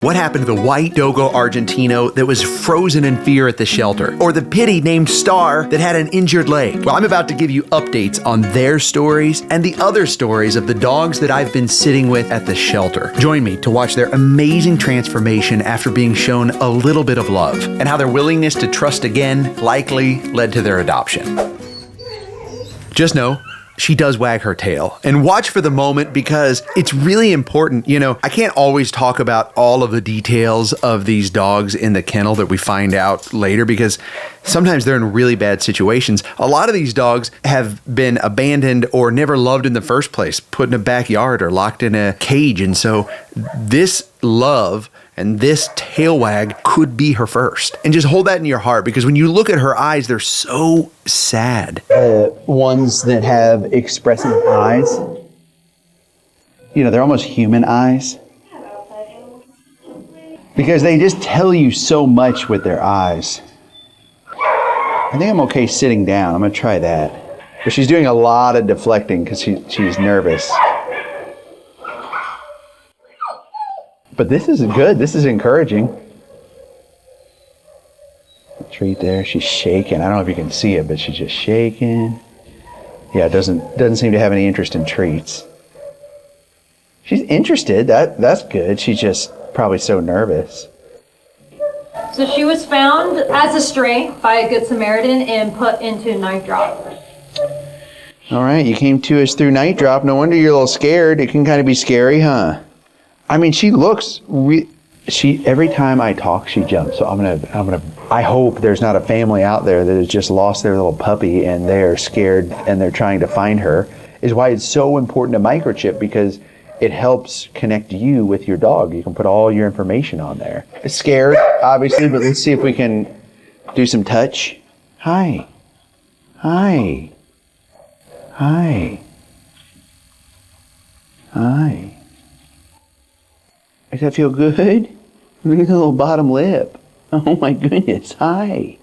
What happened to the white Dogo Argentino that was frozen in fear at the shelter? Or the pitty named Star that had an injured leg? Well, I'm about to give you updates on their stories and the other stories of the dogs that I've been sitting with at the shelter. Join me to watch their amazing transformation after being shown a little bit of love, and how their willingness to trust again likely led to their adoption. Just know, she does wag her tail. And watch for the moment, because it's really important. You know, I can't always talk about all of the details of these dogs in the kennel that we find out later, because sometimes they're in really bad situations. A lot of these dogs have been abandoned or never loved in the first place, put in a backyard or locked in a cage. And so this love and this tail wag could be her first. And just hold that in your heart, because when you look at her eyes, they're so sad. Ones that have expressive eyes, you know, they're almost human eyes, because they just tell you so much with their eyes. I think I'm okay sitting down. I'm gonna try that. But she's doing a lot of deflecting because she's nervous. But this is good. This is encouraging. Treat there. She's shaking. I don't know if you can see it, but she's just shaking. Yeah, it doesn't seem to have any interest in treats. She's interested. That's good. She's just probably so nervous. So she was found as a stray by a Good Samaritan and put into Night Drop. All right, you came to us through Night Drop. No wonder you're a little scared. It can kind of be scary, huh? I mean, she looks. Every time I talk, she jumps. So I hope there's not a family out there that has just lost their little puppy and they're scared and they're trying to find her. Is why it's so important to microchip, because it helps connect you with your dog. You can put all your information on there. It's scared, obviously, but let's see if we can do some touch. Hi. Hi. Hi. Hi. Does that feel good? Look at the little bottom lip. Oh my goodness. Hi.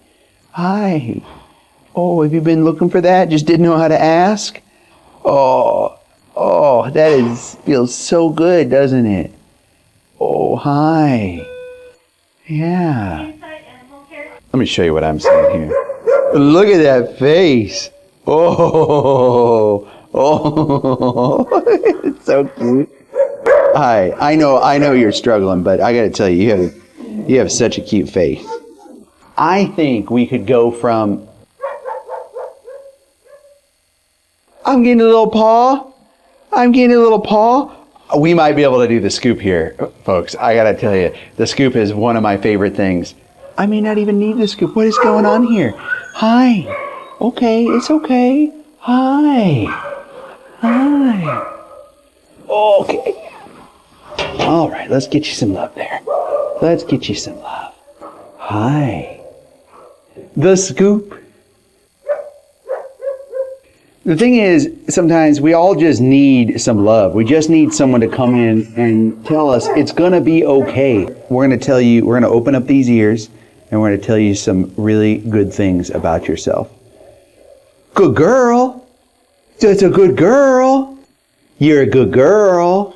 Hi. Oh, have you been looking for that? Just didn't know how to ask? Oh, that feels so good, doesn't it? Oh, hi. Yeah. Let me show you what I'm seeing here. Look at that face. Oh, it's so cute. Hi, I know you're struggling, but I got to tell you, you have such a cute face. I think we could go from, I'm getting a little paw. We might be able to do the scoop here, folks. I got to tell you, the scoop is one of my favorite things. I may not even need the scoop. What is going on here? Hi. Okay, it's okay. Hi. Okay. All right, let's get you some love there. Let's get you some love. Hi. The scoop. The thing is, sometimes we all just need some love. We just need someone to come in and tell us it's going to be okay. We're going to open up these ears, and we're going to tell you some really good things about yourself. Good girl. That's a good girl. You're a good girl.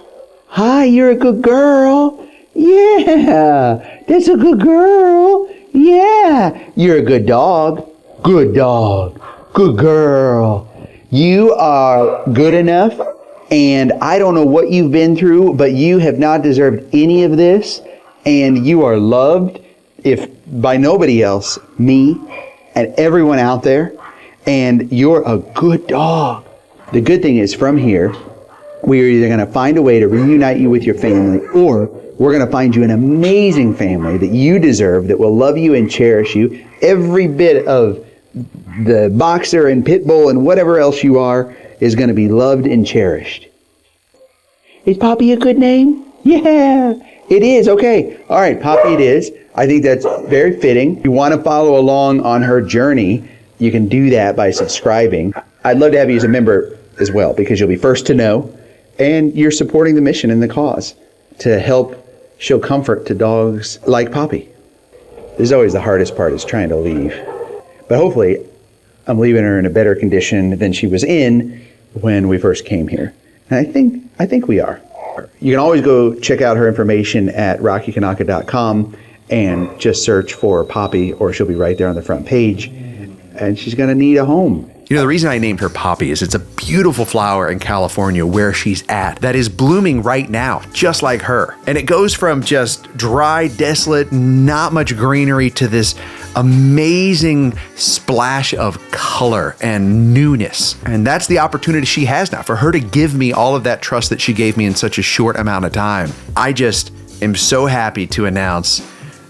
Hi, you're a good girl. Yeah, that's a good girl. Yeah, you're a good dog. Good dog. Good girl. You are good enough, and I don't know what you've been through, but you have not deserved any of this, and you are loved, if by nobody else, me and everyone out there, and you're a good dog. The good thing is, from here, we are either going to find a way to reunite you with your family, or we're going to find you an amazing family that you deserve, that will love you and cherish you. Every bit of the boxer and pit bull and whatever else you are is going to be loved and cherished. Is Poppy a good name? Yeah, it is. Okay. All right, Poppy it is. I think that's very fitting. If you want to follow along on her journey, you can do that by subscribing. I'd love to have you as a member as well, because you'll be first to know, and you're supporting the mission and the cause to help show comfort to dogs like Poppy. This is always the hardest part, is trying to leave. But hopefully, I'm leaving her in a better condition than she was in when we first came here. And I think we are. You can always go check out her information at rockykanaka.com and just search for Poppy, or she'll be right there on the front page. And she's going to need a home. You know, the reason I named her Poppy is it's a beautiful flower in California where she's at that is blooming right now, just like her. And it goes from just dry, desolate, not much greenery to this amazing splash of color and newness. And that's the opportunity she has now, for her to give me all of that trust that she gave me in such a short amount of time. I just am so happy to announce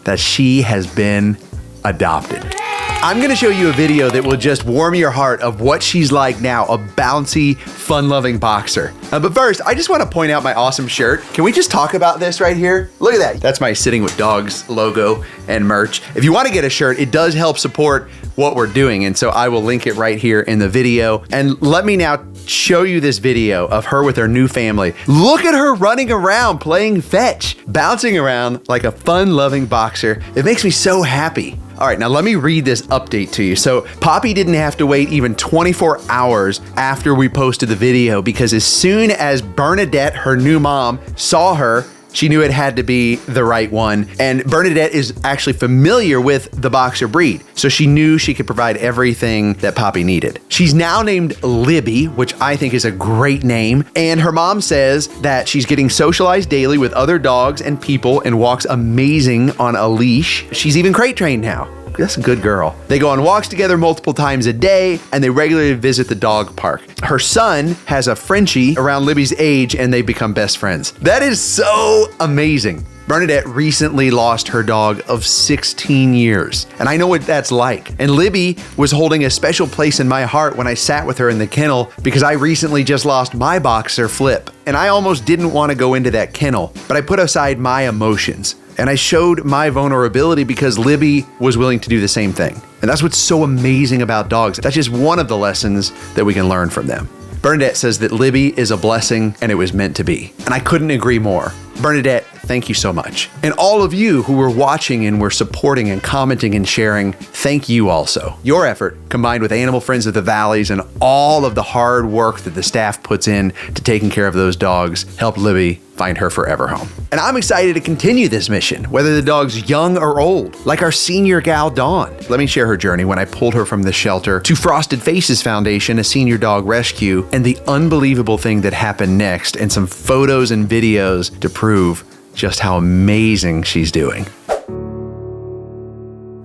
that she has been adopted. I'm gonna show you a video that will just warm your heart of what she's like now, a bouncy, fun-loving boxer. But first, I just wanna point out my awesome shirt. Can we just talk about this right here? Look at that. That's my Sitting with Dogs logo and merch. If you wanna get a shirt, it does help support what we're doing, and so I will link it right here in the video. And let me now show you this video of her with her new family. Look at her running around playing fetch, bouncing around like a fun-loving boxer. It makes me so happy. All right, now let me read this update to you. So Poppy didn't have to wait even 24 hours after we posted the video, because as soon as Bernadette, her new mom, saw her, she knew it had to be the right one. And Bernadette is actually familiar with the boxer breed, so she knew she could provide everything that Poppy needed. She's now named Libby, which I think is a great name. And her mom says that she's getting socialized daily with other dogs and people and walks amazing on a leash. She's even crate trained now. That's a good girl. They go on walks together multiple times a day, and they regularly visit the dog park. Her son has a Frenchie around Libby's age, and they become best friends. That is so amazing. Bernadette recently lost her dog of 16 years, and I know what that's like. And Libby was holding a special place in my heart when I sat with her in the kennel, because I recently just lost my boxer, Flip. And I almost didn't want to go into that kennel, but I put aside my emotions. And I showed my vulnerability because Libby was willing to do the same thing. And that's what's so amazing about dogs. That's just one of the lessons that we can learn from them. Bernadette says that Libby is a blessing and it was meant to be. And I couldn't agree more. Bernadette, thank you so much. And all of you who were watching and were supporting and commenting and sharing, thank you also. Your effort, combined with Animal Friends of the Valleys and all of the hard work that the staff puts in to taking care of those dogs, helped Libby find her forever home. And I'm excited to continue this mission, whether the dog's young or old, like our senior gal, Dawn. Let me share her journey when I pulled her from the shelter to Frosted Faces Foundation, a senior dog rescue, and the unbelievable thing that happened next, and some photos and videos to prove just how amazing she's doing.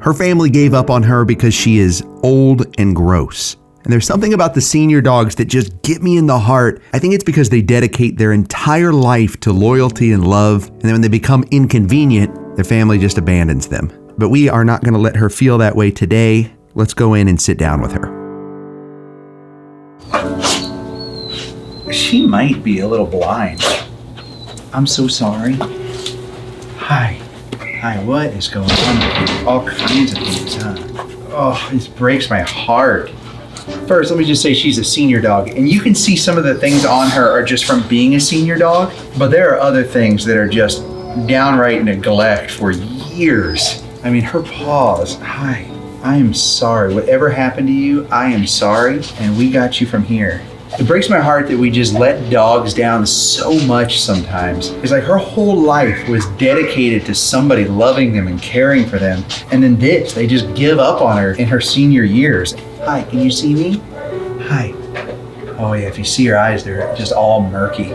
Her family gave up on her because she is old and gross. And there's something about the senior dogs that just get me in the heart. I think it's because they dedicate their entire life to loyalty and love, and then when they become inconvenient, their family just abandons them. But we are not going to let her feel that way today. Let's go in and sit down with her. She might be a little blind. I'm so sorry. Hi. Hi, what is going on? All kinds of things, huh? Oh, this breaks my heart. First, let me just say she's a senior dog, and you can see some of the things on her are just from being a senior dog, but there are other things that are just downright neglect for years. I mean, her paws. Hi, I am sorry. Whatever happened to you, I am sorry, and we got you from here. It breaks my heart that we just let dogs down so much sometimes. It's like her whole life was dedicated to somebody loving them and caring for them. And then they just give up on her in her senior years. Hi, can you see me? Hi. Oh yeah, if you see her eyes, they're just all murky.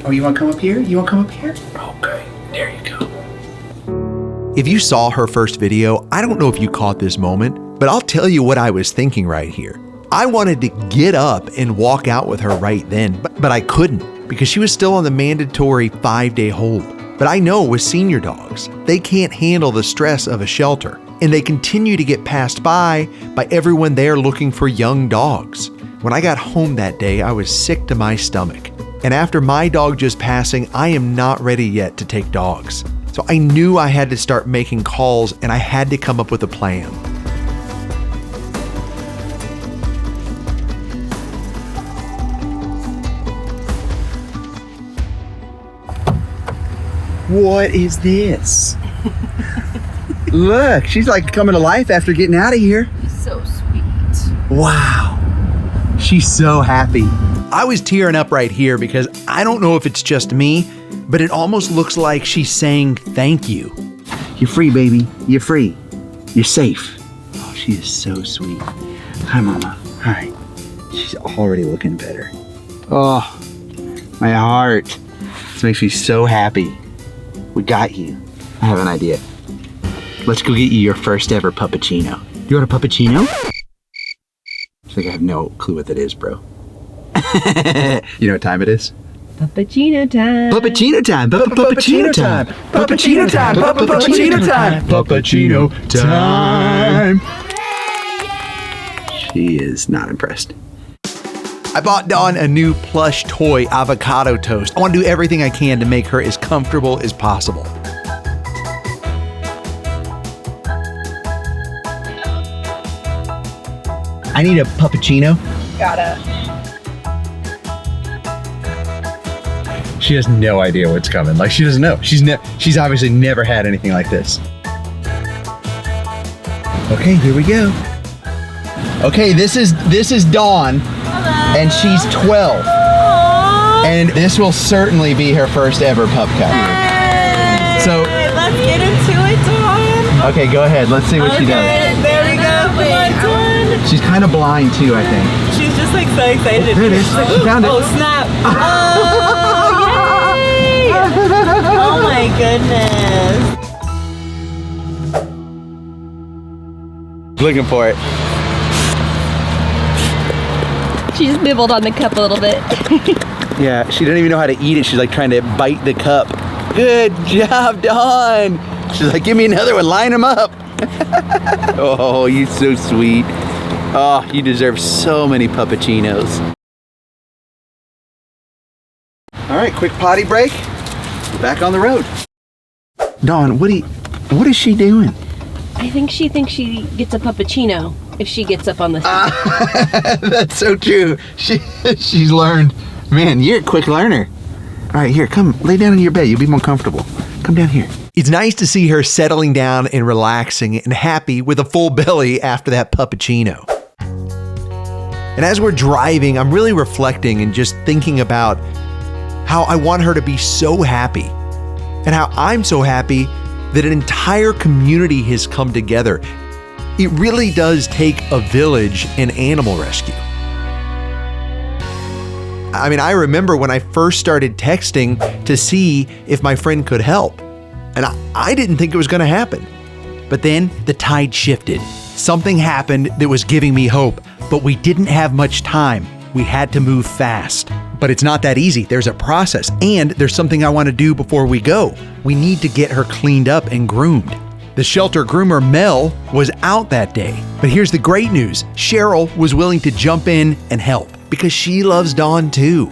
Oh, you wanna come up here? You wanna come up here? Okay, there you go. If you saw her first video, I don't know if you caught this moment, but I'll tell you what I was thinking right here. I wanted to get up and walk out with her right then, but I couldn't because she was still on the mandatory 5-day hold. But I know with senior dogs, they can't handle the stress of a shelter, and they continue to get passed by everyone there looking for young dogs. When I got home that day, I was sick to my stomach. And after my dog just passing, I am not ready yet to take dogs. So I knew I had to start making calls, and I had to come up with a plan. What is this? Look, she's like coming to life after getting out of here. He's so sweet. Wow. She's so happy. I was tearing up right here because I don't know if it's just me, but it almost looks like she's saying thank you. You're free, baby. You're free. You're safe. Oh, she is so sweet. Hi, Mama. Hi. She's already looking better. Oh, my heart. This makes me so happy. We got you. I have an idea. Let's go get you your first ever puppuccino. You want a puppuccino? It's like I have no clue what that is, bro. You know what time it is? Puppuccino time. Puppuccino time. Puppuccino time. Puppuccino time. Puppuccino time. Puppuccino time. She is not impressed. I bought Dawn a new plush toy avocado toast. I want to do everything I can to make her as comfortable as possible. I need a puppuccino. Gotta. She has no idea what's coming. Like, she doesn't know. She's obviously never had anything like this. Okay, here we go. Okay, this is Dawn. Hello. And she's 12. Aww. And this will certainly be her first ever pup cup. Hey. So, let's get into it, Dawn. okay, go ahead. Let's see what she does. There we go. Come on, Dawn. She's kind of blind too, I think. She's just like so excited. There it is. She found it. Oh, snap. Oh, yay. Oh my goodness. Looking for it. She's nibbled on the cup a little bit. Yeah, she doesn't even know how to eat it. She's like trying to bite the cup. Good job, Dawn. She's like, give me another one, line them up. Oh, you're so sweet. Oh, you deserve so many puppuccinos. All right, quick potty break. We're back on the road. Dawn, what is she doing? I think she thinks she gets a puppuccino if she gets up on the That's so true. She's learned. Man, you're a quick learner. All right, here, come lay down in your bed. You'll be more comfortable. Come down here. It's nice to see her settling down and relaxing and happy with a full belly after that puppuccino. And as we're driving, I'm really reflecting and just thinking about how I want her to be so happy and how I'm so happy that an entire community has come together. It really does take a village in animal rescue. I mean, I remember when I first started texting to see if my friend could help, and I didn't think it was going to happen. But then the tide shifted. Something happened that was giving me hope, but we didn't have much time. We had to move fast. But it's not that easy. There's a process, and there's something I want to do before we go. We need to get her cleaned up and groomed. The shelter groomer, Mel, was out that day. But here's the great news. Cheryl was willing to jump in and help because she loves Dawn too.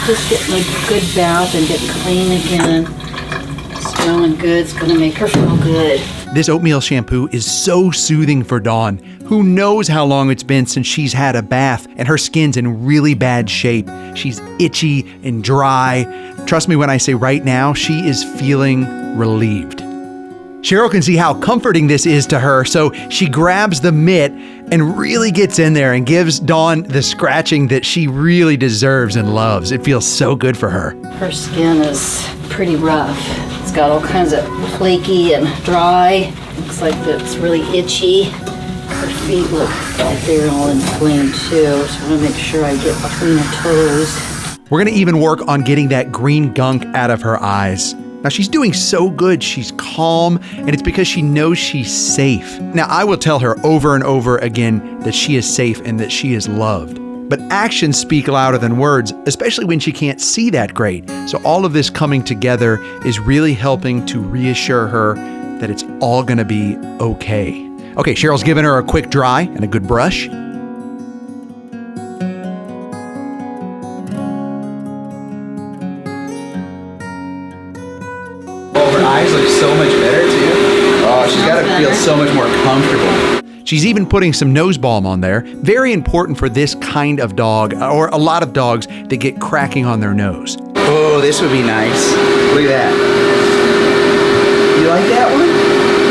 Just getting a good bath and getting clean again. Smelling good. It's gonna make her feel good. This oatmeal shampoo is so soothing for Dawn. Who knows how long it's been since she's had a bath, and her skin's in really bad shape. She's itchy and dry. Trust me when I say right now, she is feeling relieved. Cheryl can see how comforting this is to her, so she grabs the mitt and really gets in there and gives Dawn the scratching that she really deserves and loves. It feels so good for her. Her skin is pretty rough. It's got all kinds of flaky and dry. Looks like it's really itchy. Her feet look like they're all inflamed too, so I want to make sure I get between her toes. We're gonna even work on getting that green gunk out of her eyes. Now she's doing so good, she's calm, and it's because she knows she's safe. Now I will tell her over and over again that she is safe and that she is loved. But actions speak louder than words, especially when she can't see that great. So all of this coming together is really helping to reassure her that it's all gonna be okay. Okay, Cheryl's giving her a quick dry and a good brush. Her eyes look so much better too. Oh, she's got to feel so much more comfortable. She's even putting some nose balm on there. Very important for this kind of dog, or a lot of dogs that get cracking on their nose. Oh, this would be nice. Look at that. You like that one?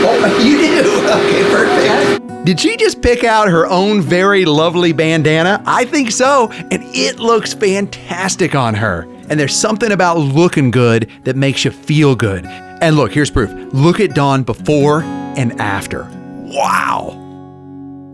Oh, you do. Okay, perfect. Did she just pick out her own very lovely bandana? I think so, and it looks fantastic on her. And there's something about looking good that makes you feel good. And look, here's proof. Look at Dawn before and after. Wow.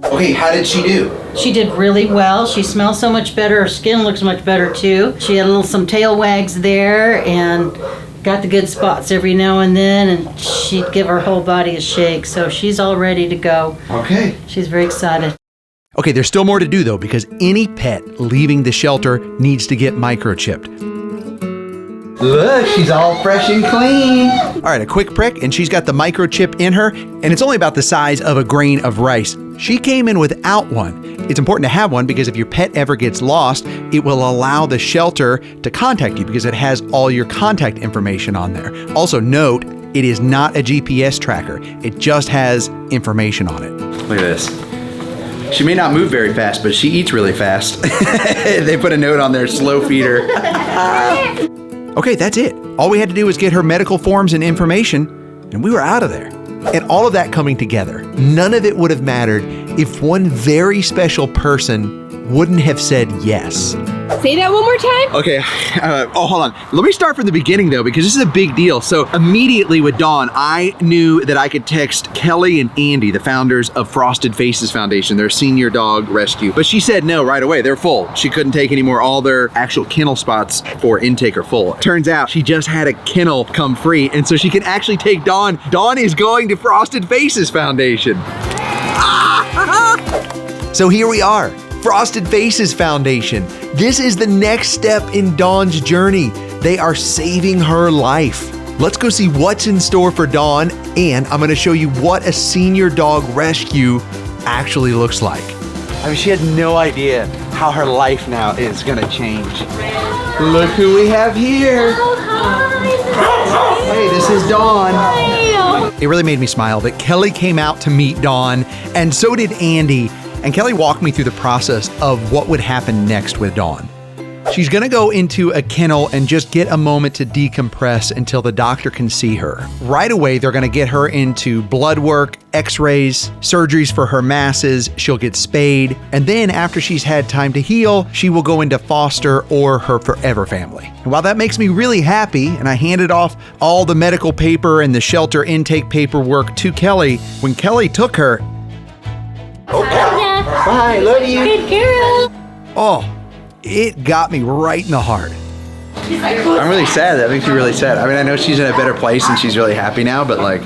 Okay, how did she do? She did really well. She smells so much better. Her skin looks much better too. She had some tail wags there and got the good spots every now and then, and she'd give her whole body a shake. So she's all ready to go. Okay. She's very excited. Okay, there's still more to do though, because any pet leaving the shelter needs to get microchipped. Look, she's all fresh and clean. All right, a quick prick, and she's got the microchip in her, and it's only about the size of a grain of rice. She came in without one. It's important to have one because if your pet ever gets lost, it will allow the shelter to contact you because it has all your contact information on there. Also note, it is not a GPS tracker. It just has information on it. Look at this. She may not move very fast, but she eats really fast. They put a note on there, slow feeder. Okay, that's it. All we had to do was get her medical forms and information, and we were out of there. And all of that coming together, none of it would have mattered if one very special person wouldn't have said yes. Say that one more time. Okay, hold on. Let me start from the beginning though, because this is a big deal. So immediately with Dawn, I knew that I could text Kelly and Andy, the founders of Frosted Faces Foundation, their senior dog rescue. But she said no right away, they're full. She couldn't take any more. All their actual kennel spots for intake are full. Turns out she just had a kennel come free, and so she can actually take Dawn. Dawn is going to Frosted Faces Foundation. So here we are. Frosted Faces Foundation. This is the next step in Dawn's journey. They are saving her life. Let's go see what's in store for Dawn, and I'm gonna show you what a senior dog rescue actually looks like. I mean, she had no idea how her life now is gonna change. Look who we have here. Hey, this is Dawn. It really made me smile that Kelly came out to meet Dawn, and so did Andy. And Kelly walked me through the process of what would happen next with Dawn. She's gonna go into a kennel and just get a moment to decompress until the doctor can see her. Right away, they're gonna get her into blood work, x-rays, surgeries for her masses, she'll get spayed, and then after she's had time to heal, she will go into foster or her forever family. And while that makes me really happy, and I handed off all the medical paper and the shelter intake paperwork to Kelly, when Kelly took her, Bye, love you. Good girl. oh, it got me right in the heart. I'm really sad. That makes me really sad. I mean, I know she's in a better place and she's really happy now, but like,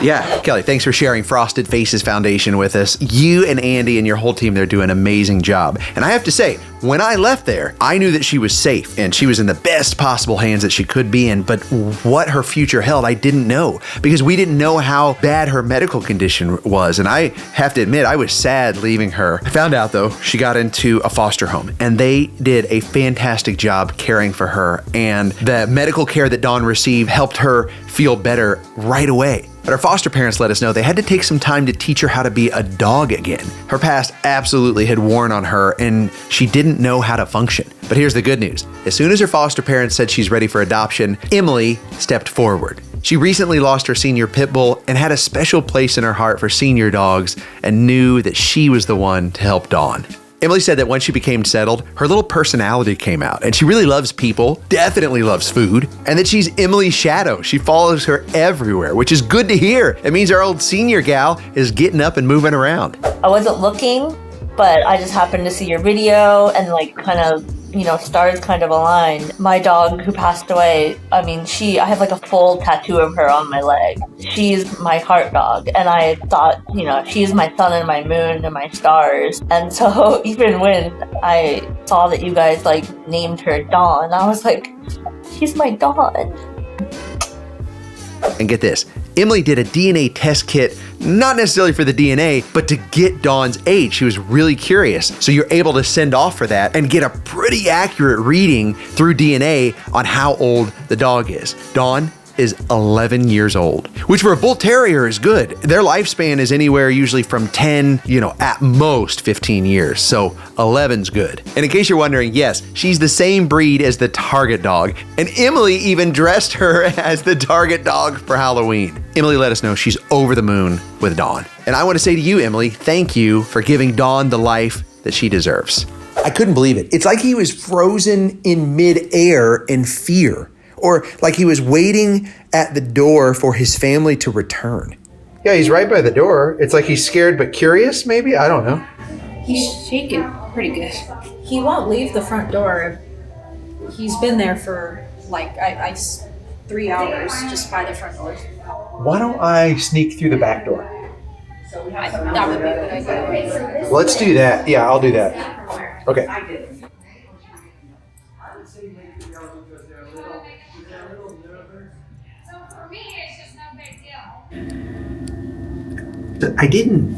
Yeah, Kelly, thanks for sharing Frosted Faces Foundation with us. You and Andy and your whole team, they're doing an amazing job. And I have to say, when I left there, I knew that she was safe and she was in the best possible hands that she could be in, but what her future held, I didn't know because we didn't know how bad her medical condition was. And I have to admit, I was sad leaving her. I found out though, she got into a foster home and they did a fantastic job caring for her. And the medical care that Dawn received helped her feel better right away. But her foster parents let us know they had to take some time to teach her how to be a dog again. Her past absolutely had worn on her and she didn't know how to function. But here's the good news. As soon as her foster parents said she's ready for adoption, Emily stepped forward. She recently lost her senior pit bull and had a special place in her heart for senior dogs and knew that she was the one to help Dawn. Emily said that once she became settled, her little personality came out and she really loves people, definitely loves food, and that she's Emily's shadow. She follows her everywhere, which is good to hear. It means our old senior gal is getting up and moving around. I wasn't looking, but I just happened to see your video and like kind of, stars kind of aligned. My dog who passed away, I have like a full tattoo of her on my leg. She's my heart dog. And I thought, she's my sun and my moon and my stars. And so even when I saw that you guys like named her Dawn, I was like, she's my Dawn. And get this, Emily did a DNA test kit, not necessarily for the DNA, but to get Dawn's age. She was really curious. So you're able to send off for that and get a pretty accurate reading through DNA on how old the dog is. Dawn is 11 years old, which for a bull terrier is good. Their lifespan is anywhere usually from 10, at most 15 years. So 11's good. And in case you're wondering, yes, she's the same breed as the target dog. And Emily even dressed her as the target dog for Halloween. Emily let us know she's over the moon with Dawn. And I want to say to you, Emily, thank you for giving Dawn the life that she deserves. I couldn't believe it. It's like he was frozen in midair in fear, or like he was waiting at the door for his family to return. Yeah, he's right by the door. It's like he's scared but curious, maybe? I don't know. He's shaking pretty good. He won't leave the front door. He's been there for like 3 hours just by the front door. Why don't I sneak through the back door? That would be a good idea. Let's do that. Yeah, I'll do that. Okay. I didn't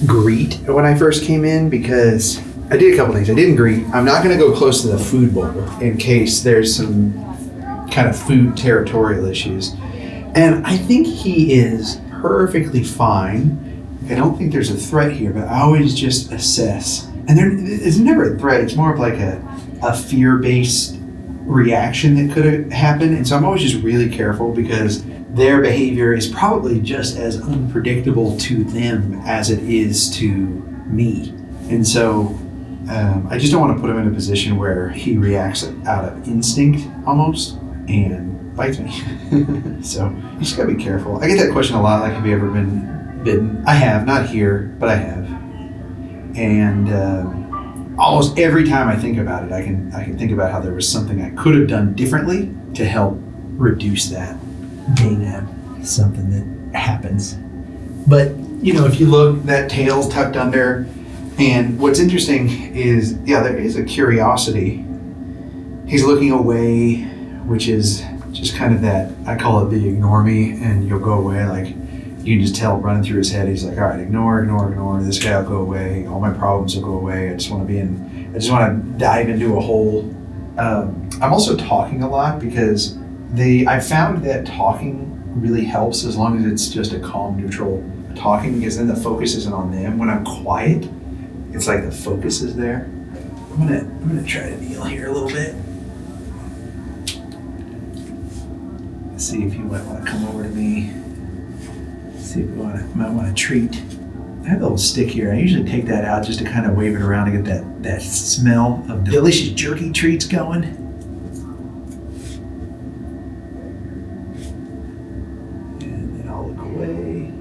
greet when I first came in because I did a couple things. I didn't greet. I'm not going to go close to the food bowl in case there's some kind of food territorial issues. And I think he is perfectly fine. I don't think there's a threat here, but I always just assess. And it's never a threat. It's more of like a fear-based reaction that could have happened. And so I'm always just really careful because their behavior is probably just as unpredictable to them as it is to me. And so I just don't want to put him in a position where he reacts out of instinct almost and bites me. So you just gotta be careful. I get that question a lot, like, have you ever been bitten? I have, not here, but I have. And almost every time I think about it, I can think about how there was something I could have done differently to help reduce that being something that happens. But, you know, if you look, that tail's tucked under. And what's interesting is, yeah, there is a curiosity. He's looking away, which is just kind of that, I call it the ignore me and you'll go away. Like, you can just tell running through his head, he's like, all right, ignore. This guy will go away. All my problems will go away. I just want to dive into a hole. I'm also talking a lot because I found that talking really helps as long as it's just a calm, neutral talking, because then the focus isn't on them. When I'm quiet, it's like the focus is there. I'm gonna try to kneel here a little bit. See if you might want to come over to me. See if you might want to treat. I have a little stick here. I usually take that out just to kind of wave it around to get that smell of delicious jerky treats going. And then I'll look away.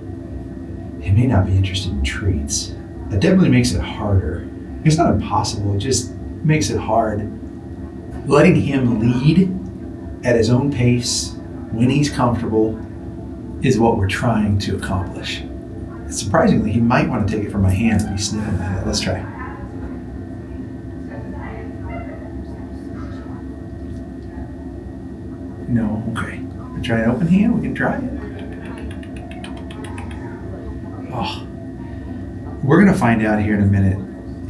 He may not be interested in treats. That definitely makes it harder. It's not impossible, it just makes it hard. Letting him lead at his own pace when he's comfortable is what we're trying to accomplish. Surprisingly, he might want to take it from my hand and be sniffing at it. Let's try. No, okay. We'll try an open hand, we can try it. Oh. We're gonna find out here in a minute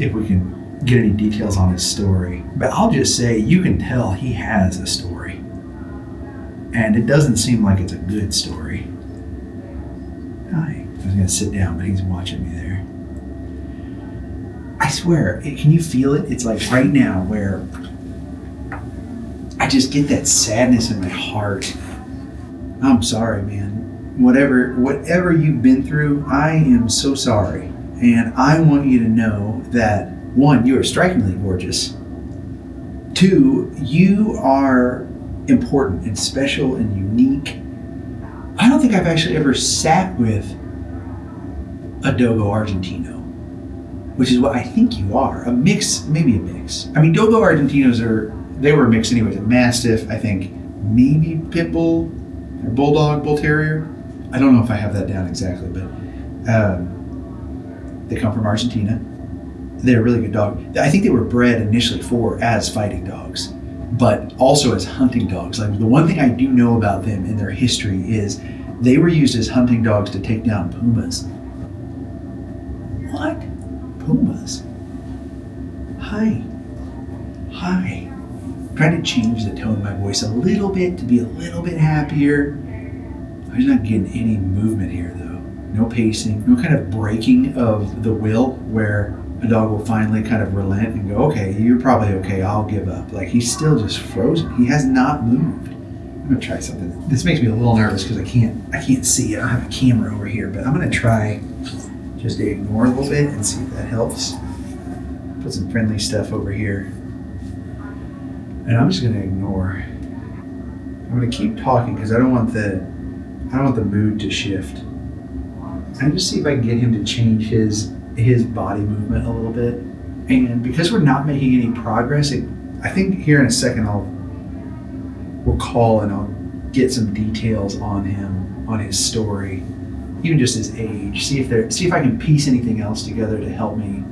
if we can get any details on his story. But I'll just say, you can tell he has a story. And it doesn't seem like it's a good story. Hi. I was gonna sit down, but he's watching me there. I swear, can you feel it? It's like right now where I just get that sadness in my heart. I'm sorry, man. Whatever you've been through, I am so sorry. And I want you to know that, 1, you are strikingly gorgeous. 2, you are important and special and unique. I don't think I've actually ever sat with a Dogo Argentino, which is what I think you are. A mix, maybe a mix. I mean, Dogo Argentinos they were a mix anyways. A Mastiff, I think, maybe Pit Bull, or Bulldog, Bull Terrier. I don't know if I have that down exactly, but they come from Argentina. They're a really good dog. I think they were bred initially as fighting dogs, but also as hunting dogs. Like, the one thing I do know about them in their history is they were used as hunting dogs to take down pumas. What? Pumas? Hi. I'm trying to change the tone of my voice a little bit to be a little bit happier. I'm just not getting any movement here though. No pacing, no kind of breaking of the will where a dog will finally kind of relent and go, okay, you're probably okay, I'll give up. Like, he's still just frozen. He has not moved. I'm gonna try something. This makes me a little nervous because I can't see. I don't have a camera over here, but I'm gonna try just to ignore a little bit and see if that helps. Put some friendly stuff over here. And I'm just gonna ignore. I'm gonna keep talking because I don't want the mood to shift. And just see if I can get him to change his body movement a little bit. And because we're not making any progress, I think here in a second we'll call and I'll get some details on him, on his story, even just his age. See if I can piece anything else together to help me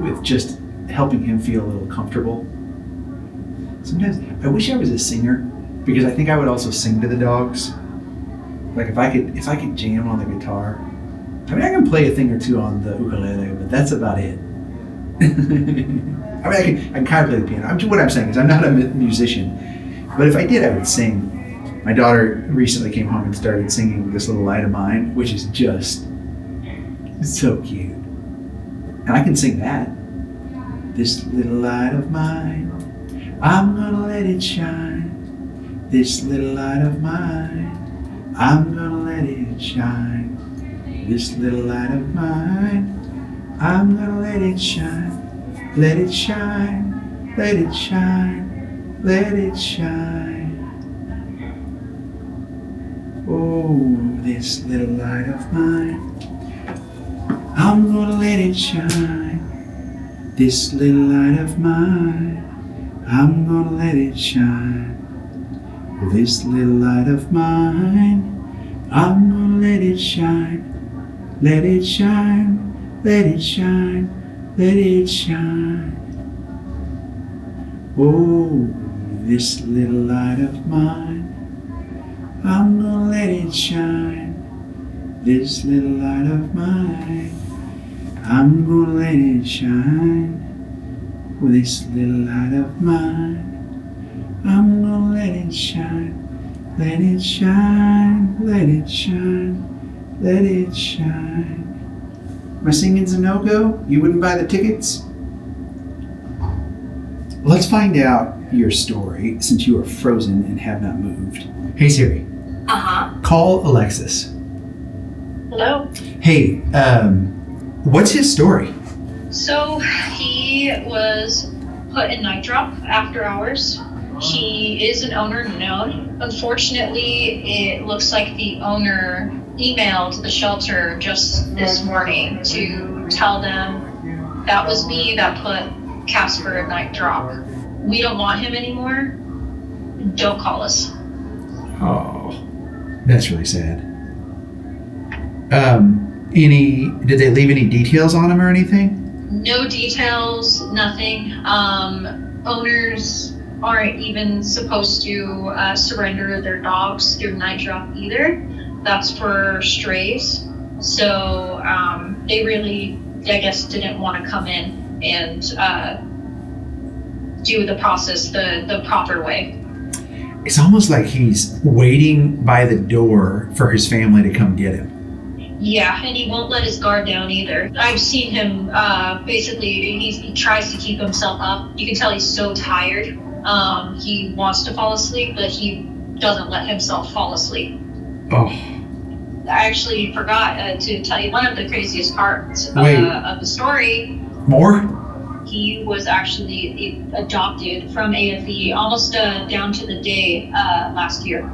with just helping him feel a little comfortable. Sometimes I wish I was a singer because I think I would also sing to the dogs. Like if I could jam on the guitar. I mean, I can play a thing or two on the ukulele, but that's about it. I mean, I can kind of play the piano. What I'm saying is I'm not a musician, but if I did, I would sing. My daughter recently came home and started singing This Little Light of Mine, which is just so cute. And I can sing that. This little light of mine, I'm gonna let it shine. This little light of mine, I'm gonna let it shine. This little light of mine, I'm gonna let it shine. Let it shine, let it shine, let it shine. Oh, this little light of mine, I'm gonna let it shine. This little light of mine, I'm gonna let it shine. This little light of mine, I'm gonna let it shine. Let it shine, let it shine, let it shine. Oh, this little light of mine, I'm gonna let it shine. This little light of mine, I'm gonna let it shine. Oh, this little light of mine, I'm gonna let it shine. Let it shine, let it shine, let it shine. My singing's a no-go? You wouldn't buy the tickets? Let's find out your story since you are frozen and have not moved. Hey Siri. Call Alexis. Hello. Hey, what's his story? So he was put in night drop after hours. He is an owner known. Unfortunately, it looks like the owner emailed the shelter just this morning to tell them that was me that put Casper in night drop. We don't want him anymore. Don't call us. Oh, that's really sad. Did they leave any details on him or anything? No details, nothing. Owners aren't even supposed to surrender their dogs through night drop either. That's for strays. So they really, I guess, didn't want to come in and do the process the proper way. It's almost like he's waiting by the door for his family to come get him. Yeah, and he won't let his guard down either. I've seen him, basically, he tries to keep himself up. You can tell he's so tired. He wants to fall asleep, but he doesn't let himself fall asleep. Oh. I actually forgot to tell you one of the craziest parts of the story. More? He was actually adopted from AFE almost down to the day last year.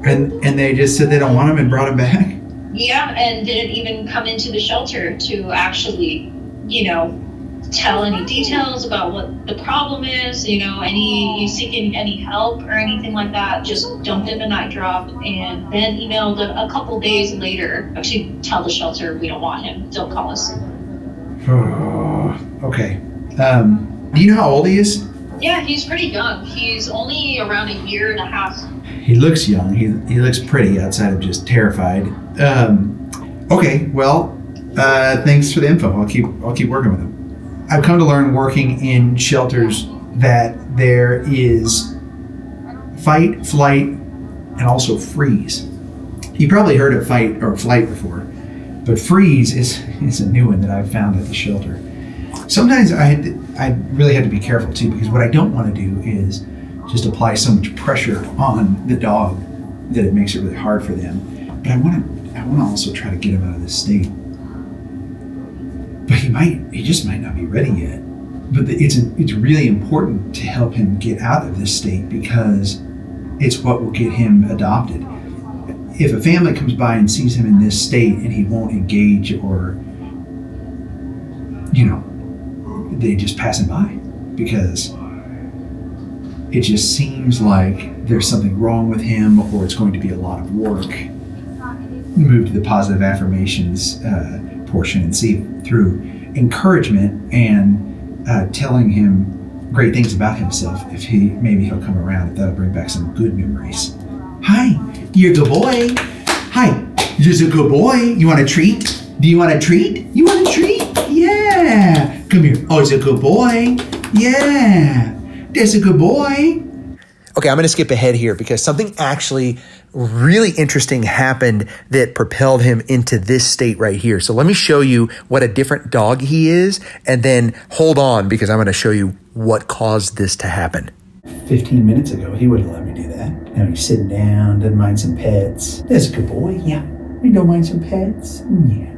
And they just said they don't want him and brought him back? Yeah, and didn't even come into the shelter to actually, tell any details about what the problem is, you seeking any help or anything like that. Just dumped him a night drop and then emailed a couple days later, actually tell the shelter we don't want him, don't call us. Okay. Do you know how old he is? Yeah, he's pretty young. He's only around a year and a half. He looks young. He looks pretty outside of just terrified. Okay, well, thanks for the info. I'll keep working with him. I've come to learn working in shelters that there is fight, flight, and also freeze. You probably heard of fight or flight before, but freeze is a new one that I've found at the shelter. Sometimes I really had to be careful too, because what I don't want to do is just apply so much pressure on the dog that it makes it really hard for them. But I want to also try to get them out of this state. but he just might not be ready yet. But it's really important to help him get out of this state because it's what will get him adopted. If a family comes by and sees him in this state and he won't engage or, they just pass him by because it just seems like there's something wrong with him or it's going to be a lot of work. Move to the positive affirmations portion and see through encouragement and telling him great things about himself. If maybe he'll come around, if that'll bring back some good memories. Hi, you're a good boy. Hi, you're a good boy. You want a treat? Do you want a treat? You want a treat? Yeah. Come here. Oh, it's a good boy. Yeah. That's a good boy. Okay, I'm going to skip ahead here because something actually really interesting happened that propelled him into this state right here. So let me show you what a different dog he is, and then hold on because I'm going to show you what caused this to happen. 15 minutes ago, he wouldn't let me do that. Now he's sitting down, doesn't mind some pets. That's a good boy, yeah. You don't mind some pets? Yeah.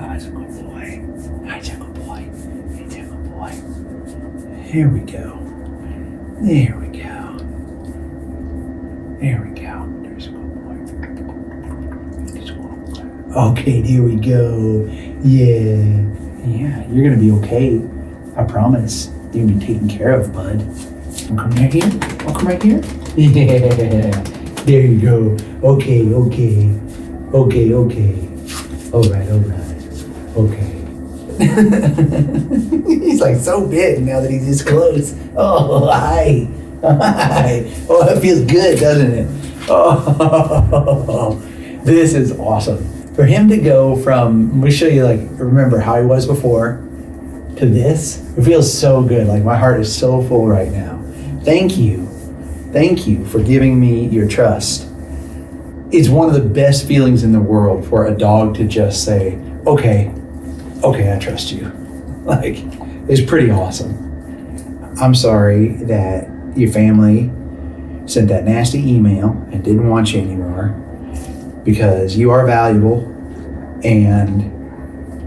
Oh, that's a good boy. That's a good boy. That's a good boy. Here we go. There we go. There we go. There's a good boy. Okay, there we go. Yeah. Yeah, you're going to be okay. I promise. You're going to be taken care of, bud. I'll come right here. I'll come right here. Yeah. There you go. Okay. All right. Okay. He's like so big now that he's this close. Oh, hi. Oh, it feels good, doesn't it? Oh, this is awesome. For him to go from, let me show you, remember how he was before to this. It feels so good. Like my heart is so full right now. Thank you. Thank you for giving me your trust. It's one of the best feelings in the world for a dog to just say, okay, I trust you. It's pretty awesome. I'm sorry that your family sent that nasty email and didn't want you anymore because you are valuable and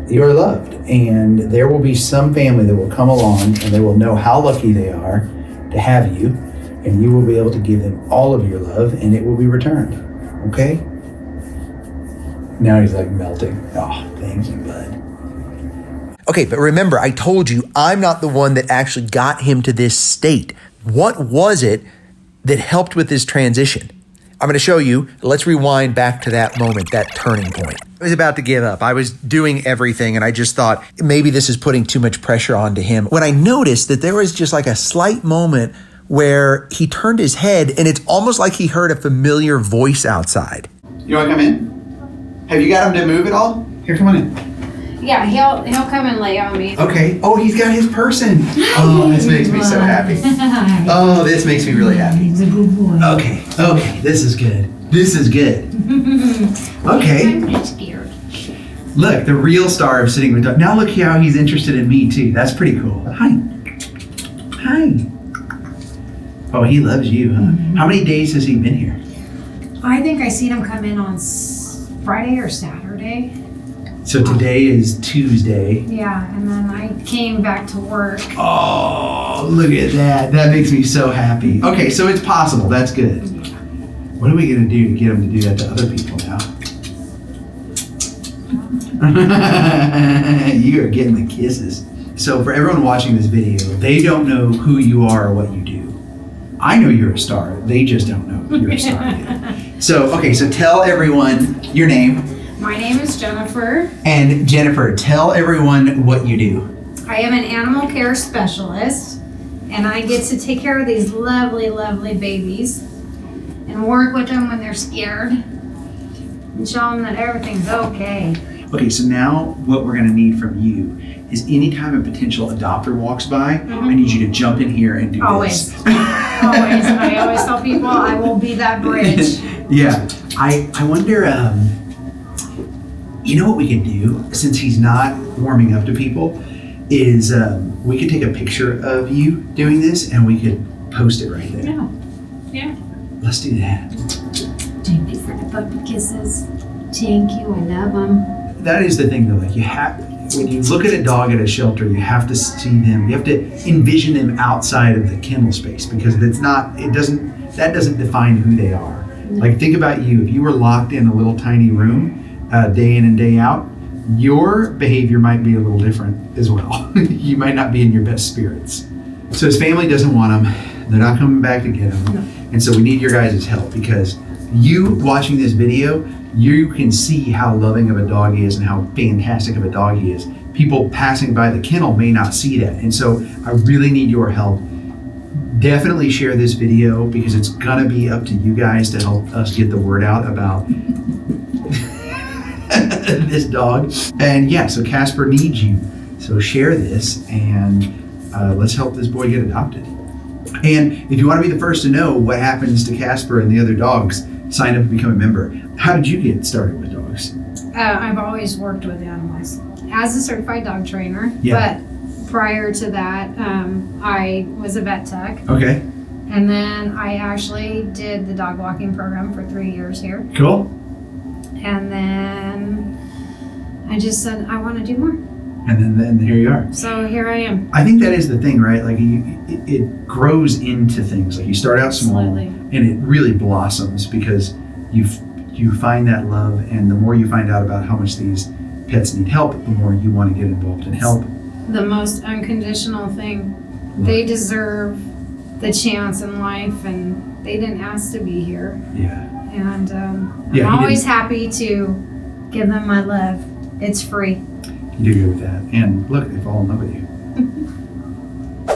you are loved. And there will be some family that will come along and they will know how lucky they are to have you, and you will be able to give them all of your love and it will be returned. Okay? Now he's melting. Oh, thank you, bud. Okay, but remember, I told you I'm not the one that actually got him to this state. What was it that helped with this transition? I'm going to show you. Let's rewind back to that moment, that turning point. I was about to give up. I was doing everything, and I just thought maybe this is putting too much pressure onto him. When I noticed that there was just a slight moment where he turned his head, and it's almost like he heard a familiar voice outside. You want to come in? Have you got him to move at all? Here, come on in. Yeah, he'll come and lay on me. Okay. Oh, he's got his person. Oh, this makes me so happy. Oh, this makes me really happy. He's a good boy. Okay. This is good. Okay. I'm scared. Look, the real star of sitting with dog. Now look how he's interested in me too. That's pretty cool. Hi. Oh, he loves you, huh? How many days has he been here? I think I seen him come in on Friday or Saturday. So today is Tuesday. Yeah, and then I came back to work. Oh, look at that. That makes me so happy. Okay, so it's possible. That's good. What are we going to do to get him to do that to other people now? You are getting the kisses. So for everyone watching this video, they don't know who you are or what you do. I know you're a star. They just don't know you're a star yet. So tell everyone your name. My name is Jennifer. And Jennifer, tell everyone what you do. I am an animal care specialist, and I get to take care of these lovely, lovely babies and work with them when they're scared and show them that everything's okay. Okay, so now what we're going to need from you is anytime a potential adopter walks by, I need you to jump in here and do Always. this. Always. And I always tell people I will be that bridge. Yeah. I wonder, you know what we could do, since he's not warming up to people, is we could take a picture of you doing this and we could post it right there. Yeah. Let's do that. Thank you for the puppy kisses. Thank you. I love them. That is the thing though, when you look at a dog at a shelter, you have to see them, you have to envision them outside of the kennel space, because that doesn't define who they are. Like, think about you. If you were locked in a little tiny room day in and day out, your behavior might be a little different as well. You might not be in your best spirits. So his family doesn't want him. They're not coming back to get him. No. And so we need your guys' help, because you watching this video, you can see how loving of a dog he is and how fantastic of a dog he is. People passing by the kennel may not see that. And so I really need your help. Definitely share this video, because it's gonna be up to you guys to help us get the word out about this dog. And yeah, so Casper needs you. So share this, and let's help this boy get adopted. And if you want to be the first to know what happens to Casper and the other dogs, sign up and become a member. How did you get started with dogs? I've always worked with animals as a certified dog trainer. Yeah. But prior to that, I was a vet tech. Okay. And then I actually did the dog walking program for 3 years here. Cool. And then I just said, I want to do more. And then here you are. So here I am. I think that is the thing, right? Like it grows into things. Like you start out small, Absolutely. And it really blossoms, because you find that love, and the more you find out about how much these pets need help, the more you want to get involved and help. The most unconditional thing. They deserve the chance in life, and they didn't ask to be here. Yeah. And I'm always happy to give them my love. It's free. You do good with that. And look, they fall in love with you.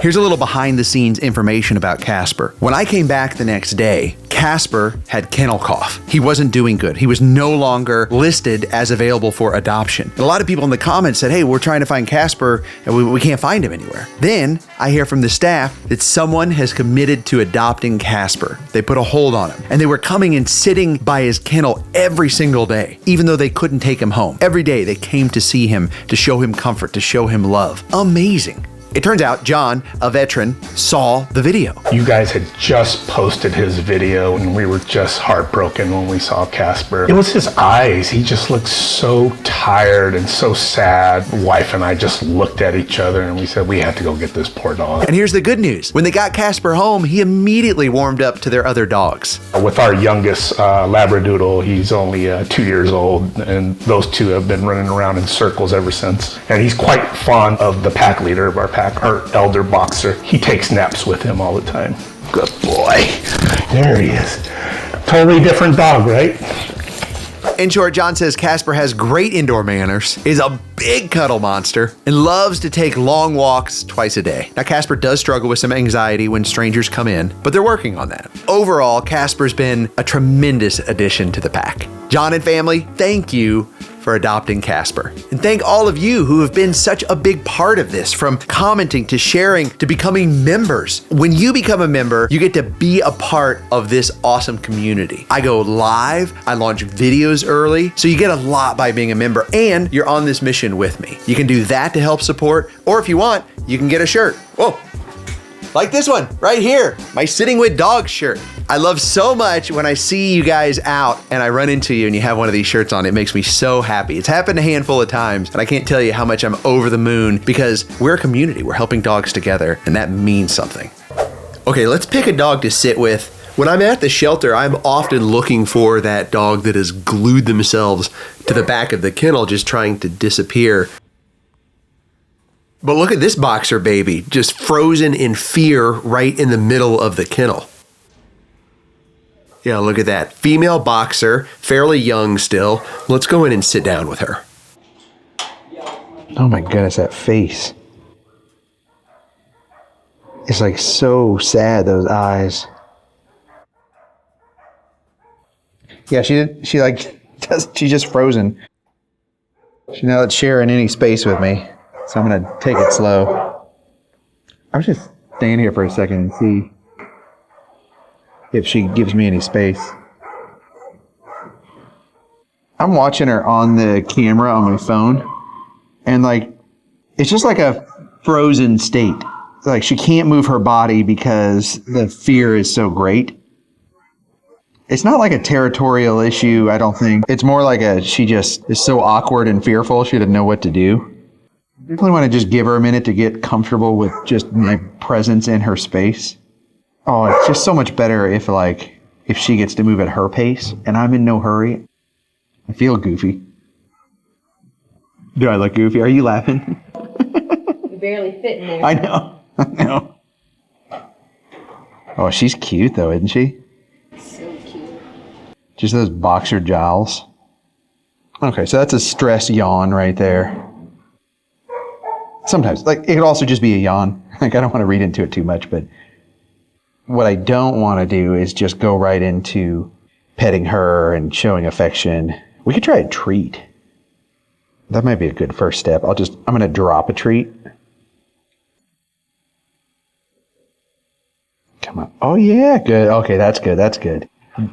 Here's a little behind the scenes information about Casper. When I came back the next day, Casper had kennel cough. He wasn't doing good. He was no longer listed as available for adoption. And a lot of people in the comments said, hey, we're trying to find Casper and we can't find him anywhere. Then I hear from the staff that someone has committed to adopting Casper. They put a hold on him, and they were coming and sitting by his kennel every single day, even though they couldn't take him home. Every day they came to see him, to show him comfort, to show him love. Amazing. It turns out John, a veteran, saw the video. You guys had just posted his video, and we were just heartbroken when we saw Casper. It was his eyes. He just looked so tired and so sad. Wife and I just looked at each other and we said, we have to go get this poor dog. And here's the good news. When they got Casper home, he immediately warmed up to their other dogs. With our youngest Labradoodle, he's only 2 years old, and those two have been running around in circles ever since. And he's quite fond of the pack leader of our pack, our elder boxer. He takes naps with him all the time. Good boy. There he is. Totally different dog, right? In short, John says Casper has great indoor manners, is a big cuddle monster, and loves to take long walks twice a day. Now, Casper does struggle with some anxiety when strangers come in, but they're working on that. Overall, Casper's been a tremendous addition to the pack. John and family, thank you for adopting Casper. And thank all of you who have been such a big part of this, from commenting to sharing to becoming members. When you become a member, you get to be a part of this awesome community. I go live, I launch videos early, so you get a lot by being a member, and you're on this mission with me. You can do that to help support, or if you want, you can get a shirt. Whoa. Like this one right here, my Sitting with Dogs shirt. I love so much when I see you guys out and I run into you and you have one of these shirts on. It makes me so happy. It's happened a handful of times, and I can't tell you how much I'm over the moon, because we're a community. We're helping dogs together, and that means something. Okay, let's pick a dog to sit with. When I'm at the shelter, I'm often looking for that dog that has glued themselves to the back of the kennel, just trying to disappear. But look at this boxer baby, just frozen in fear right in the middle of the kennel. Yeah, look at that. Female boxer, fairly young still. Let's go in and sit down with her. Oh my goodness, that face. It's like so sad, those eyes. Yeah, she's just frozen. She's not sharing any space with me, so I'm gonna take it slow. I was just staying here for a second and see if she gives me any space. I'm watching her on the camera on my phone, and like, it's just like a frozen state. Like, she can't move her body because the fear is so great. It's not like a territorial issue, I don't think. It's more like she just is so awkward and fearful, she doesn't know what to do. definitely want to just give her a minute to get comfortable with just my presence in her space. Oh, it's just so much better if she gets to move at her pace and I'm in no hurry. I feel goofy. Do I look goofy? Are you laughing? You barely fit in there. I know. Oh, she's cute though, isn't she? So cute. Just those boxer jowls. Okay, so that's a stress yawn right there. Sometimes, it could also just be a yawn. I don't want to read into it too much, but what I don't want to do is just go right into petting her and showing affection. We could try a treat. That might be a good first step. I'm going to drop a treat. Come on. Oh yeah, good. Okay, that's good.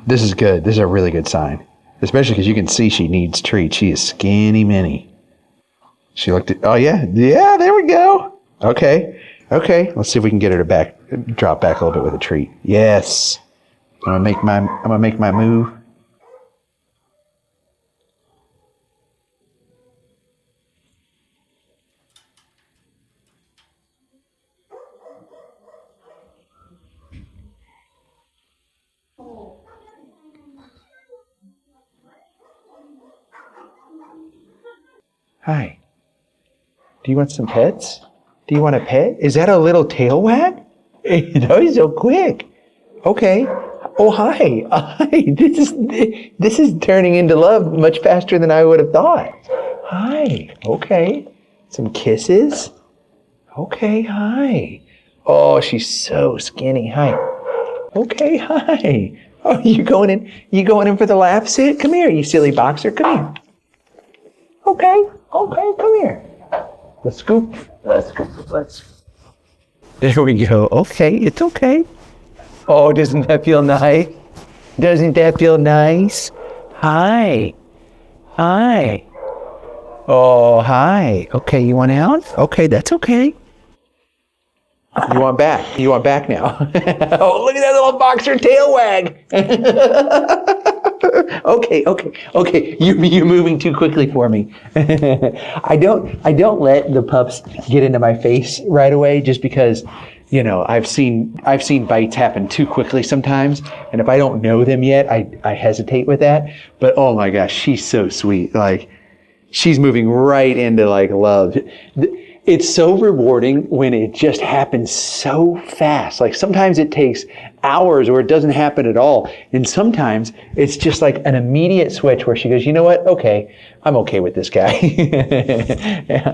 This is good. This is a really good sign. Especially because you can see she needs treats. She is skinny mini. She looked at, oh yeah, there we go. Okay, let's see if we can get her to drop back a little bit with a treat. Yes. I'm gonna make my move. Hi. Do you want some pets? Do you want a pet? Is that a little tail wag? No, he's so quick. Okay. Oh, hi. Hi. This is turning into love much faster than I would have thought. Hi. Okay. Some kisses. Okay. Hi. Oh, she's so skinny. Hi. Okay. Hi. Oh, you going in for the laugh sit? Come here, you silly boxer. Come here. Okay, come here. Let's scoop. There we go. Okay, it's okay. Oh, doesn't that feel nice? Hi. Oh, hi. Okay, you want out? Okay, that's okay. You want back now. Oh, look at that little boxer tail wag. Okay. You're moving too quickly for me. I don't let the pups get into my face right away just because, I've seen bites happen too quickly sometimes, and if I don't know them yet, I hesitate with that. But oh my gosh, she's so sweet. She's moving right into love. It's so rewarding when it just happens so fast. Sometimes it takes hours or it doesn't happen at all. And sometimes it's just an immediate switch where she goes, you know what? Okay, I'm okay with this guy.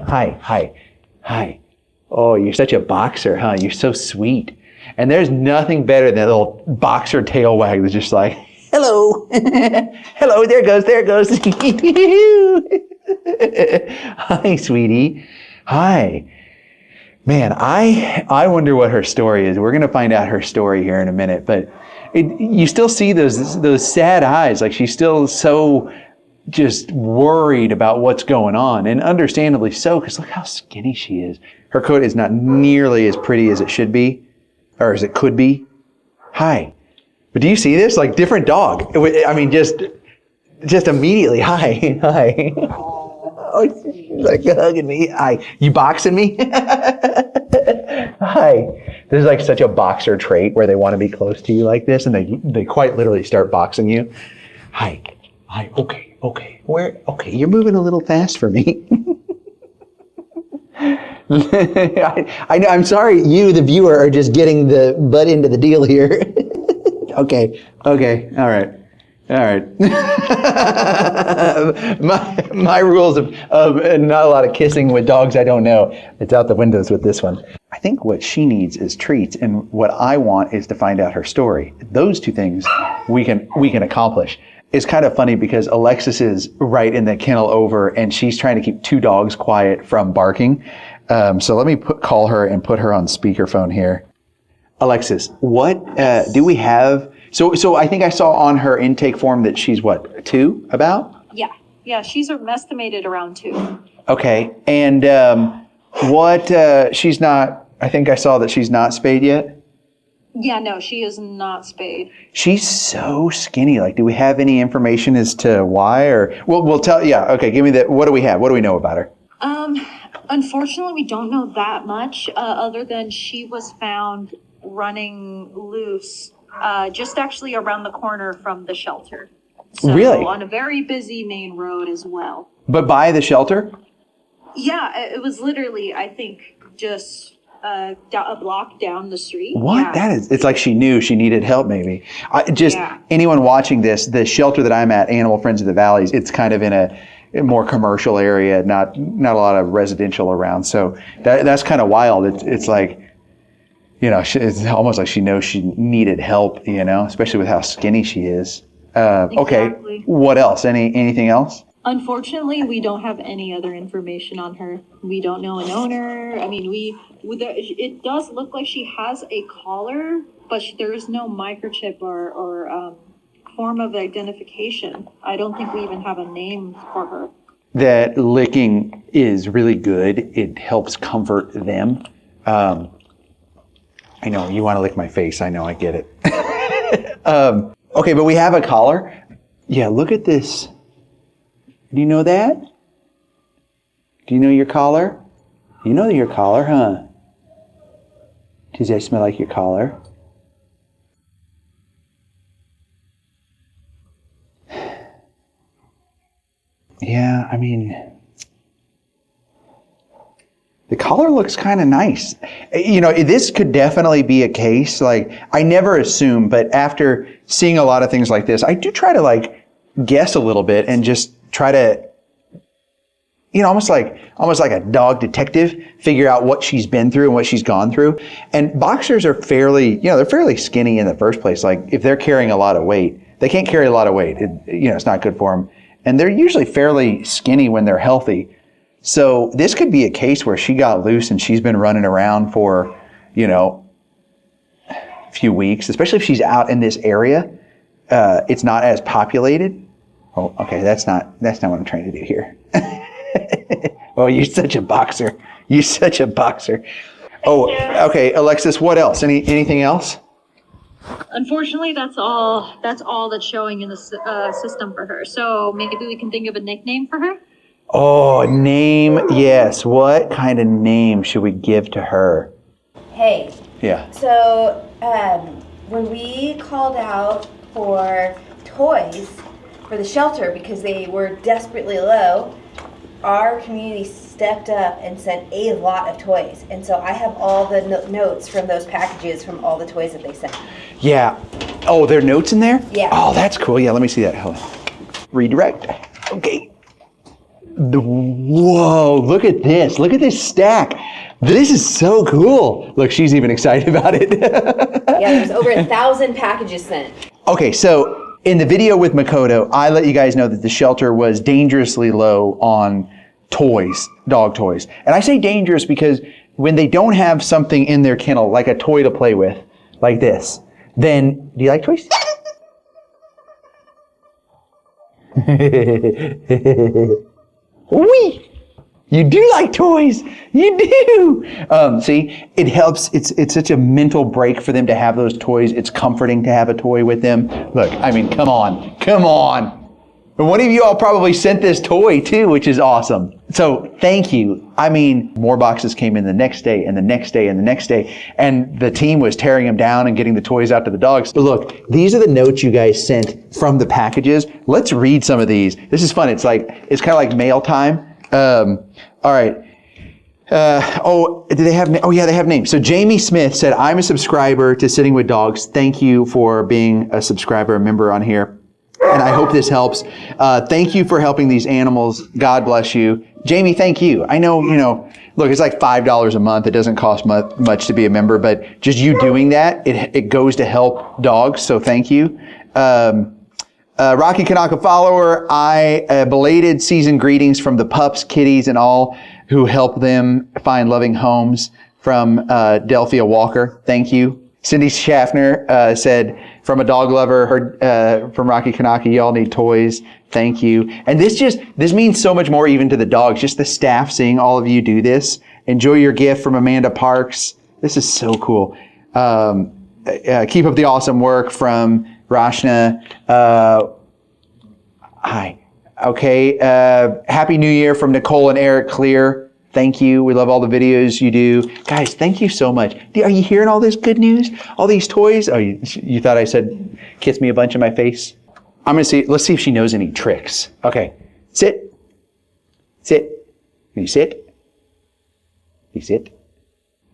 Hi. Oh, you're such a boxer, huh? You're so sweet. And there's nothing better than that little boxer tail wag that's just hello. Hello, there goes. Hi, sweetie. Hi. Man, I wonder what her story is. We're going to find out her story here in a minute, but you still see those sad eyes. She's still so just worried about what's going on, and understandably so, because look how skinny she is. Her coat is not nearly as pretty as it should be, or as it could be. Hi. But do you see this? Different dog. I mean, just immediately. Hi. Oh, she's hugging me. Hi. You boxing me? Hi. This is such a boxer trait where they want to be close to you like this, and they quite literally start boxing you. Hi. Okay. You're moving a little fast for me. I know. I'm sorry. You, the viewer, are just getting the butt into the deal here. Okay. All right. My rules of not a lot of kissing with dogs I don't know. It's out the windows with this one. I think what she needs is treats, and what I want is to find out her story. Those two things we can accomplish. It's kind of funny because Alexis is right in the kennel over, and she's trying to keep two dogs quiet from barking. So let me call her and put her on speakerphone here. Alexis, what do we have? So I think I saw on her intake form that she's what, 2 about? Yeah, she's estimated around 2. Okay, and she's not, I think I saw that she's not spayed yet? Yeah, no, she is not spayed. She's so skinny. Do we have any information as to why? Or we'll tell, yeah, okay, give me what do we have? What do we know about her? Unfortunately, we don't know that much, other than she was found running loose, just actually around the corner from the shelter. So Really? on a very busy main road as well. But by the shelter? Yeah, it was literally, I think, just a block down the street. What? Yeah. That is, it's like she knew she needed help maybe. Anyone watching this, the shelter that I'm at, Animal Friends of the Valleys, it's kind of in a more commercial area, not a lot of residential around. So that's kind of wild. It's like, it's almost like she knows she needed help, especially with how skinny she is. Okay, what else? Anything else? Unfortunately, we don't have any other information on her. We don't know an owner. I mean, it does look like she has a collar, but there is no microchip or form of identification. I don't think we even have a name for her. That licking is really good. It helps comfort them. I know, you want to lick my face. I know, I get it. Okay, but we have a collar. Yeah, look at this. Do you know that? Do you know your collar? You know your collar, huh? Does that smell like your collar? Yeah, I mean, the collar looks kind of nice. This could definitely be a case. Like, I never assume, but after seeing a lot of things like this, I do try to guess a little bit and just try to, almost like a dog detective, figure out what she's been through and what she's gone through. And boxers are fairly, they're fairly skinny in the first place. Like, if they're carrying a lot of weight, they can't carry a lot of weight. It's not good for them. And they're usually fairly skinny when they're healthy. So this could be a case where she got loose and she's been running around for, a few weeks, especially if she's out in this area. It's not as populated. Oh, okay, that's not what I'm trying to do here. Oh, you're such a boxer. You're such a boxer. Oh, okay, Alexis, what else? Anything else? Unfortunately, that's all that's showing in the system for her. So maybe we can think of a nickname for her. Oh, name, yes. What kind of name should we give to her? Hey. Yeah. So, when we called out for toys for the shelter because they were desperately low, our community stepped up and sent a lot of toys. And so I have all the notes from those packages from all the toys that they sent. Yeah. Oh, there are notes in there? Yeah. Oh, that's cool. Yeah, let me see that. Hold on. Redirect. Okay. Whoa, look at this. Look at this stack. This is so cool. Look, she's even excited about it. Yeah, there's over 1,000 packages sent. Okay, so in the video with Makoto, I let you guys know that the shelter was dangerously low on toys, dog toys. And I say dangerous because when they don't have something in their kennel, like a toy to play with, like this, then, do you like toys? Wee! You do like toys. You do. See, it helps. It's such a mental break for them to have those toys. It's comforting to have a toy with them. Look, I mean, come on. And one of you all probably sent this toy too, which is awesome. So thank you. I mean, more boxes came in the next day and the next day and the next day. And the team was tearing them down and getting the toys out to the dogs. But look, these are the notes you guys sent from the packages. Let's read some of these. This is fun. It's kind of like mail time. All right. Do they have, they have names. So Jamie Smith said, I'm a subscriber to Sitting with Dogs. Thank you for being a subscriber, a member on here. And I hope this helps. Thank you for helping these animals. God bless you. Jamie, thank you. I know, look, it's like $5 a month. It doesn't cost much to be a member, but just you doing that, it goes to help dogs. So thank you. Rocky Kanaka follower, belated season greetings from the pups, kitties, and all who help them find loving homes from Delphia Walker. Thank you. Cindy Schaffner said, from a dog lover, heard from Rocky Kanaka, y'all need toys. Thank you. And this means so much more even to the dogs, just the staff seeing all of you do this. Enjoy your gift from Amanda Parks. This is so cool. Keep up the awesome work from Rashna. Hi. Okay. Happy New Year from Nicole and Eric Clear. Thank you. We love all the videos you do. Guys, thank you so much. Are you hearing all this good news? All these toys? Oh, you thought I said kiss me a bunch in my face? I'm going to see. Let's see if she knows any tricks. Okay. Sit. Sit. Can you sit? You sit?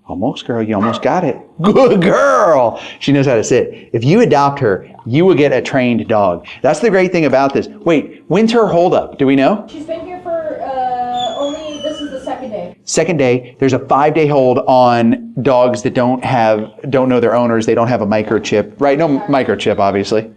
Almost, girl. You almost got it. Good girl. She knows how to sit. If you adopt her, you will get a trained dog. That's the great thing about this. Wait, when's her holdup? Do we know? She's been here for this is the second day. Second day, there's a 5-day hold on dogs that don't know their owners. They don't have a microchip, right? No microchip, obviously.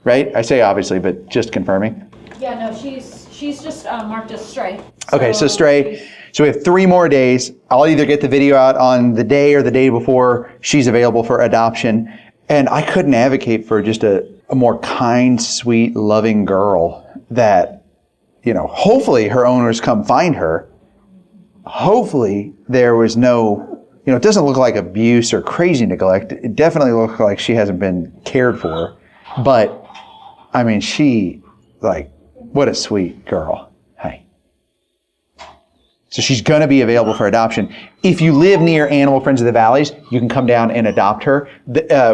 Right? I say obviously, but just confirming. Yeah, no, she's just marked as stray. Okay, so stray. So we have 3 more days. I'll either get the video out on the day or the day before she's available for adoption. And I couldn't advocate for just a more kind, sweet, loving girl that, hopefully her owners come find her. Hopefully there was no, it doesn't look like abuse or crazy neglect. It definitely looks like she hasn't been cared for. But, I mean, what a sweet girl. Hey. So she's going to be available for adoption. If you live near Animal Friends of the Valleys, you can come down and adopt her.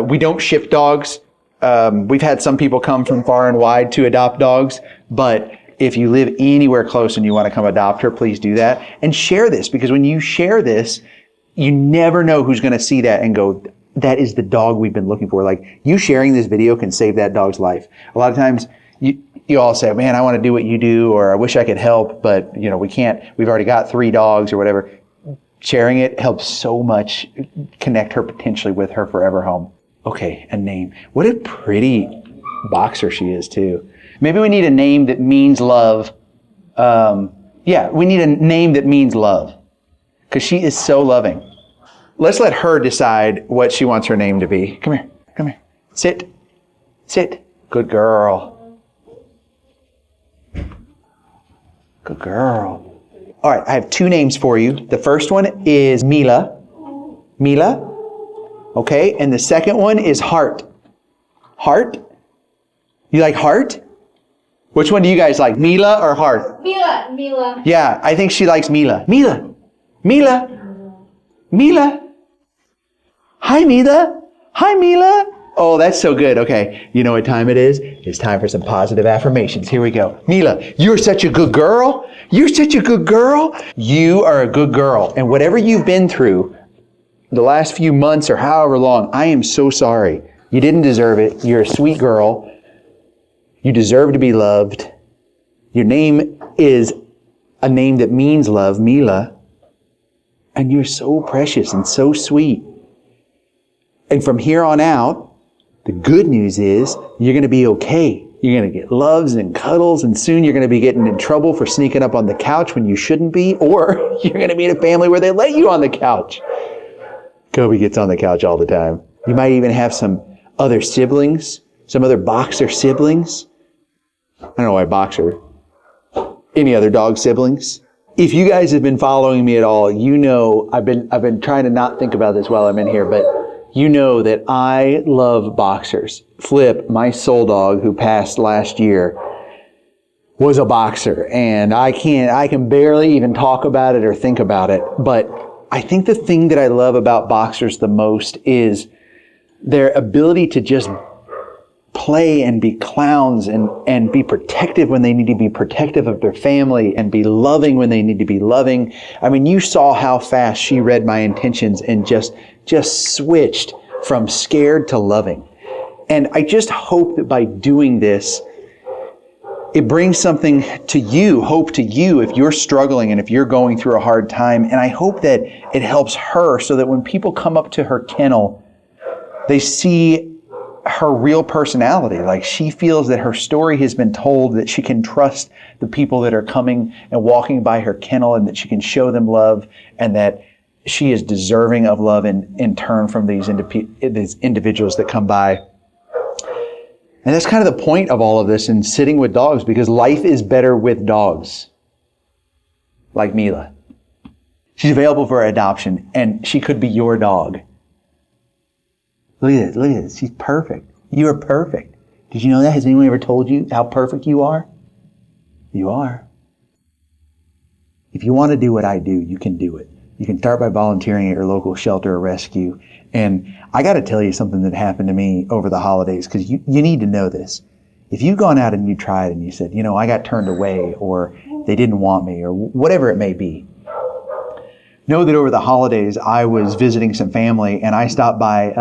We don't ship dogs. We've had some people come from far and wide to adopt dogs, but if you live anywhere close and you want to come adopt her, please do that. And share this, because when you share this, you never know who's going to see that and go, that is the dog we've been looking for. Like, you sharing this video can save that dog's life. A lot of times you all say, man, I want to do what you do, or I wish I could help, but we can't. We've already got 3 dogs or whatever. Sharing it helps so much connect her potentially with her forever home. Okay, a name. What a pretty boxer she is too. Maybe we need a name that means love. We need a name that means love, because she is so loving. Let's let her decide what she wants her name to be. Come here. Sit. Good girl. Good girl. All right, I have 2 names for you. The first one is Mila. Mila. Okay, and the second one is Heart. Heart? You like Heart? Which one do you guys like, Mila or Heart? Mila. Yeah, I think she likes Mila. Mila. Hi, Mila. Oh, that's so good. Okay, you know what time it is? It's time for some positive affirmations. Here we go. Mila, you're such a good girl. You are a good girl. And whatever you've been through the last few months or however long, I am so sorry. You didn't deserve it. You're a sweet girl. You deserve to be loved. Your name is a name that means love, Mila. And you're so precious and so sweet. And from here on out, the good news is you're going to be okay. You're going to get loves and cuddles, and soon you're going to be getting in trouble for sneaking up on the couch when you shouldn't be, or you're going to be in a family where they let you on the couch. Kobe gets on the couch all the time. You might even have some other siblings, some other boxer siblings. I don't know why boxer. Any other dog siblings? If you guys have been following me at all, you know I've been trying to not think about this while I'm in here, but you know that I love boxers. Flip, my soul dog who passed last year, was a boxer, and I can barely even talk about it or think about it. But I think the thing that I love about boxers the most is their ability to just play and be clowns and be protective when they need to be protective of their family, and be loving when they need to be loving. I mean, you saw how fast she read my intentions and just switched from scared to loving. And I just hope that by doing this, it brings something to you, hope to you if you're struggling and if you're going through a hard time. And I hope that it helps her so that when people come up to her kennel, they see her real personality. Like, she feels that her story has been told, that she can trust the people that are coming and walking by her kennel, and that she can show them love, and that she is deserving of love in turn from these individuals that come by. And that's kind of the point of all of this and sitting with dogs, because life is better with dogs. Like Mila. She's available for adoption, and she could be your dog. Look at this. She's perfect. You are perfect. Did you know that? Has anyone ever told you how perfect you are? You are. If you want to do what I do, you can do it. You can start by volunteering at your local shelter or rescue. And I got to tell you something that happened to me over the holidays, because you need to know this. If you've gone out and you tried and you said, you know, I got turned away, or they didn't want me, or whatever it may be, know that over the holidays I was visiting some family and I stopped by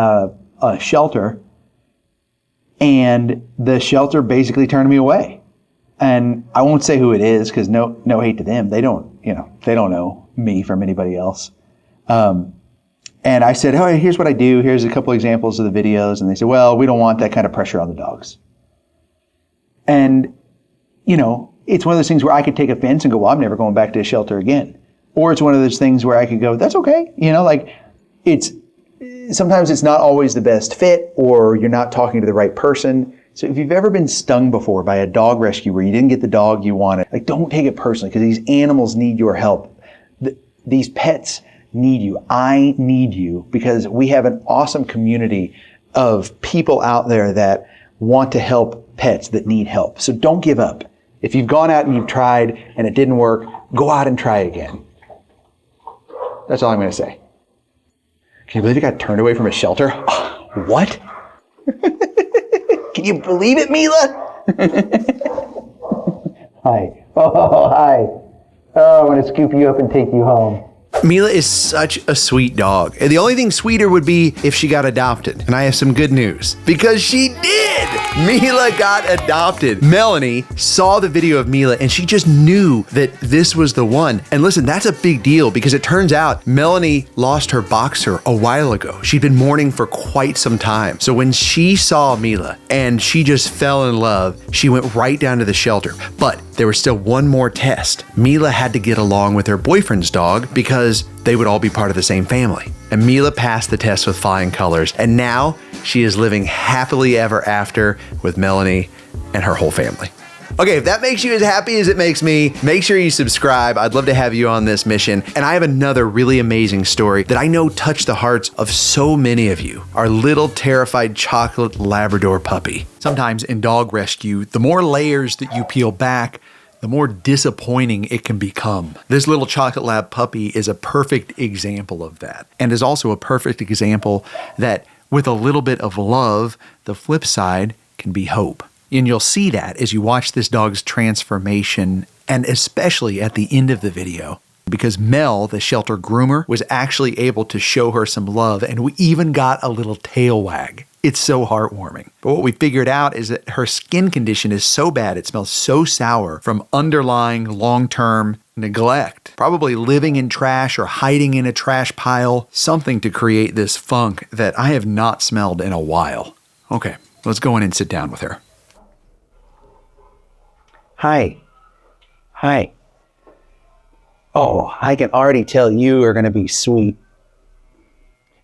a shelter, and the shelter basically turned me away. And I won't say who it is, because no hate to them. They don't know me from anybody else. And I said, oh, here's what I do. Here's a couple examples of the videos. And they said, well, we don't want that kind of pressure on the dogs. And, you know, it's one of those things where I could take offense and go, well, I'm never going back to a shelter again. Or it's one of those things where I could go, that's okay. You know, like sometimes it's not always the best fit, or you're not talking to the right person. So if you've ever been stung before by a dog rescue where you didn't get the dog you wanted, like, don't take it personally, because these animals need your help. These pets need you. I need you, because we have an awesome community of people out there that want to help pets that need help. So don't give up. If you've gone out and you've tried and it didn't work, go out and try again. That's all I'm going to say. Can you believe you got turned away from a shelter? What? Can you believe it, Mila? Hi. Oh, hi. Oh, I want to scoop you up and take you home. Mila is such a sweet dog. And the only thing sweeter would be if she got adopted. And I have some good news, because she did! Mila got adopted. Melanie saw the video of Mila and she just knew that this was the one. And listen, that's a big deal, because it turns out Melanie lost her boxer a while ago. She'd been mourning for quite some time. So when she saw Mila and she just fell in love, she went right down to the shelter. But there was still one more test. Mila had to get along with her boyfriend's dog, because they would all be part of the same family. And Mila passed the test with flying colors, and now she is living happily ever after with Melanie and her whole family. Okay, if that makes you as happy as it makes me, make sure you subscribe. I'd love to have you on this mission. And I have another really amazing story that I know touched the hearts of so many of you. Our little terrified chocolate Labrador puppy. Sometimes in dog rescue, the more layers that you peel back, the more disappointing it can become. This little chocolate lab puppy is a perfect example of that, and is also a perfect example that with a little bit of love, the flip side can be hope. And you'll see that as you watch this dog's transformation, and especially at the end of the video, because Mel, the shelter groomer, was actually able to show her some love, and we even got a little tail wag. It's so heartwarming. But what we figured out is that her skin condition is so bad, it smells so sour from underlying long-term neglect. Probably living in trash or hiding in a trash pile, something to create this funk that I have not smelled in a while. Okay, let's go in and sit down with her. Hi. Hi. Oh, I can already tell you are going to be sweet.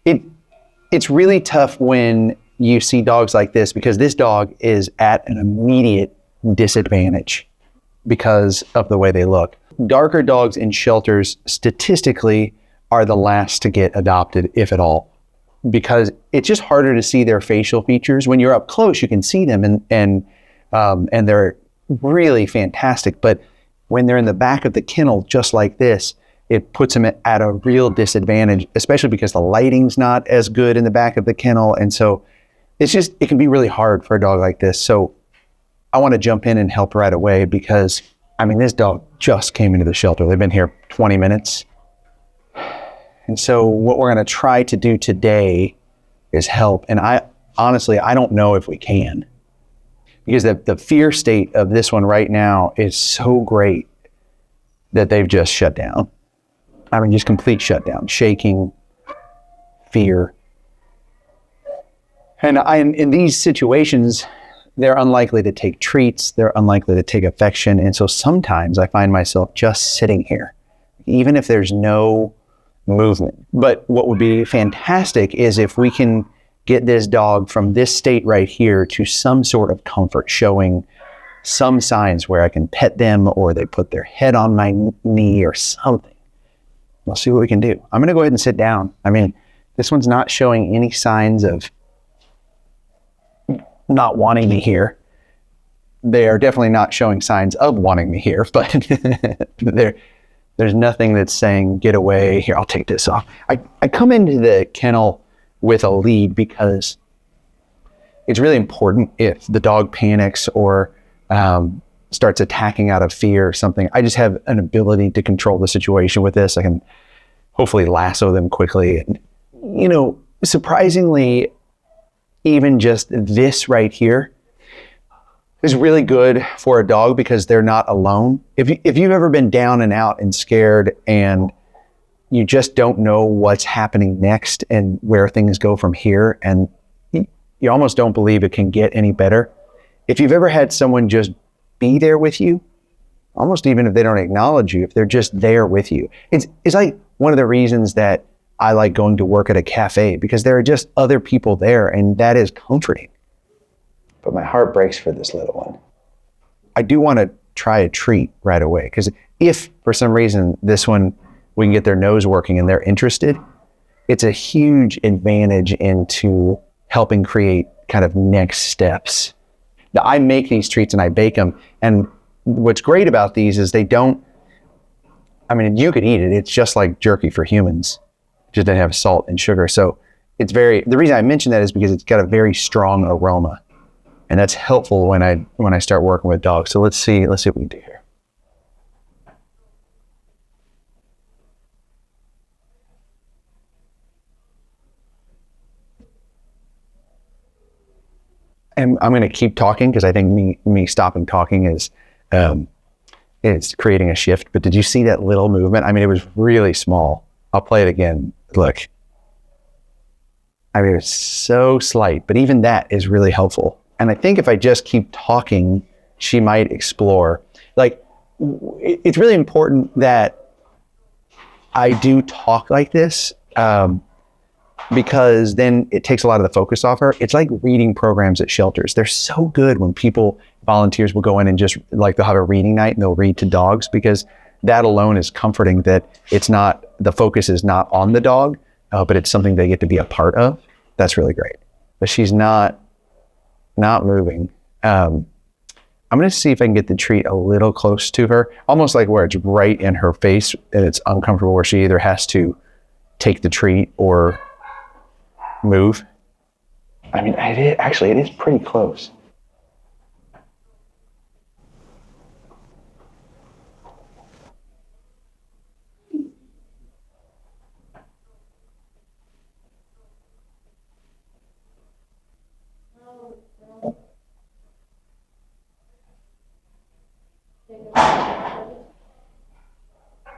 It's really tough when you see dogs like this, because this dog is at an immediate disadvantage because of the way they look. Darker dogs in shelters statistically are the last to get adopted, if at all, because it's just harder to see their facial features. When you're up close, you can see them and they're really fantastic. But when they're in the back of the kennel, just like this, it puts them at a real disadvantage, especially because the lighting's not as good in the back of the kennel. And so it can be really hard for a dog like this. So I want to jump in and help right away, because, I mean, this dog just came into the shelter. They've been here 20 minutes. And so what we're going to try to do today is help. And I don't know if we can, because the fear state of this one right now is so great that they've just shut down. I mean, just complete shutdown, shaking, fear. And in these situations, they're unlikely to take treats, they're unlikely to take affection. And so sometimes I find myself just sitting here, even if there's no movement. But what would be fantastic is if we can get this dog from this state right here to some sort of comfort, showing some signs where I can pet them, or they put their head on my knee or something. We'll see what we can do. I'm going to go ahead and sit down. I mean, this one's not showing any signs of not wanting me here. They are definitely not showing signs of wanting me here, but There's nothing that's saying, get away. Here, I'll take this off. I come into the kennel with a lead because it's really important if the dog panics or starts attacking out of fear or something. I just have an ability to control the situation with this. I can hopefully lasso them quickly. And, you know, surprisingly, even just this right here is really good for a dog because they're not alone. If you've ever been down and out and scared and you just don't know what's happening next and where things go from here, and you almost don't believe it can get any better. If you've ever had someone just be there with you, almost even if they don't acknowledge you, if they're just there with you, it's like one of the reasons that I like going to work at a cafe, because there are just other people there, and that is comforting. But my heart breaks for this little one. I do want to try a treat right away, because if for some reason this one, we can get their nose working and they're interested, it's a huge advantage into helping create kind of next steps. Now, I make these treats and I bake them, and what's great about these is they don't, I mean, you could eat it. It's just like jerky for humans. It just doesn't have salt and sugar. So it's the reason I mention that is because it's got a very strong aroma. And that's helpful when I start working with dogs. So let's see what we can do here. And I'm going to keep talking because I think me stopping talking is it's creating a shift. But did you see that little movement? I mean, it was really small. I'll play it again. Look. I mean, it's so slight, but even that is really helpful. And I think if I just keep talking, she might explore. Like, it's really important that I do talk like this because then it takes a lot of the focus off her. It's like reading programs at shelters. They're so good when volunteers will go in and just, like, they'll have a reading night and they'll read to dogs, because that alone is comforting, that the focus is not on the dog, but it's something they get to be a part of. That's really great. But she's not moving. I'm going to see if I can get the treat a little close to her, almost like where it's right in her face and it's uncomfortable, where she either has to take the treat or move. I mean, it is pretty close.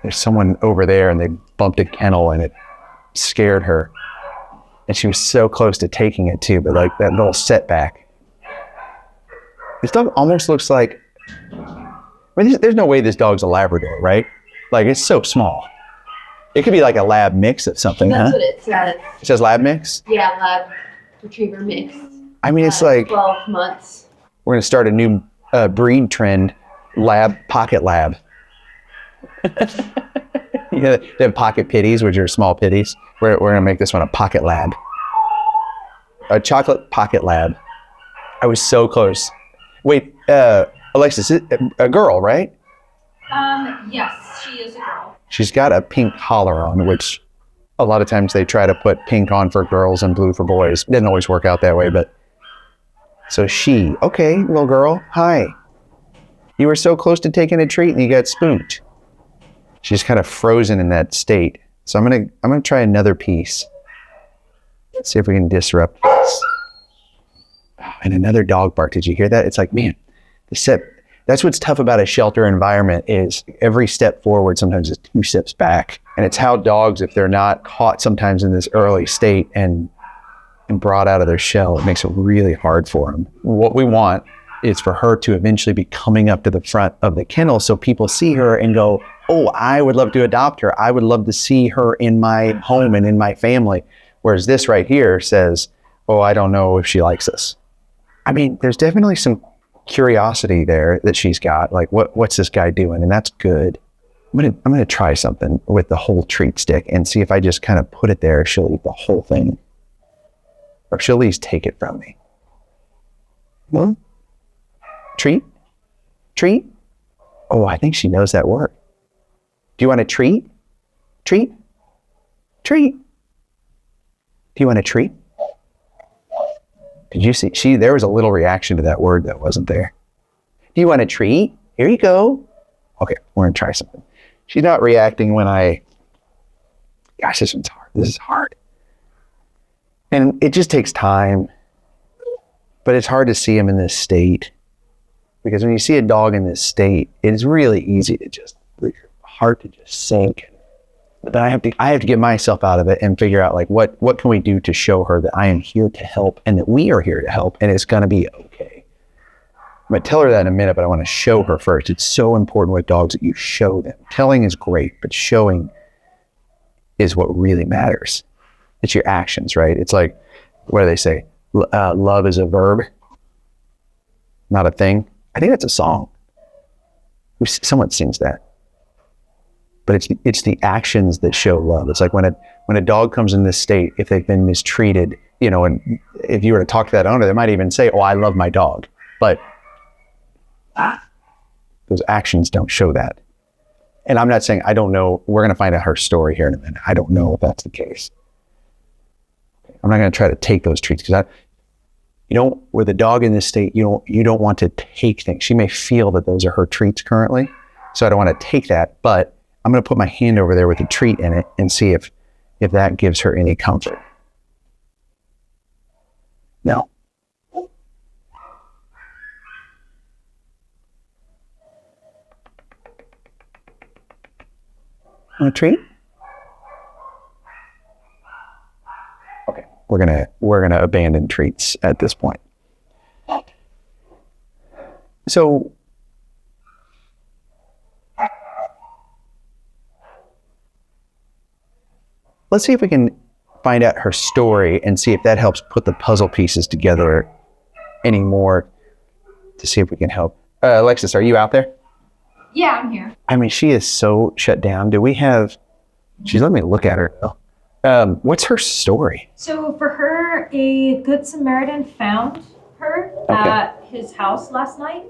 There's someone over there and they bumped a kennel and it scared her. And she was so close to taking it too, but like that little setback. This dog almost looks like, there's no way this dog's a Labrador, right? Like, it's so small. It could be like a lab mix of something, That's huh? what it says. It says lab mix? Yeah, lab retriever mix. I mean, it's like 12 months. we're going to start a new breed trend, pocket lab. You know, they have pocket pitties, which are small pitties. We're going to make this one a pocket lab. A chocolate pocket lab. I was so close. Wait, Alexis, a girl, right? Yes, she is a girl. She's got a pink collar on, which a lot of times they try to put pink on for girls and blue for boys. It doesn't always work out that way, but. So okay, little girl, hi. You were so close to taking a treat and you got spooked. She's kind of frozen in that state. So I'm gonna try another piece. Let's see if we can disrupt this. And another dog bark. Did you hear that? It's like, man, that's what's tough about a shelter environment, is every step forward sometimes is 2 steps back. And it's how dogs, if they're not caught sometimes in this early state and brought out of their shell, it makes it really hard for them. What we want is for her to eventually be coming up to the front of the kennel so people see her and go, oh, I would love to adopt her. I would love to see her in my home and in my family. Whereas this right here says, oh, I don't know if she likes us. I mean, there's definitely some curiosity there that she's got. Like, what's this guy doing? And that's good. I'm gonna try something with the whole treat stick and see if I just kind of put it there, she'll eat the whole thing. Or she'll at least take it from me. Well, treat? Oh, I think she knows that word. Do you want a treat? Treat? Treat? Do you want a treat? Did you see? There was a little reaction to that word that wasn't there. Do you want a treat? Here you go. Okay, we're gonna try something. She's not reacting when gosh, this one's hard. This is hard. And it just takes time. But it's hard to see him in this state. Because when you see a dog in this state, it's really easy to just, your heart to just sink. But then I have to get myself out of it and figure out like what can we do to show her that I am here to help and that we are here to help and it's gonna be okay. I'm gonna tell her that in a minute, but I wanna show her first. It's so important with dogs that you show them. Telling is great, but showing is what really matters. It's your actions, right? It's like, what do they say? Love is a verb, not a thing. I think that's a song. Someone sings that. But it's the actions that show love. It's like when a dog comes in this state, if they've been mistreated, and if you were to talk to that owner, they might even say, "Oh, I love my dog," but those actions don't show that. And I'm not saying I don't know. We're going to find out her story here in a minute. I don't know if that's the case. I'm not going to try to take those treats because with a dog in this state, you don't want to take things. She may feel that those are her treats currently, so I don't want to take that. But I'm going to put my hand over there with a treat in it and see if that gives her any comfort. No. Want a treat? Okay, we're gonna abandon treats at this point. So let's see if we can find out her story and see if that helps put the puzzle pieces together anymore to see if we can help. Alexis, are you out there? Yeah, I'm here. I mean, she is so shut down. She's letting me look at her though. What's her story? So for her, a Good Samaritan found her at his house last night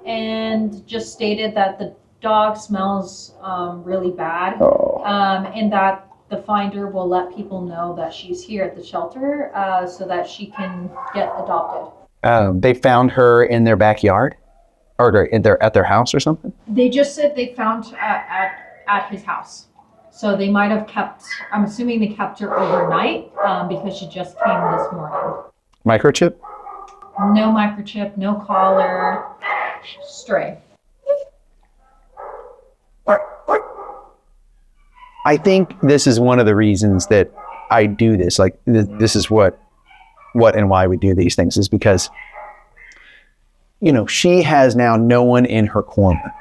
and just stated that the dog smells really bad and that the finder will let people know that she's here at the shelter so that she can get adopted. They found her in their backyard? Or at their house or something? They just said they found at his house. So they might have I'm assuming they kept her overnight because she just came this morning. Microchip? No microchip, no collar, stray. I think this is one of the reasons that I do this. Like, this is what and why we do these things is because she has now no one in her corner.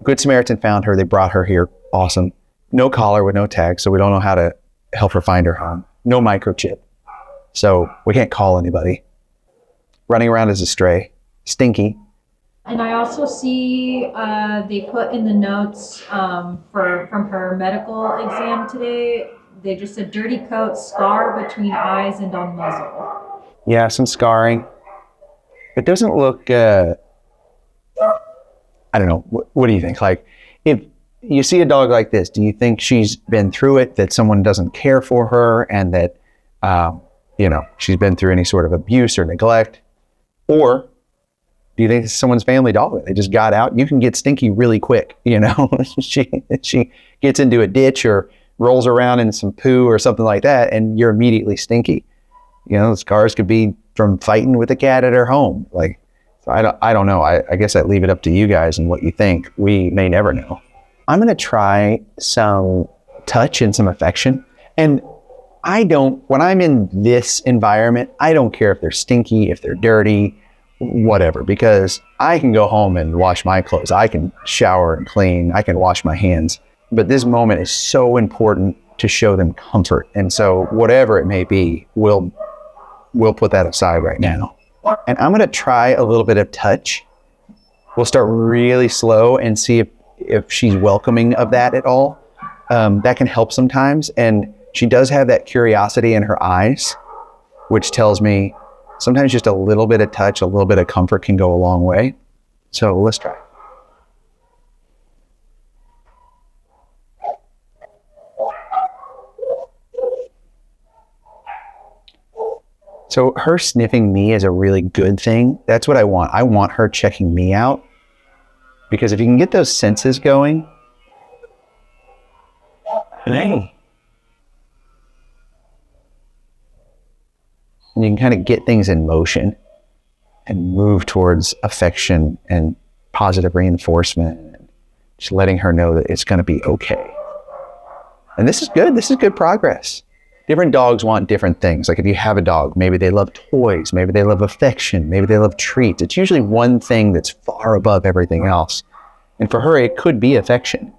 Good Samaritan found her. They brought her here. Awesome. No collar with no tag, so we don't know how to help her find her home. No microchip, so we can't call anybody. Running around as a stray. Stinky. And I also see they put in the notes from her medical exam today, they just said dirty coat, scar between eyes and on muzzle. Yeah, some scarring. It doesn't look, I don't know, what do you think? Like, if you see a dog like this, do you think she's been through it, that someone doesn't care for her, and that, she's been through any sort of abuse or neglect? Or do you think it's someone's family dog? They just got out. You can get stinky really quick, She gets into a ditch or rolls around in some poo or something like that, and you're immediately stinky. The scars could be from fighting with a cat at her home. Like, so I don't know. I guess I'd leave it up to you guys and what you think. We may never know. I'm gonna try some touch and some affection. And when I'm in this environment, I don't care if they're stinky, if they're dirty, whatever, because I can go home and wash my clothes. I can shower and clean. I can wash my hands. But this moment is so important to show them comfort. And so whatever it may be, we'll put that aside right now. And I'm going to try a little bit of touch. We'll start really slow and see if she's welcoming of that at all. That can help sometimes. And she does have that curiosity in her eyes, which tells me sometimes just a little bit of touch, a little bit of comfort can go a long way. So let's try. So her sniffing me is a really good thing. That's what I want. I want her checking me out. Because if you can get those senses going, and you can kind of get things in motion and move towards affection and positive reinforcement, and just letting her know that it's going to be okay. And this is good. This is good progress. Different dogs want different things. Like if you have a dog, maybe they love toys, maybe they love affection, maybe they love treats. It's usually one thing that's far above everything else. And for her, it could be affection,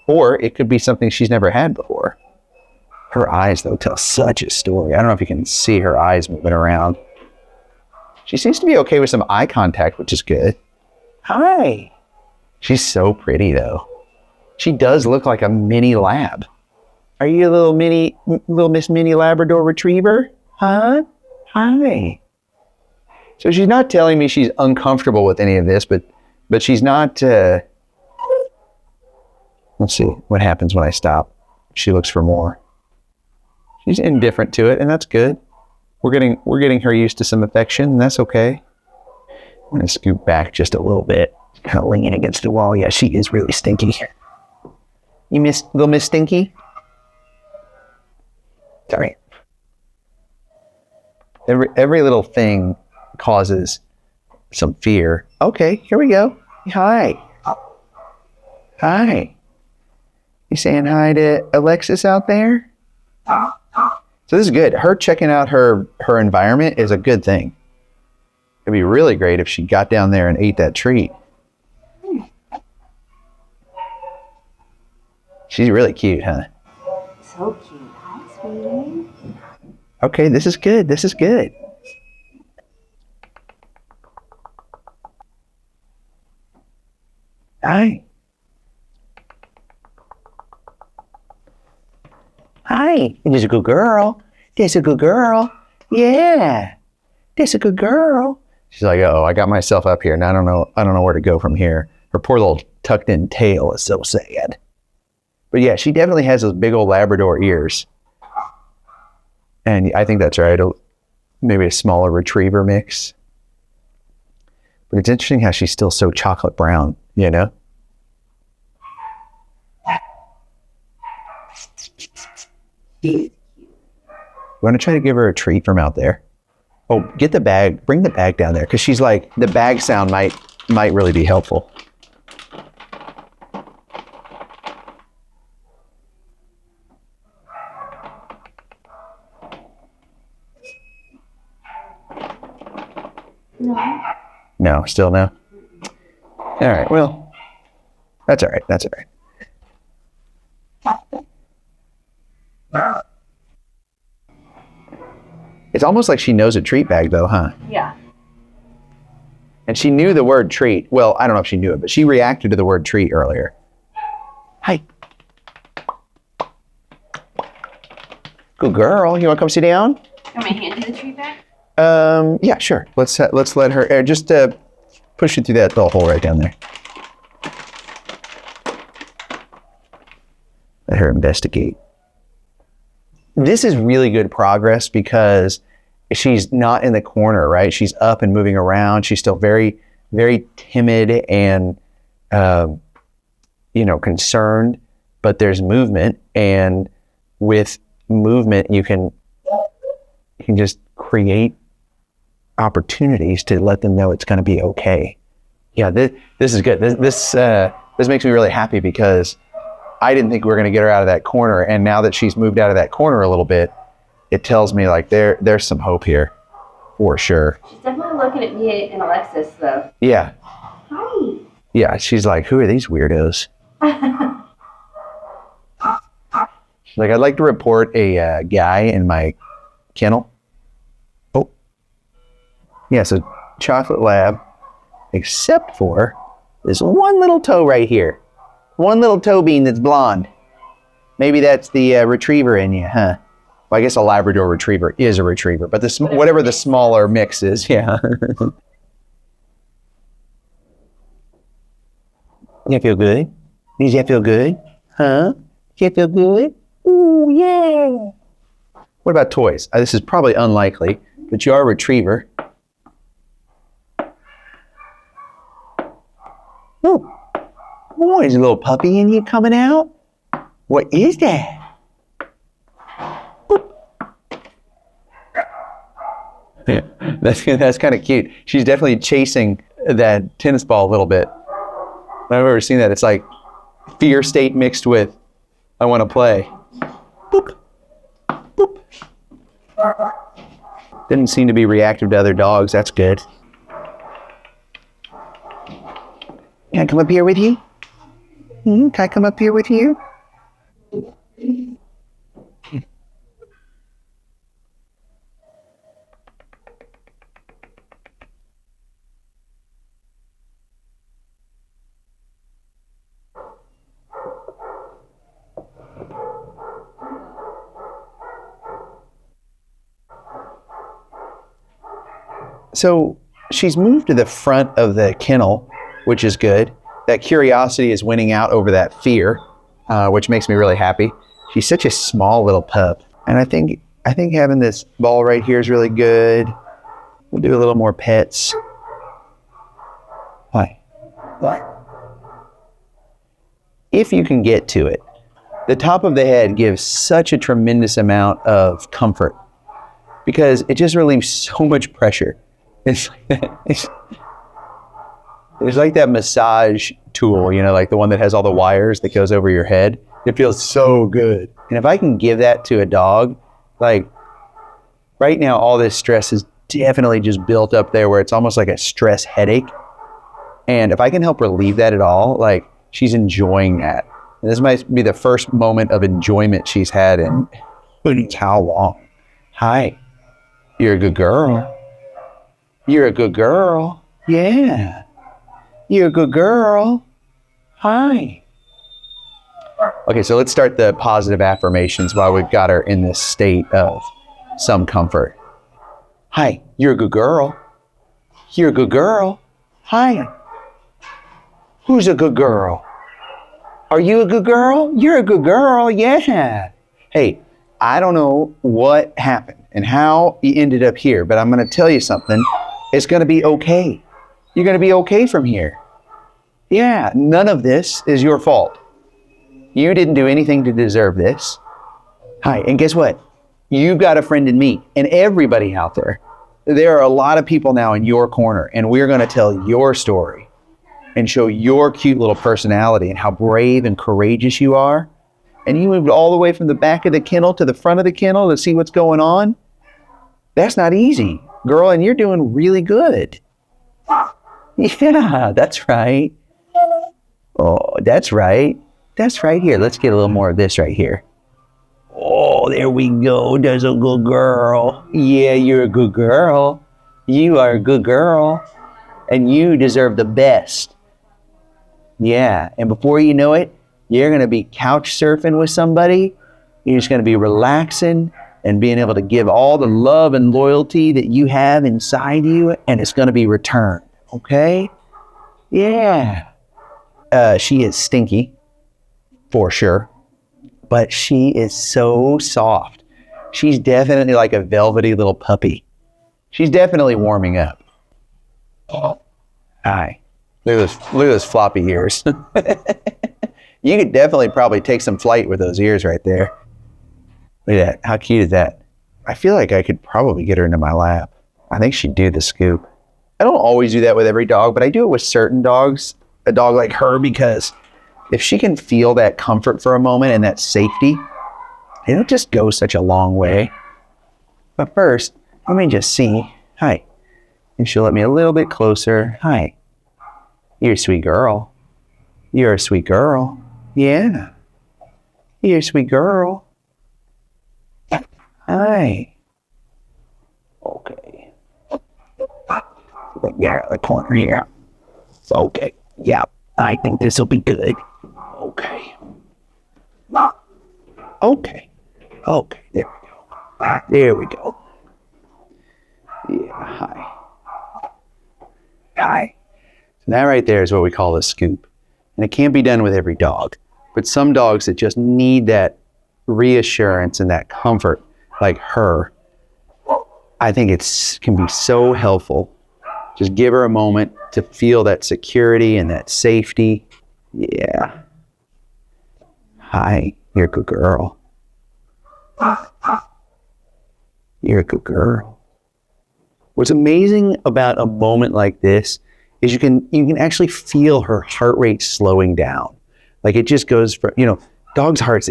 or it could be something she's never had before. Her eyes, though, tell such a story. I don't know if you can see her eyes moving around. She seems to be okay with some eye contact, which is good. Hi. She's so pretty, though. She does look like a mini lab. Are you a little Miss Mini Labrador Retriever? Huh? Hi. So she's not telling me she's uncomfortable with any of this, but she's not, let's see what happens when I stop. She looks for more. She's indifferent to it, and that's good. We're getting her used to some affection, and that's okay. I'm gonna scoot back just a little bit, kind of leaning against the wall. Yeah, she is really stinky. You little Miss Stinky? Sorry. Every little thing causes some fear. Okay, here we go. Hi. Hi. You saying hi to Alexis out there? So this is good. Her checking out her environment is a good thing. It'd be really great if she got down there and ate that treat. She's really cute, huh? So cute. Hi, sweetie. Okay, this is good. This is good. Hi. Hi. There's a good girl. There's a good girl. Yeah. There's a good girl. She's like, oh, I got myself up here and I don't know where to go from here. Her poor little tucked in tail is so sad. But yeah, she definitely has those big old Labrador ears. And I think that's right. Maybe a smaller retriever mix. But it's interesting how she's still so chocolate brown, you know? You want to try to give her a treat from out there? Oh, get the bag. Bring the bag down there, because she's like, the bag sound might really be helpful. No. No, still no? All right, well, that's all right. That's all right. It's almost like she knows a treat bag, though, huh? Yeah. And she knew the word treat. Well, I don't know if she knew it, but she reacted to the word treat earlier. Hi. Good girl. You want to come sit down? Can I hand you the treat bag? Yeah, sure. Let's let her just push it through that little hole right down there. Let her investigate. This is really good progress because she's not in the corner, right? She's up and moving around. She's still very, very timid and, concerned, but there's movement. And with movement, you can just create opportunities to let them know it's going to be okay. Yeah, this is good. This makes me really happy because I didn't think we were going to get her out of that corner, and now that she's moved out of that corner a little bit, it tells me like there's some hope here, for sure. She's definitely looking at me and Alexis, though. Yeah. Hi. Yeah, she's like, who are these weirdos? She's like, I'd like to report a guy in my kennel. Oh. Yeah, so chocolate lab, except for this one little toe right here. One little toe bean that's blonde. Maybe that's the retriever in you, huh? Well, I guess a Labrador retriever is a retriever, but whatever the smaller mix is, yeah. You feel good? Does that feel good? Huh? Does that feel good? Ooh, yeah. What about toys? This is probably unlikely, but you are a retriever. Oh, there's a little puppy in you coming out. What is that? Boop. Yeah, that's kind of cute. She's definitely chasing that tennis ball a little bit. I've ever seen that. It's like fear state mixed with I want to play. Boop. Boop. Didn't seem to be reactive to other dogs. That's good. Can I come up here with you? Can I come up here with you? So she's moved to the front of the kennel, which is good. That curiosity is winning out over that fear, which makes me really happy. She's such a small little pup. And I think having this ball right here is really good. We'll do a little more pets. Hi. What? If you can get to it, the top of the head gives such a tremendous amount of comfort because it just relieves so much pressure. It's like that massage tool, you know, like the one that has all the wires that goes over your head. It feels so good. And if I can give that to a dog, like right now, all this stress is definitely just built up there where it's almost like a stress headache. And if I can help relieve that at all, like she's enjoying that. And this might be the first moment of enjoyment she's had in who knows how long. Hi, you're a good girl. You're a good girl. Yeah. You're a good girl. Hi. Okay, so let's start the positive affirmations while we've got her in this state of some comfort. Hi, you're a good girl. You're a good girl. Hi. Who's a good girl? Are you a good girl? You're a good girl. Yeah. Hey, I don't know what happened and how you ended up here, but I'm going to tell you something. It's going to be okay. You're going to be okay from here. Yeah, none of this is your fault. You didn't do anything to deserve this. Hi, and guess what? You've got a friend in me and everybody out there. There are a lot of people now in your corner, and we're going to tell your story and show your cute little personality and how brave and courageous you are. And you moved all the way from the back of the kennel to the front of the kennel to see what's going on. That's not easy, girl, and you're doing really good. Yeah, that's right. Oh, that's right. That's right here. Let's get a little more of this right here. Oh, there we go. There's a good girl. Yeah, you're a good girl. You are a good girl. And you deserve the best. Yeah, and before you know it, you're going to be couch surfing with somebody. You're just going to be relaxing and being able to give all the love and loyalty that you have inside you, and it's going to be returned. Okay? Yeah. She is stinky, for sure, but she is so soft. She's definitely like a velvety little puppy. She's definitely warming up. Oh. Hi. Look at those floppy ears. You could definitely probably take some flight with those ears right there. Look at that. How cute is that? I feel like I could probably get her into my lap. I think she'd do the scoop. I don't always do that with every dog, but I do it with certain dogs. A dog like her, because if she can feel that comfort for a moment and that safety, it'll just go such a long way. But first, let me just see. Hi. And she'll let me a little bit closer. Hi. You're a sweet girl. You're a sweet girl. Yeah. You're a sweet girl. Hi. Okay. Get out of the corner here. Okay. Yeah. I think this will be good. Okay. Okay. Okay. There we go. There we go. Yeah. Hi. Hi. So that right there is what we call a scoop. And it can't be done with every dog. But some dogs that just need that reassurance and that comfort, like her, I think can be so helpful. Just give her a moment to feel that security and that safety. Yeah. Hi, you're a good girl. You're a good girl. What's amazing about a moment like this is you can actually feel her heart rate slowing down. Like it just goes from, dogs' hearts,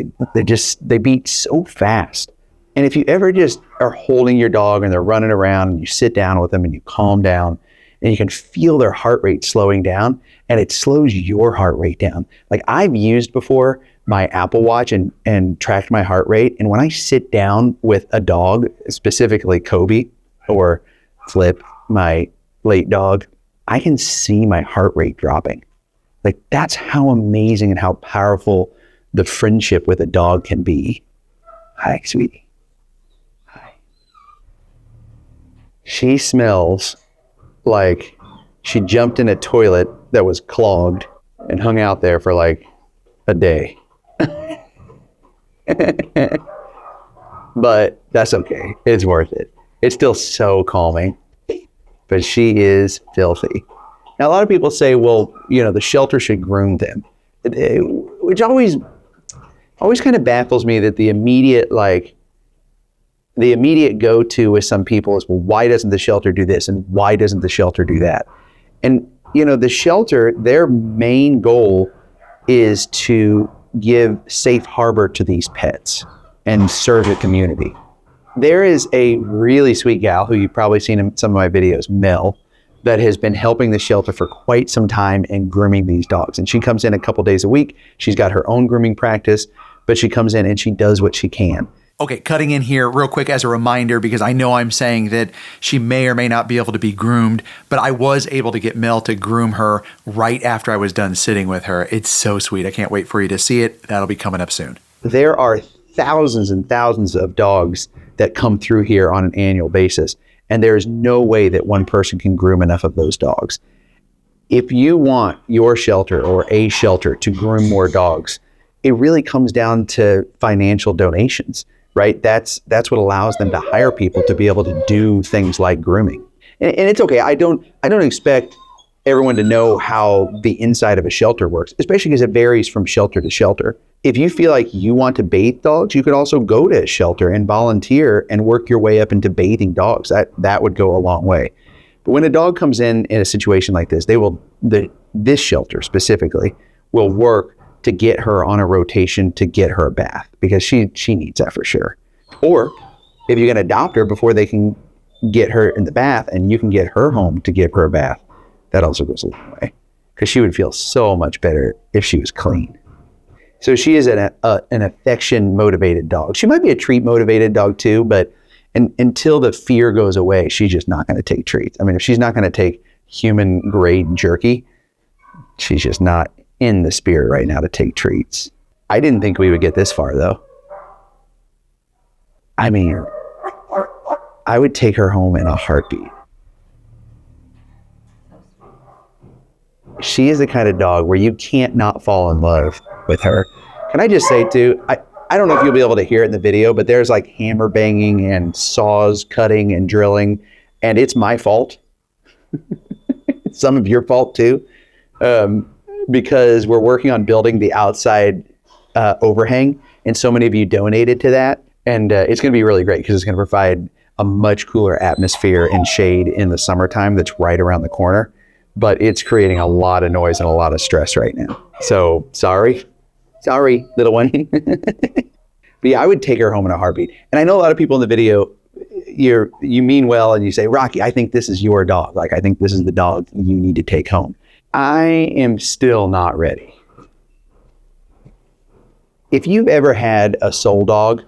they beat so fast. And if you ever just are holding your dog and they're running around and you sit down with them and you calm down and you can feel their heart rate slowing down, and it slows your heart rate down. Like I've used before my Apple Watch and tracked my heart rate. And when I sit down with a dog, specifically Kobe or Flip, my late dog, I can see my heart rate dropping. Like that's how amazing and how powerful the friendship with a dog can be. Hi, sweetie. Hi. She smells like she jumped in a toilet that was clogged and hung out there for like a day. But that's okay. It's worth it. It's still so calming. But she is filthy. Now, a lot of people say, well, the shelter should groom them, which always kind of baffles me that the immediate go-to with some people is, well, why doesn't the shelter do this? And why doesn't the shelter do that? And, the shelter, their main goal is to give safe harbor to these pets and serve the community. There is a really sweet gal who you've probably seen in some of my videos, Mel, that has been helping the shelter for quite some time and grooming these dogs. And she comes in a couple days a week. She's got her own grooming practice, but she comes in and she does what she can. Okay, cutting in here real quick as a reminder, because I know I'm saying that she may or may not be able to be groomed, but I was able to get Mel to groom her right after I was done sitting with her. It's so sweet. I can't wait for you to see it. That'll be coming up soon. There are thousands and thousands of dogs that come through here on an annual basis, and there's no way that one person can groom enough of those dogs. If you want your shelter or a shelter to groom more dogs, it really comes down to financial donations. Right? That's what allows them to hire people to be able to do things like grooming. And it's okay. I don't expect everyone to know how the inside of a shelter works, especially because it varies from shelter to shelter. If you feel like you want to bathe dogs, you could also go to a shelter and volunteer and work your way up into bathing dogs. That would go a long way. But when a dog comes in a situation like this, this shelter specifically will work to get her on a rotation to get her a bath, because she needs that for sure. Or if you can adopt her before they can get her in the bath and you can get her home to give her a bath, that also goes a long way, because she would feel so much better if she was clean. So she is an affection motivated dog. She might be a treat motivated dog too, but until the fear goes away, she's just not going to take treats. I mean, if she's not going to take human grade jerky, she's just not in the spirit right now to take treats. I didn't think we would get this far though. I mean, I would take her home in a heartbeat. She is the kind of dog where you can't not fall in love with her. Can I just say too, I don't know if you'll be able to hear it in the video, but there's like hammer banging and saws cutting and drilling, and it's my fault. Some of your fault too. Because we're working on building the outside overhang, and so many of you donated to that, and it's going to be really great because it's going to provide a much cooler atmosphere and shade in the summertime that's right around the corner, but it's creating a lot of noise and a lot of stress right now. So sorry little one. But yeah, I would take her home in a heartbeat. And I know a lot of people in the video, you mean well and you say, Rocky, I think this is your dog. Like, I think this is the dog you need to take home. I am still not ready. If you've ever had a soul dog,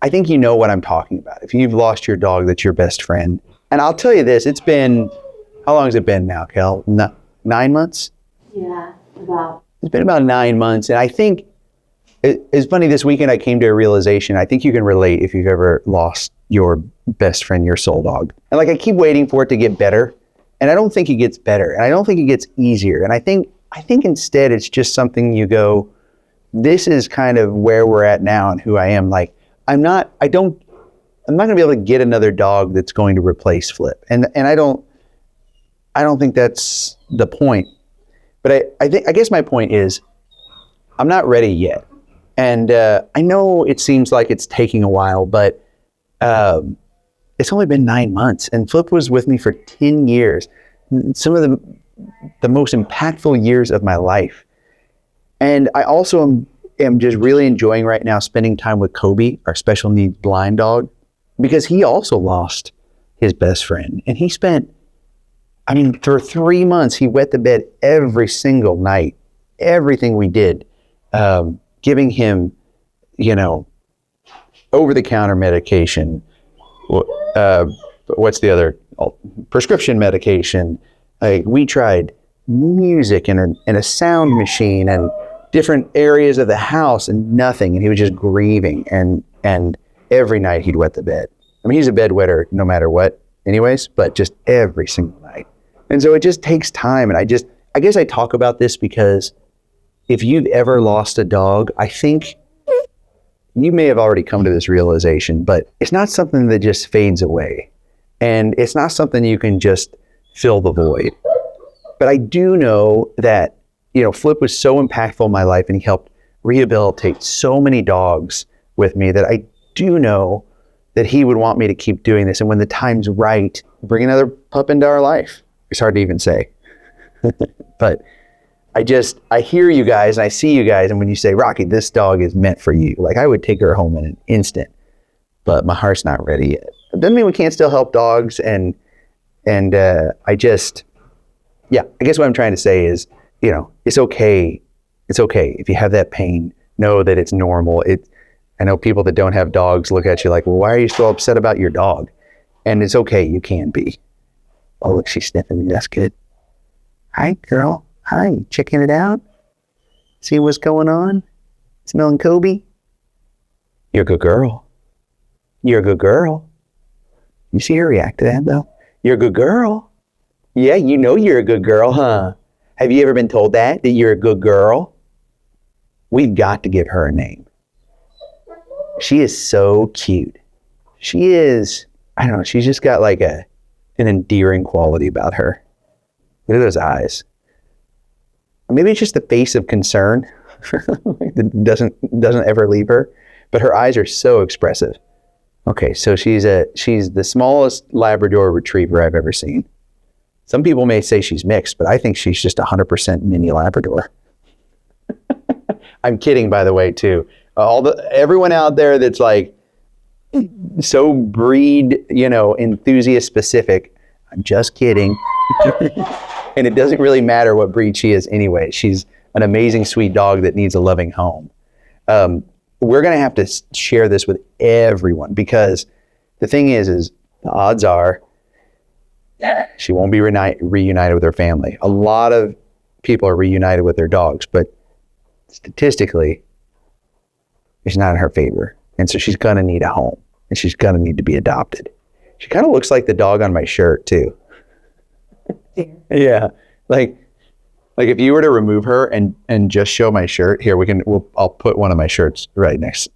I think you know what I'm talking about. If you've lost your dog that's your best friend. And I'll tell you this, how long has it been now, Kel? 9 months? Yeah, about. It's been about 9 months. And I think, it's funny, this weekend I came to a realization. I think you can relate if you've ever lost your best friend, your soul dog. And like, I keep waiting for it to get better. And I don't think it gets better. And I don't think it gets easier. And I think instead it's just something you go, this is kind of where we're at now and who I am. Like, I don't I'm not going to be able to get another dog that's going to replace Flip. And I don't think that's the point. But I guess my point is I'm not ready yet. And I know it seems like it's taking a while, but it's only been 9 months, and Flip was with me for 10 years. Some of the most impactful years of my life. And I also am just really enjoying right now spending time with Kobe, our special needs blind dog, because he also lost his best friend. And he spent, for 3 months, he wet the bed every single night, everything we did, giving him, over-the-counter medication. What's the other? Prescription medication. We tried music and a sound machine and different areas of the house and nothing. And he was just grieving. And every night he'd wet the bed. He's a bedwetter no matter what anyways, but just every single night. And so it just takes time. And I guess I talk about this because if you've ever lost a dog, I think you may have already come to this realization, but it's not something that just fades away. And it's not something you can just fill the void. But I do know that, Flip was so impactful in my life, and he helped rehabilitate so many dogs with me that I do know that he would want me to keep doing this. And when the time's right, bring another pup into our life. It's hard to even say. But I hear you guys and I see you guys, and when you say, Rocky, this dog is meant for you, like I would take her home in an instant, but my heart's not ready yet. It doesn't mean we can't still help dogs, and I guess what I'm trying to say is, it's okay. It's okay. If you have that pain, know that it's normal. I know people that don't have dogs look at you like, well, why are you so upset about your dog? And it's okay. You can be. Oh, look, she's sniffing me. That's good. Hi, girl. Hi, checking it out? See what's going on? Smelling Kobe? You're a good girl. You're a good girl. You see her react to that, though? You're a good girl. Yeah, you're a good girl, huh? Have you ever been told that you're a good girl? We've got to give her a name. She is so cute. She is, I don't know, she's just got like an endearing quality about her. Look at those eyes. Maybe it's just the face of concern that doesn't ever leave her, but her eyes are so expressive. Okay, so she's the smallest Labrador retriever I've ever seen. Some people may say she's mixed, but I think she's just 100% mini Labrador. I'm kidding, by the way, too. Everyone out there that's like so breed, enthusiast specific. I'm just kidding. And it doesn't really matter what breed she is anyway. She's an amazing, sweet dog that needs a loving home. We're going to have to share this with everyone, because the thing is the odds are she won't be reunited with her family. A lot of people are reunited with their dogs, but statistically, it's not in her favor. And so she's going to need a home, and she's going to need to be adopted. She kind of looks like the dog on my shirt, too. Yeah, like if you were to remove her and just show my shirt here, I'll put one of my shirts right next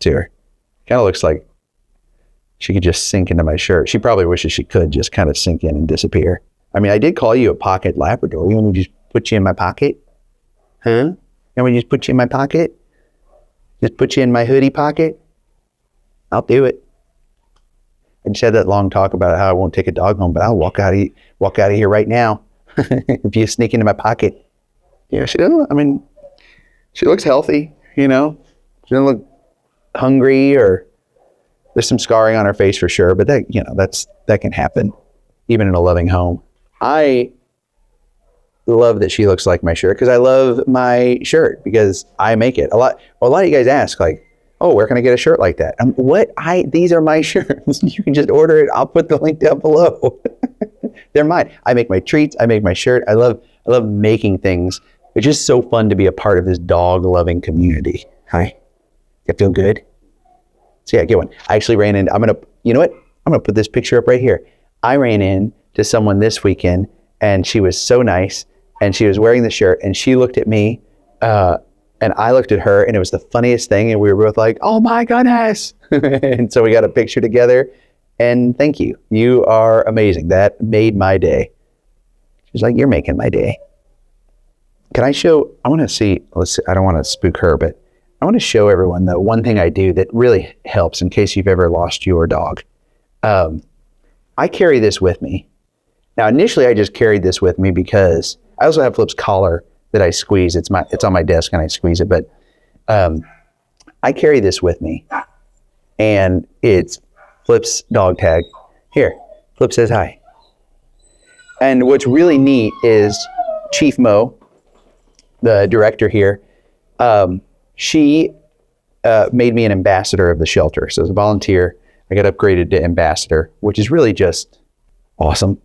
to her. Kind of looks like she could just sink into my shirt. She probably wishes she could just kind of sink in and disappear. I did call you a pocket Labrador. You want me to just put you in my pocket? Huh? You want me to just put you in my pocket? Just put you in my hoodie pocket? I'll do it. I just had that long talk about how I won't take a dog home, but I'll walk out of here right now if you sneak into my pocket. Yeah, she doesn't. She looks healthy. She doesn't look hungry, or there's some scarring on her face for sure. But that can happen, even in a loving home. I love that she looks like my shirt, because I love my shirt because I make it. A lot of you guys ask, like, oh, where can I get a shirt like that? These are my shirts. You can just order it. I'll put the link down below. They're mine. I make my treats. I make my shirt. I love making things. It's just so fun to be a part of this dog loving community. Hi. You feel good? So yeah, get one. I actually ran in. You know what? I'm going to put this picture up right here. I ran in to someone this weekend, and she was so nice, and she was wearing the shirt, and she looked at me, And I looked at her, and it was the funniest thing, and we were both like, oh my goodness. And so we got a picture together, and thank you. You are amazing. That made my day. She's like, you're making my day. Can I show, I want to see, I don't want to spook her, but I want to show everyone the one thing I do that really helps in case you've ever lost your dog. I carry this with me. Now, initially, I just carried this with me because I also have Flip's collar that I squeeze. It's on my desk and I squeeze it, but I carry this with me, and it's Flip's dog tag. Here, Flip says hi. And what's really neat is Chief Mo, the director here, she made me an ambassador of the shelter. So as a volunteer, I got upgraded to ambassador, which is really just awesome.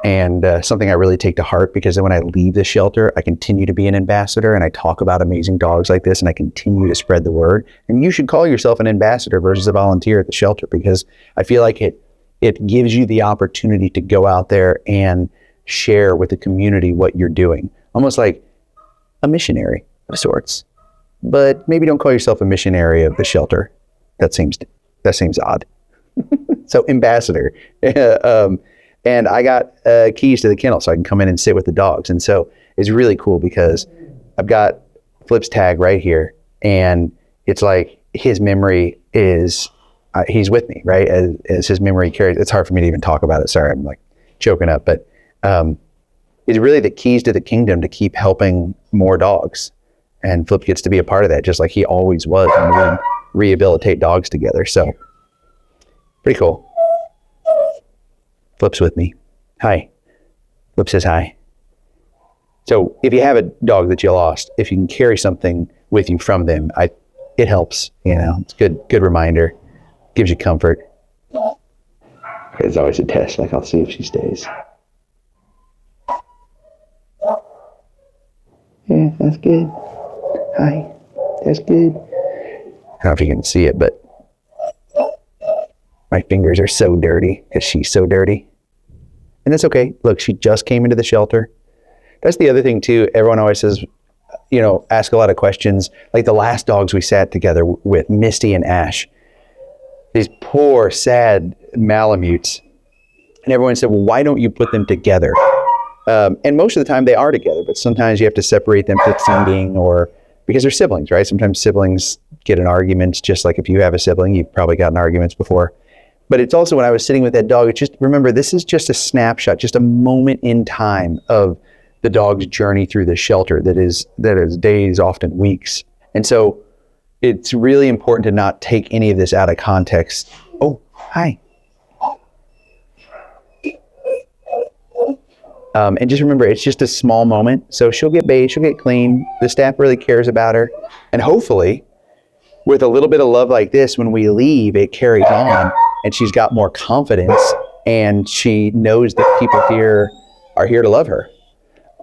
And something I really take to heart, because when I leave the shelter, I continue to be an ambassador, and I talk about amazing dogs like this, and I continue to spread the word. And you should call yourself an ambassador versus a volunteer at the shelter, because I feel like it gives you the opportunity to go out there and share with the community what you're doing. Almost like a missionary of sorts. But maybe don't call yourself a missionary of the shelter. That seems odd. So ambassador. And I got keys to the kennel so I can come in and sit with the dogs. And so it's really cool because I've got Flip's tag right here. And it's like his memory is, he's with me, right? As his memory carries, it's hard for me to even talk about it. Sorry, I'm like choking up. But it's really the keys to the kingdom to keep helping more dogs. And Flip gets to be a part of that, just like he always was when we rehabilitate dogs together. So pretty cool. Flip's with me. Hi. Flip says hi. So if you have a dog that you lost, if you can carry something with you from them, it helps. You know, it's good reminder. Gives you comfort. It's always a test. Like, I'll see if she stays. Yeah, that's good. Hi. That's good. I don't know if you can see it, but my fingers are so dirty because she's so dirty. And that's okay. Look, she just came into the shelter. That's the other thing too. Everyone always says, ask a lot of questions. Like the last dogs we sat together with, Misty and Ash. These poor, sad Malamutes. And everyone said, well, why don't you put them together? And most of the time they are together, but sometimes you have to separate them for feeding or because they're siblings, right? Sometimes siblings get in arguments, just like if you have a sibling, you've probably gotten arguments before. But it's also when I was sitting with that dog, it's just, remember, this is just a snapshot, just a moment in time of the dog's journey through the shelter that is days, often weeks. And so it's really important to not take any of this out of context. Oh, hi. And just remember, it's just a small moment. So she'll get bathed, she'll get clean. The staff really cares about her. And hopefully, with a little bit of love like this, when we leave, it carries on. And she's got more confidence, and she knows that people here are here to love her.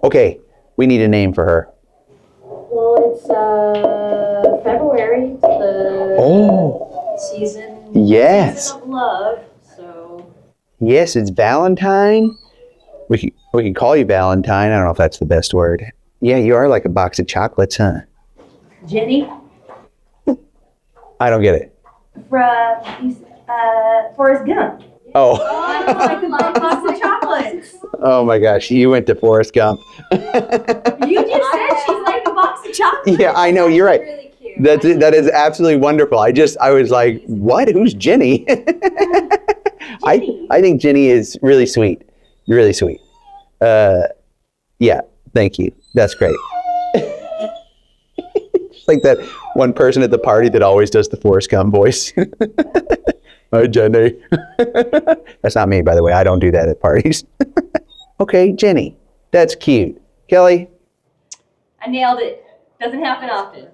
Okay, we need a name for her. Well, it's February. It's the season of love. So Yes, it's Valentine. We can call you Valentine. I don't know if that's the best word. Yeah, you are like a box of chocolates, huh? Jenny. I don't get it. Forrest Gump. Oh. Like a box of chocolates. Oh my gosh, you went to Forrest Gump. You just said she's like a box of chocolates. Yeah, I know, you're right. Really cute. That is absolutely wonderful. I was like, what? Who's Jenny? I think Jenny is really sweet. Really sweet. Yeah, thank you. That's great. Just like that one person at the party that always does the Forrest Gump voice. Hi, Jenny. That's not me, by the way. I don't do that at parties. Okay, Jenny. That's cute. Kelly? I nailed it. Doesn't happen often.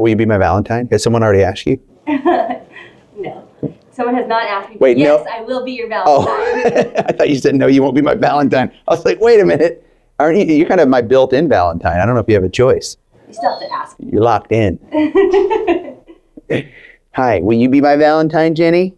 Will you be my Valentine? Has someone already asked you? No. Someone has not asked me. Wait, yes, no. I will be your Valentine. Oh, I thought you said, no, you won't be my Valentine. I was like, wait a minute. Aren't you? You're kind of my built-in Valentine. I don't know if you have a choice. You still have to ask me. You're locked in. Hi, will you be my Valentine, Jenny?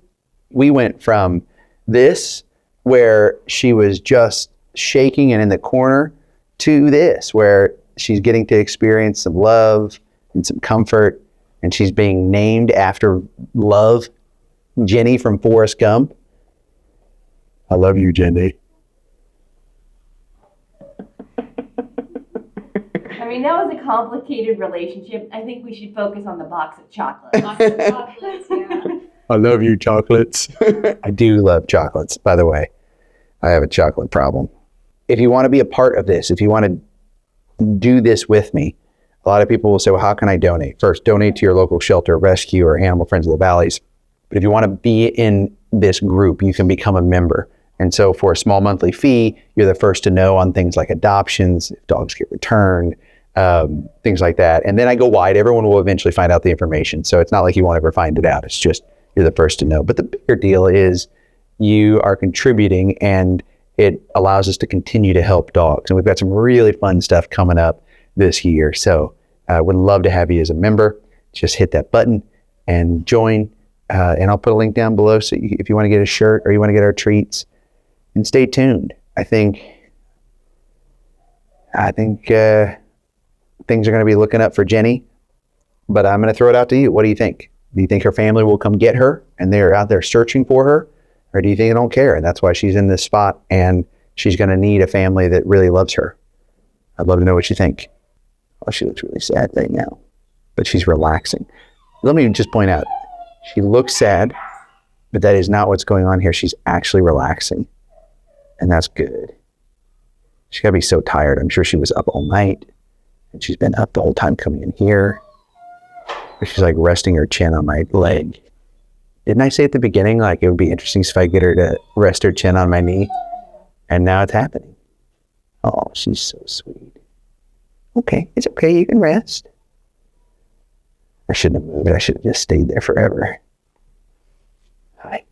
We went from this, where she was just shaking and in the corner, to this, where she's getting to experience some love and some comfort, and she's being named after love, Jenny from Forrest Gump. I love you, Jenny. I mean, that was a complicated relationship. I think we should focus on the box of chocolates. I love you, chocolates. I do love chocolates, by the way. I have a chocolate problem. If you want to be a part of this, if you want to do this with me, a lot of people will say, well, how can I donate? First, donate to your local shelter, rescue, or Animal Friends of the Valleys. But if you want to be in this group, you can become a member. And so for a small monthly fee, you're the first to know on things like adoptions, if dogs get returned, things like that. And then I go wide. Everyone will eventually find out the information. So it's not like you won't ever find it out. It's just you're the first to know. But the bigger deal is you are contributing, and it allows us to continue to help dogs. And we've got some really fun stuff coming up this year. So I would love to have you as a member. Just hit that button and join. And I'll put a link down below so if you want to get a shirt or you want to get our treats. And stay tuned. I think things are going to be looking up for Jenny, but I'm going to throw it out to you. What do you think? Do you think her family will come get her and they're out there searching for her? Or do you think they don't care? And that's why she's in this spot and she's going to need a family that really loves her. I'd love to know what you think. Oh, she looks really sad right now, but she's relaxing. Let me just point out, she looks sad, but that is not what's going on here. She's actually relaxing, and that's good. She's got to be so tired. I'm sure she was up all night, and she's been up the whole time coming in here. She's like resting her chin on my leg. Didn't I say at the beginning, like, it would be interesting if I get her to rest her chin on my knee? And now it's happening. Oh, she's so sweet. Okay, it's okay. You can rest. I shouldn't have moved. I should have just stayed there forever. Hi.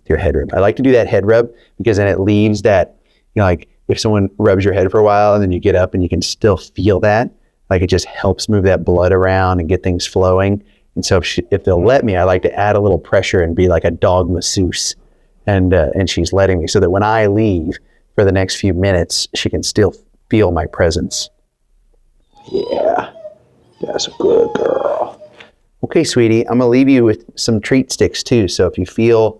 Your head rub. I like to do that head rub because then it leaves that, you know, like if someone rubs your head for a while and then you get up and you can still feel that, like it just helps move that blood around and get things flowing. And so if they'll let me, I like to add a little pressure and be like a dog masseuse. And she's letting me so that when I leave for the next few minutes, she can still feel my presence. Yeah, that's a good girl. Okay, sweetie, I'm gonna leave you with some treat sticks too. So if you feel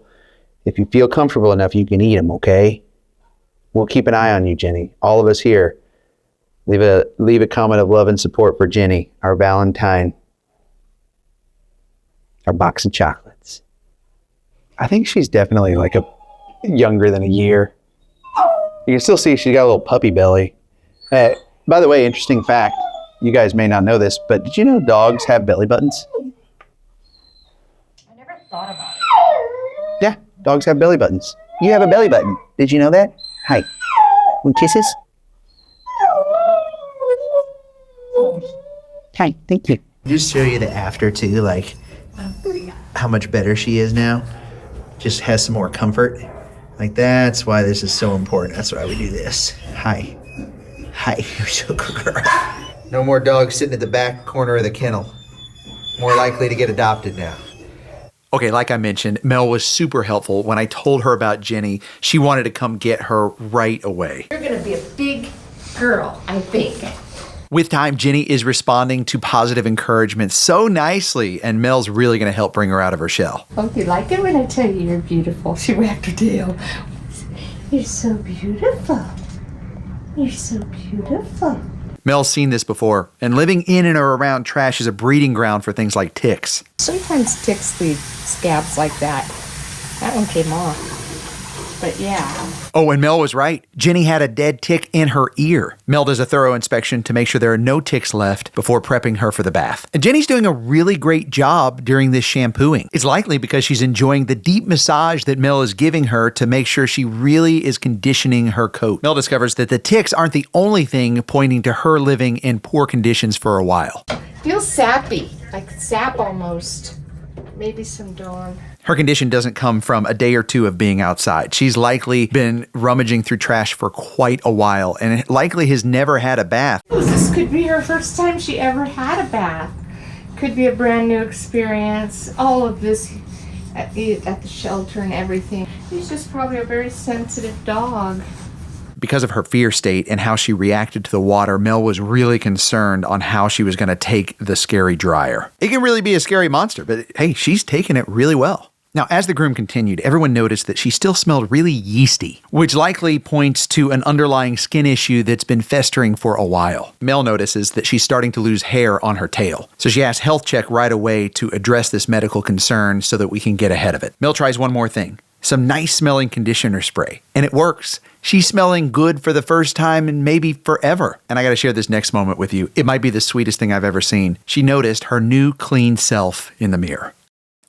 comfortable enough, you can eat them, okay? We'll keep an eye on you, Jenny. All of us here. Leave a comment of love and support for Jenny, our Valentine, our box of chocolates. I think she's definitely like younger than a year. You can still see she's got a little puppy belly. By the way, interesting fact, you guys may not know this, but did you know dogs have belly buttons? I never thought about it. Yeah, dogs have belly buttons. You have a belly button. Did you know that? Hi. Want kisses? Hi, thank you. Just show you the after too, like how much better she is now. Just has some more comfort. Like that's why this is so important. That's why we do this. Hi. Hi, you're so good girl. No more dogs sitting at the back corner of the kennel. More likely to get adopted now. Okay, like I mentioned, Mel was super helpful. When I told her about Jenny, she wanted to come get her right away. You're gonna be a big girl, I think. With time, Jenny is responding to positive encouragement so nicely, and Mel's really going to help bring her out of her shell. Hope you like it when I tell you you're beautiful. She wagged her tail. You're so beautiful. You're so beautiful. Mel's seen this before, and living in and around trash is a breeding ground for things like ticks. Sometimes ticks leave scabs like that. That one came off. But yeah. Oh, and Mel was right. Jenny had a dead tick in her ear. Mel does a thorough inspection to make sure there are no ticks left before prepping her for the bath. And Jenny's doing a really great job during this shampooing. It's likely because she's enjoying the deep massage that Mel is giving her to make sure she really is conditioning her coat. Mel discovers that the ticks aren't the only thing pointing to her living in poor conditions for a while. Feels sappy, like sap almost. Maybe some dawn. Her condition doesn't come from a day or two of being outside. She's likely been rummaging through trash for quite a while and likely has never had a bath. This could be her first time she ever had a bath. Could be a brand new experience. All of this at the shelter and everything. She's just probably a very sensitive dog. Because of her fear state and how she reacted to the water, Mel was really concerned on how she was going to take the scary dryer. It can really be a scary monster, but hey, she's taken it really well. Now, as the groom continued, everyone noticed that she still smelled really yeasty, which likely points to an underlying skin issue that's been festering for a while. Mel notices that she's starting to lose hair on her tail, so she asks Health Check right away to address this medical concern so that we can get ahead of it. Mel tries one more thing, some nice smelling conditioner spray, and it works. She's smelling good for the first time in maybe forever. And I gotta share this next moment with you. It might be the sweetest thing I've ever seen. She noticed her new clean self in the mirror.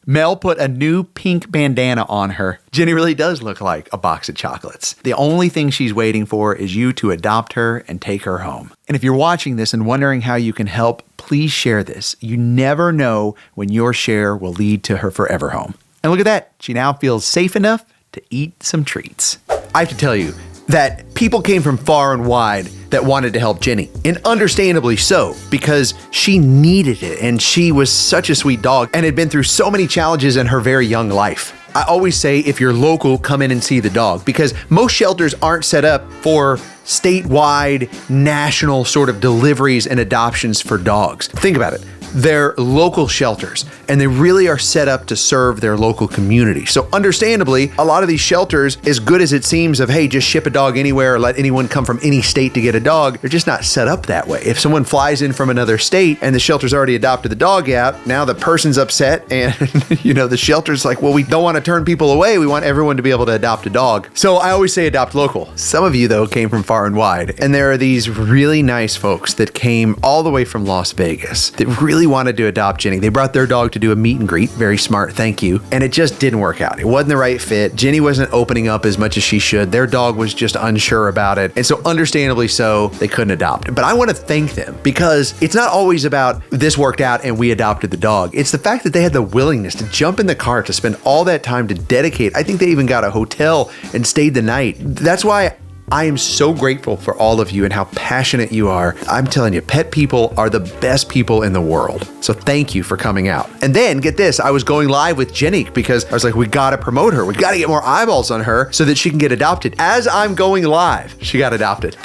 Mel put a new pink bandana on her. Jenny really does look like a box of chocolates. The only thing she's waiting for is you to adopt her and take her home. And if you're watching this and wondering how you can help, please share this. You never know when your share will lead to her forever home. And look at that. She now feels safe enough to eat some treats. I have to tell you that people came from far and wide that wanted to help Jenny, and understandably so, because she needed it and she was such a sweet dog and had been through so many challenges in her very young life. I always say, if you're local, come in and see the dog, because most shelters aren't set up for statewide, national sort of deliveries and adoptions for dogs. Think about it. They're local shelters, and they really are set up to serve their local community. So understandably, a lot of these shelters, as good as it seems of, hey, just ship a dog anywhere or let anyone come from any state to get a dog, they're just not set up that way. If someone flies in from another state and the shelter's already adopted the dog out, now the person's upset and the shelter's like, well, we don't want to turn people away. We want everyone to be able to adopt a dog. So I always say adopt local. Some of you, though, came from far and wide, and there are these really nice folks that came all the way from Las Vegas that really wanted to adopt Jenny. They brought their dog to do a meet and greet. Very smart, thank you. And it just didn't work out. It wasn't the right fit. Jenny wasn't opening up as much as she should. Their dog was just unsure about it. And so understandably so, they couldn't adopt. But I want to thank them, because it's not always about this worked out and we adopted the dog. It's the fact that they had the willingness to jump in the car, to spend all that time, to dedicate. I think they even got a hotel and stayed the night. That's why I am so grateful for all of you and how passionate you are. I'm telling you, pet people are the best people in the world. So thank you for coming out. And then get this, I was going live with Jenny because I was like, we gotta promote her. We gotta get more eyeballs on her so that she can get adopted. As I'm going live, she got adopted.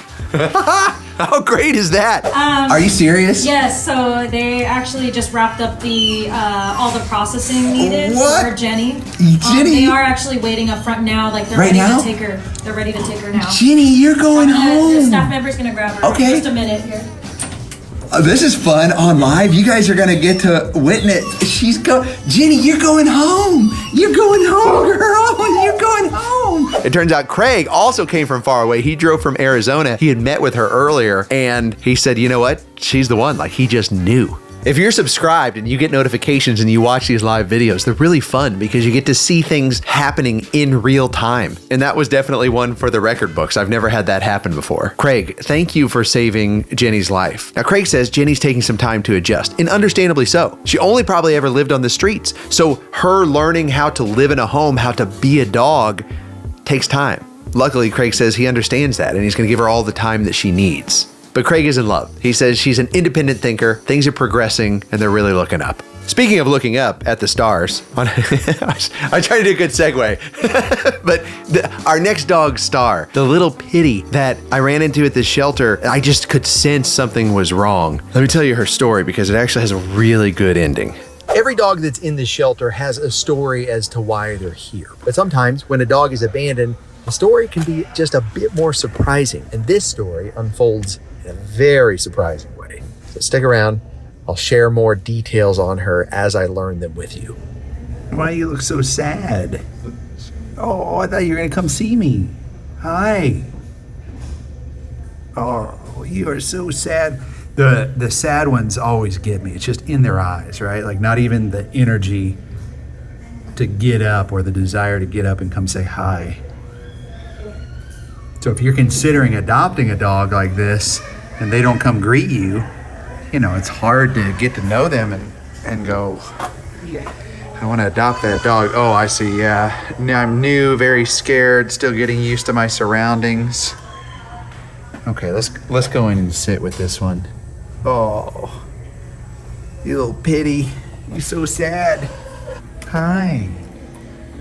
How great is that? Are you serious? Yes, so they actually just wrapped up the all the processing needed for Jenny. They are actually waiting up front now, like they're ready to take her. They're ready to take her now. Jenny, you're going home. The staff member's gonna grab her. Okay. Just a minute here. This is fun on live. You guys are gonna get to witness. Jenny, you're going home. You're going home, girl. You're going home. It turns out Craig also came from far away. He drove from Arizona. He had met with her earlier, and he said, you know what? She's the one. Like, he just knew. If you're subscribed and you get notifications and you watch these live videos, they're really fun because you get to see things happening in real time. And that was definitely one for the record books. I've never had that happen before. Craig, thank you for saving Jenny's life. Now, Craig says Jenny's taking some time to adjust, and understandably so. She only probably ever lived on the streets. So her learning how to live in a home, how to be a dog, takes time. Luckily, Craig says he understands that, and he's going to give her all the time that she needs. But Craig is in love. He says she's an independent thinker, things are progressing, and they're really looking up. Speaking of looking up at the stars, I tried to do a good segue, but our next dog, Star, the little pitty that I ran into at the shelter, I just could sense something was wrong. Let me tell you her story because it actually has a really good ending. Every dog that's in this shelter has a story as to why they're here. But sometimes when a dog is abandoned, the story can be just a bit more surprising. And this story unfolds in a very surprising way. So stick around. I'll share more details on her as I learn them with you. Why do you look so sad? Oh, I thought you were going to come see me. Hi. Oh, you are so sad. The sad ones always get me. It's just in their eyes, right? Like not even the energy to get up or the desire to get up and come say hi. So if you're considering adopting a dog like this and they don't come greet you, you know, it's hard to get to know them and go, I want to adopt that dog. Oh, I see, yeah. I'm new, very scared, still getting used to my surroundings. Okay, let's go in and sit with this one. Oh, you little pitty. You're so sad. Hi.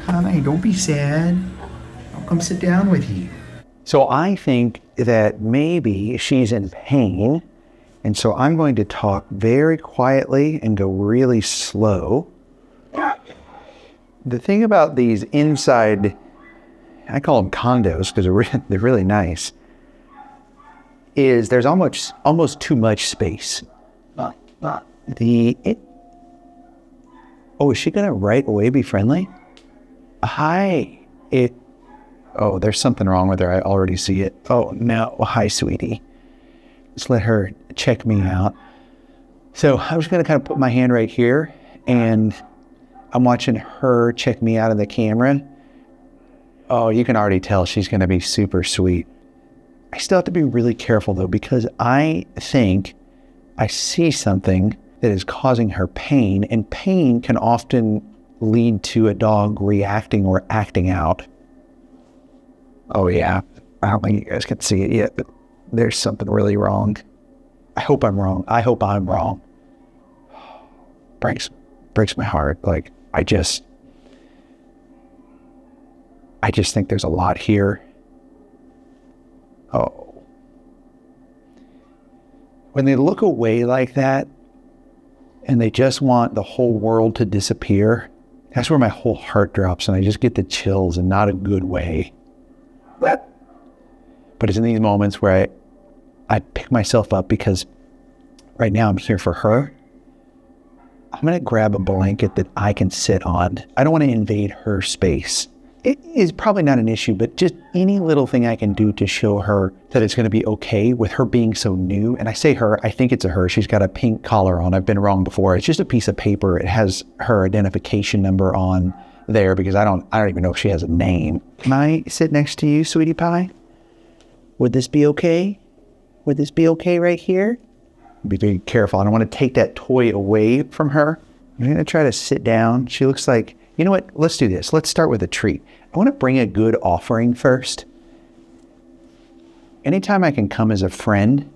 Hi, don't be sad. I'll come sit down with you. So I think that maybe she's in pain. And so I'm going to talk very quietly and go really slow. The thing about these inside, I call them condos because they're really nice, is there's almost too much space. Is she gonna right away be friendly? Hi. There's something wrong with her. I already see it. Oh no. Hi, sweetie. Let's let her check me out. So I was gonna kind of put my hand right here, and I'm watching her check me out of the camera. Oh, you can already tell she's gonna be super sweet. I still have to be really careful though, because I think I see something that is causing her pain, and pain can often lead to a dog reacting or acting out. Oh yeah, I don't think you guys can see it yet, but there's something really wrong. I hope I'm wrong. Breaks my heart. Like, I just think there's a lot here. Oh. When they look away like that, and they just want the whole world to disappear, that's where my whole heart drops, and I just get the chills in not a good way. But it's in these moments where I pick myself up, because right now I'm here for her. I'm going to grab a blanket that I can sit on. I don't want to invade her space. It is probably not an issue, but just any little thing I can do to show her that it's going to be okay with her being so new. And I say her, I think it's a her. She's got a pink collar on. I've been wrong before. It's just a piece of paper. It has her identification number on there, because I don't even know if she has a name. Can I sit next to you, sweetie pie? Would this be okay? Would this be okay right here? Be very careful. I don't want to take that toy away from her. I'm going to try to sit down. She looks like, you know what? Let's do this. Let's start with a treat. I want to bring a good offering first. Anytime I can come as a friend.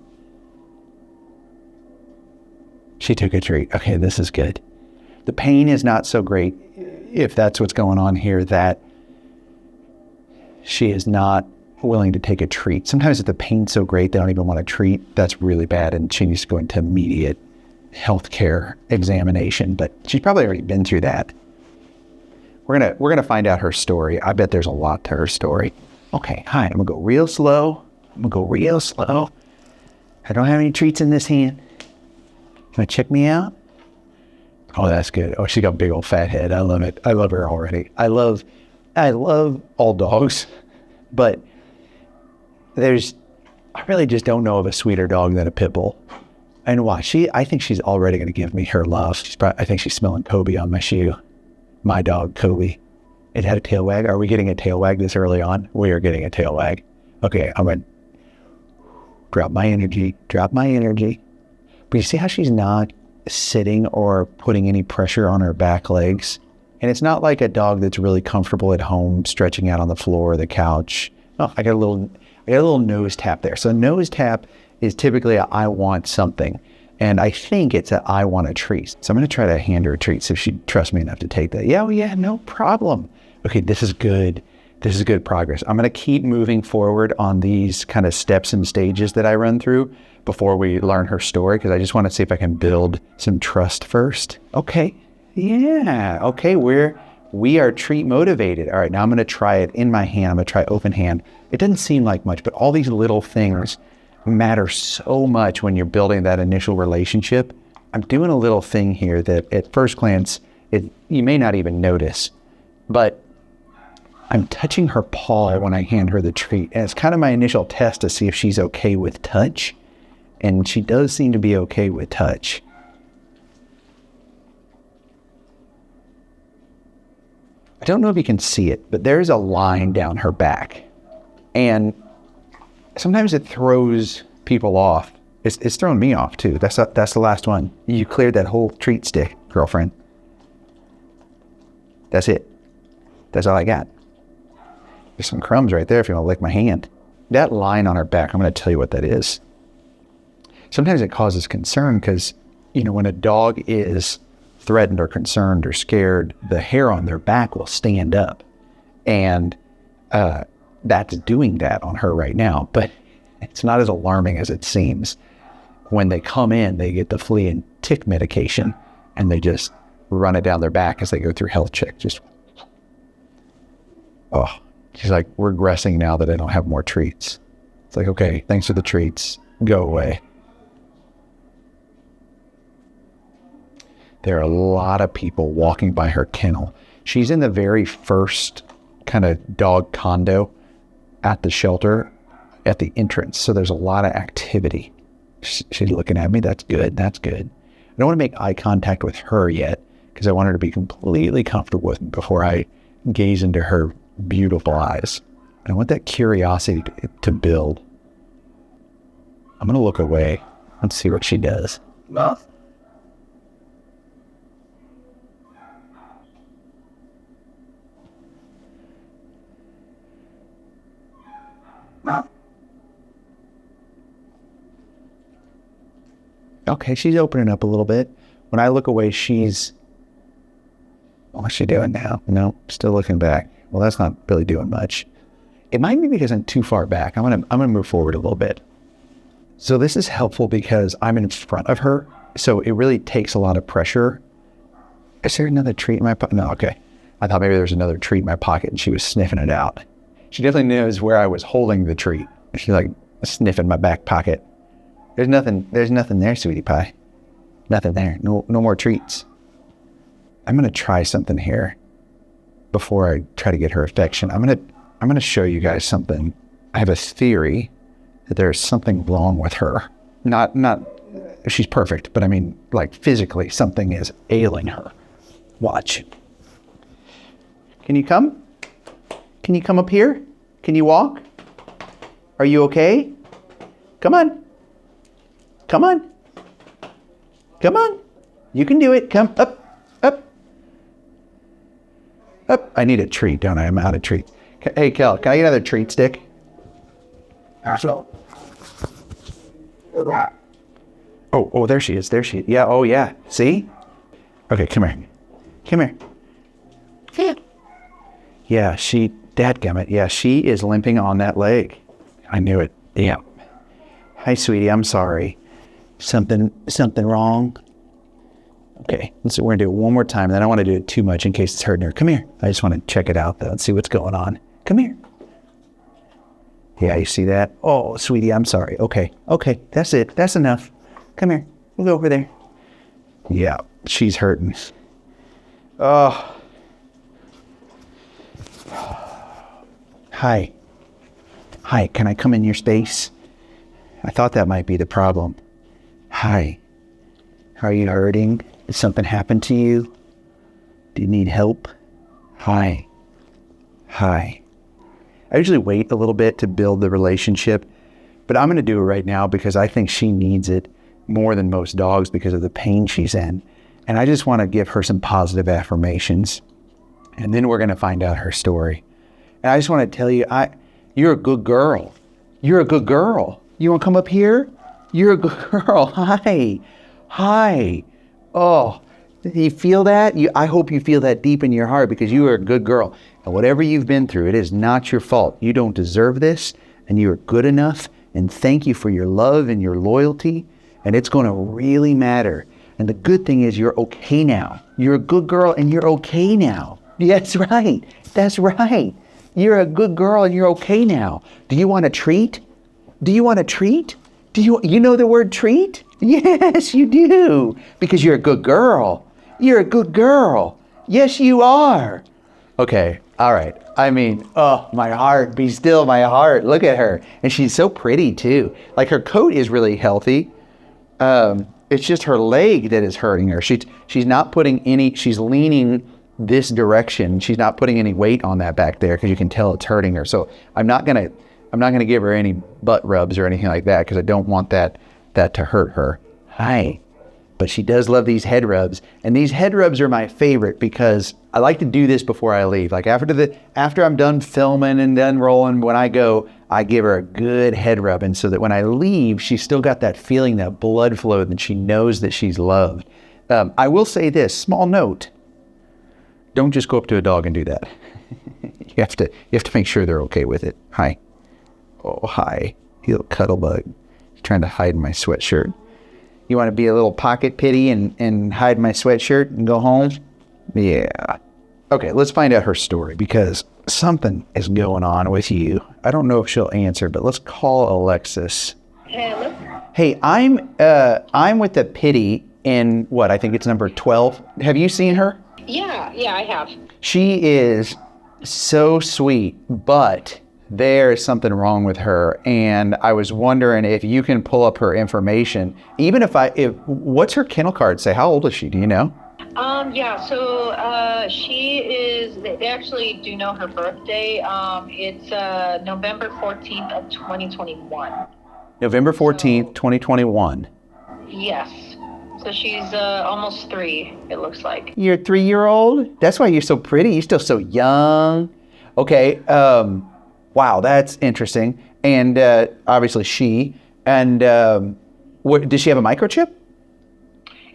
She took a treat. Okay, this is good. The pain is not so great, if that's what's going on here, that she is not willing to take a treat. Sometimes if the pain's so great they don't even want a treat, that's really bad, and she needs to go into immediate healthcare examination. But she's probably already been through that. We're gonna find out her story. I bet there's a lot to her story. Okay, hi. I'm gonna go real slow. I don't have any treats in this hand. Can I check me out? Oh, that's good. Oh, she got a big old fat head. I love it. I love her already. I love all dogs, but I really just don't know of a sweeter dog than a pit bull. And watch, I think she's already going to give me her love. I think she's smelling Kobe on my shoe. My dog, Kobe. It had a tail wag. Are we getting a tail wag this early on? We are getting a tail wag. Okay, I'm going to drop my energy. But you see how she's not sitting or putting any pressure on her back legs? And it's not like a dog that's really comfortable at home, stretching out on the floor or the couch. Oh, I got a little nose tap there. So a nose tap is typically a I want something. And I think it's a I want a treat. So I'm going to try to hand her a treat, so she trusts me enough to take that. Yeah, no problem. Okay, this is good. This is good progress. I'm going to keep moving forward on these kind of steps and stages that I run through before we learn her story, because I just want to see if I can build some trust first. Okay. Yeah. Okay. We are treat motivated. All right. Now I'm going to try it in my hand. I'm going to try open hand. It doesn't seem like much, but all these little things matter so much when you're building that initial relationship. I'm doing a little thing here that at first glance, you may not even notice, but I'm touching her paw when I hand her the treat. And it's kind of my initial test to see if she's okay with touch. And she does seem to be okay with touch. I don't know if you can see it, but there's a line down her back. And sometimes it throws people off. It's thrown me off too. That's the last one. You cleared that whole treat stick, girlfriend. That's it. That's all I got. There's some crumbs right there if you want to lick my hand. That line on her back, I'm going to tell you what that is. Sometimes it causes concern because, when a dog is threatened or concerned or scared, the hair on their back will stand up. And that's doing that on her right now. But It's not as alarming as it seems. When they come in, they get the flea and tick medication, and they just run it down their back as they go through health check. Just, oh, she's like regressing now that I don't have more treats. It's like, okay, thanks for the treats. Go away. There are a lot of people walking by her kennel. She's in the very first kind of dog condo at the shelter at the entrance. So there's a lot of activity. She's looking at me. That's good. That's good. I don't want to make eye contact with her yet because I want her to be completely comfortable with me before I gaze into her beautiful eyes. I want that curiosity to build. I'm going to look away and see what she does. Okay, she's opening up a little bit. When I look away, she's... What's she doing now? No, still looking back. Well, that's not really doing much. It might be because I'm too far back. I'm gonna move forward a little bit. So this is helpful because I'm in front of her, so it really takes a lot of pressure. Is there another treat in my pocket? No, okay. I thought maybe there was another treat in my pocket and she was sniffing it out. She definitely knows where I was holding the treat. She's like sniffing my back pocket. There's nothing there, sweetie pie. Nothing there. No more treats. I'm gonna try something here before I try to get her affection. I'm gonna show you guys something. I have a theory that there's something wrong with her. Not she's perfect, but I mean like physically something is ailing her. Watch. Can you come? Can you come up here? Can you walk? Are you okay? Come on. Come on. Come on. You can do it. Come up, up, up. I need a treat, don't I? I'm out of treats. Hey, Kel, can I get another treat stick? Oh, there she is. There she is. Yeah, oh yeah. See? Okay, come here. Come here. Yeah, dadgummit. Yeah, she is limping on that leg. I knew it. Yeah. Hi, sweetie. I'm sorry. Something wrong? Okay, so we're gonna do it one more time. Then I don't want to do it too much in case it's hurting her. Come here. I just want to check it out though and see what's going on. Come here. Yeah, you see that? Oh, sweetie, I'm sorry. Okay, that's it. That's enough. Come here. We'll go over there. Yeah, she's hurting. Oh. Hi. Hi, can I come in your space? I thought that might be the problem. Hi. Are you hurting? Did something happen to you? Do you need help? Hi. Hi. I usually wait a little bit to build the relationship, but I'm going to do it right now because I think she needs it more than most dogs because of the pain she's in. And I just want to give her some positive affirmations. And then we're going to find out her story. And I just want to tell you, you're a good girl. You're a good girl. You want to come up here? You're a good girl. Hi. Hi. Oh, you feel that? I hope you feel that deep in your heart because you are a good girl. And whatever you've been through, it is not your fault. You don't deserve this, and you are good enough. And thank you for your love and your loyalty. And it's going to really matter. And the good thing is you're okay now. You're a good girl and you're okay now. That's right. That's right. You're a good girl and you're okay now. Do you want a treat? Do you want a treat? You know the word treat? Yes, you do. Because you're a good girl. You're a good girl. Yes, you are. Okay, all right. I mean, oh, my heart, be still, my heart. Look at her. And she's so pretty too. Like her coat is really healthy. It's just her leg that is hurting her. She's not putting any, she's leaning this direction. She's not putting any weight on that back there because you can tell it's hurting her. So I'm not gonna give her any butt rubs or anything like that because I don't want that to hurt her. Hi. But she does love these head rubs. And these head rubs are my favorite because I like to do this before I leave. Like after I'm done filming and done rolling, when I go, I give her a good head rub. And so that when I leave, she's still got that feeling, that blood flow, that she knows that she's loved. I will say this, small note. Don't just go up to a dog and do that. You have to make sure they're okay with it. Hi. Oh, hi. You little cuddle bug. He's trying to hide my sweatshirt. You want to be a little pocket pitty and hide my sweatshirt and go home? Yeah. Okay, let's find out her story because something is going on with you. I don't know if she'll answer, but let's call Alexis. Hello. Hey, I'm with the pitty in what, I think it's number 12. Have you seen her? Yeah, I have. She is so sweet, but there's something wrong with her. And I was wondering if you can pull up her information. Even if what's her kennel card say? How old is she? Do you know? She is, they actually do know her birthday. It's November 14th of 2021. November 14th, 2021. Yes. So she's almost 3, it looks like. You're a 3-year-old? That's why you're so pretty. You're still so young. Okay. Wow, that's interesting. And obviously she. And does she have a microchip?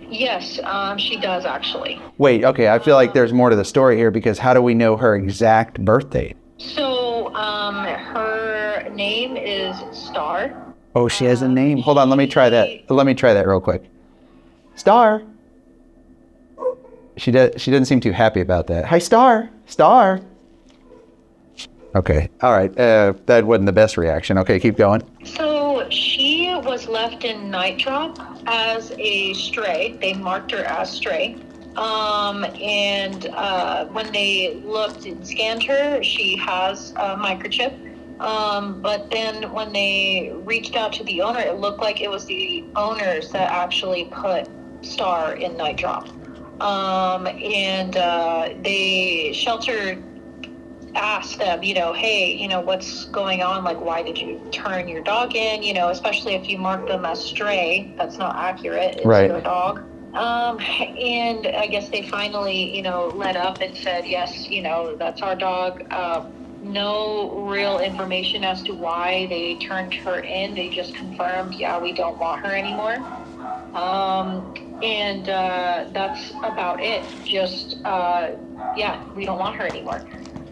Yes, she does actually. Wait, okay. I feel like there's more to the story here because how do we know her exact birth date? So her name is Star. Oh, she has a name. Hold on, let me try that. Let me try that real quick. Star. She doesn't seem too happy about that. Hi, Star. Star. Okay. All right. That wasn't the best reaction. Okay, keep going. So she was left in night drop as a stray. They marked her as stray. And when they looked and scanned her, she has a microchip. But then when they reached out to the owner, it looked like it was the owners that actually put Star in night drop. The shelter asked them, hey, what's going on? Like, why did you turn your dog in? Especially if you mark them as stray, that's not accurate. It's right. Your dog. And I guess they finally, let up and said, yes, that's our dog. No real information as to why they turned her in. They just confirmed, yeah, we don't want her anymore. That's about it. Just, we don't want her anymore.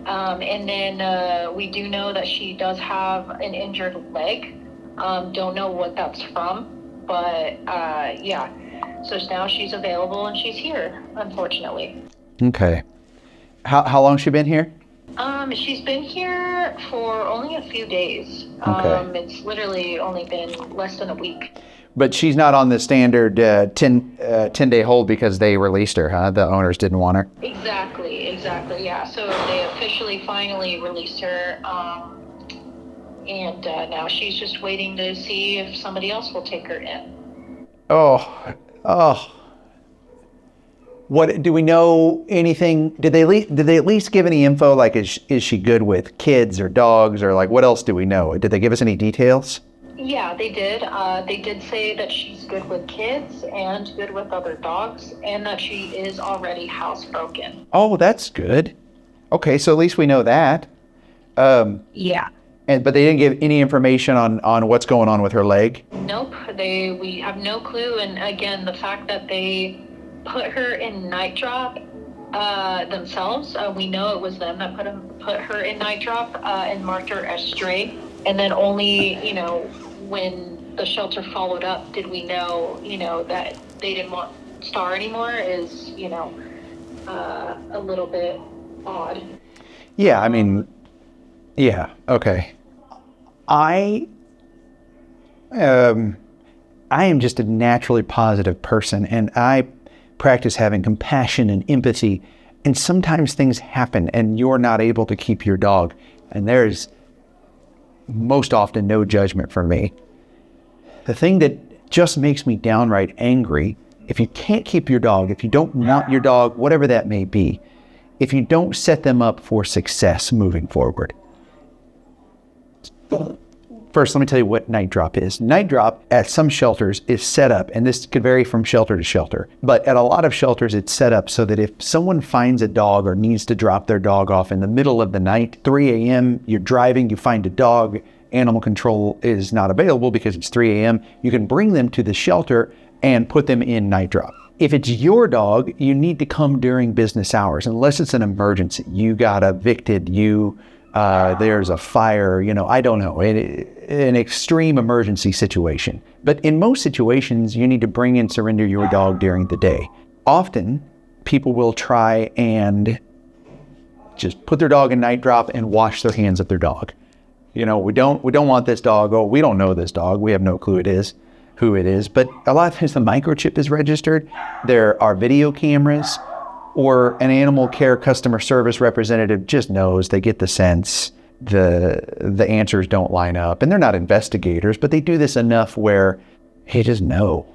And then we do know that she does have an injured leg. Don't know what that's from, but So now she's available and she's here, unfortunately. Okay. How long has she been here? She's been here for only a few days. Okay. It's literally only been less than a week. But she's not on the standard 10-day hold because they released her, huh? The owners didn't want her? Exactly, yeah. So they officially finally released her. Now she's just waiting to see if somebody else will take her in. Oh. What do we know? Anything? Did they at least give any info? Like, is she good with kids or dogs, or like what else do we know? Did they give us any details? Yeah, they did. They did say that she's good with kids and good with other dogs, and that she is already housebroken. Oh, that's good. Okay, so at least we know that. Yeah. But they didn't give any information on what's going on with her leg? Nope. We have no clue. And again, the fact that they put her in night drop themselves, we know it was them that put her in night drop and marked her as stray. And then only, when the shelter followed up, did we know, that they didn't want Star anymore is, a little bit odd. Yeah, I mean, yeah, okay. I am just a naturally positive person, and I practice having compassion and empathy, and sometimes things happen and you're not able to keep your dog, and there's most often no judgment from me. The thing that just makes me downright angry, if you can't keep your dog, if you don't want your dog, whatever that may be, if you don't set them up for success moving forward. First, let me tell you what night drop is. Night drop at some shelters is set up, and this could vary from shelter to shelter, but at a lot of shelters it's set up so that if someone finds a dog or needs to drop their dog off in the middle of the night, 3 a.m., you're driving, you find a dog, animal control is not available because it's 3 a.m., you can bring them to the shelter and put them in night drop. If it's your dog, you need to come during business hours, unless it's an emergency. You got evicted, you there's a fire, I don't know, an extreme emergency situation. But in most situations, you need to bring and surrender your dog during the day. Often, people will try and just put their dog in night drop and wash their hands of their dog. We don't want this dog. Oh, we don't know this dog. We have no clue who it is. But a lot of times the microchip is registered. There are video cameras, or an animal care customer service representative just knows. They get the sense. The answers don't line up, and they're not investigators, but they do this enough where they just know.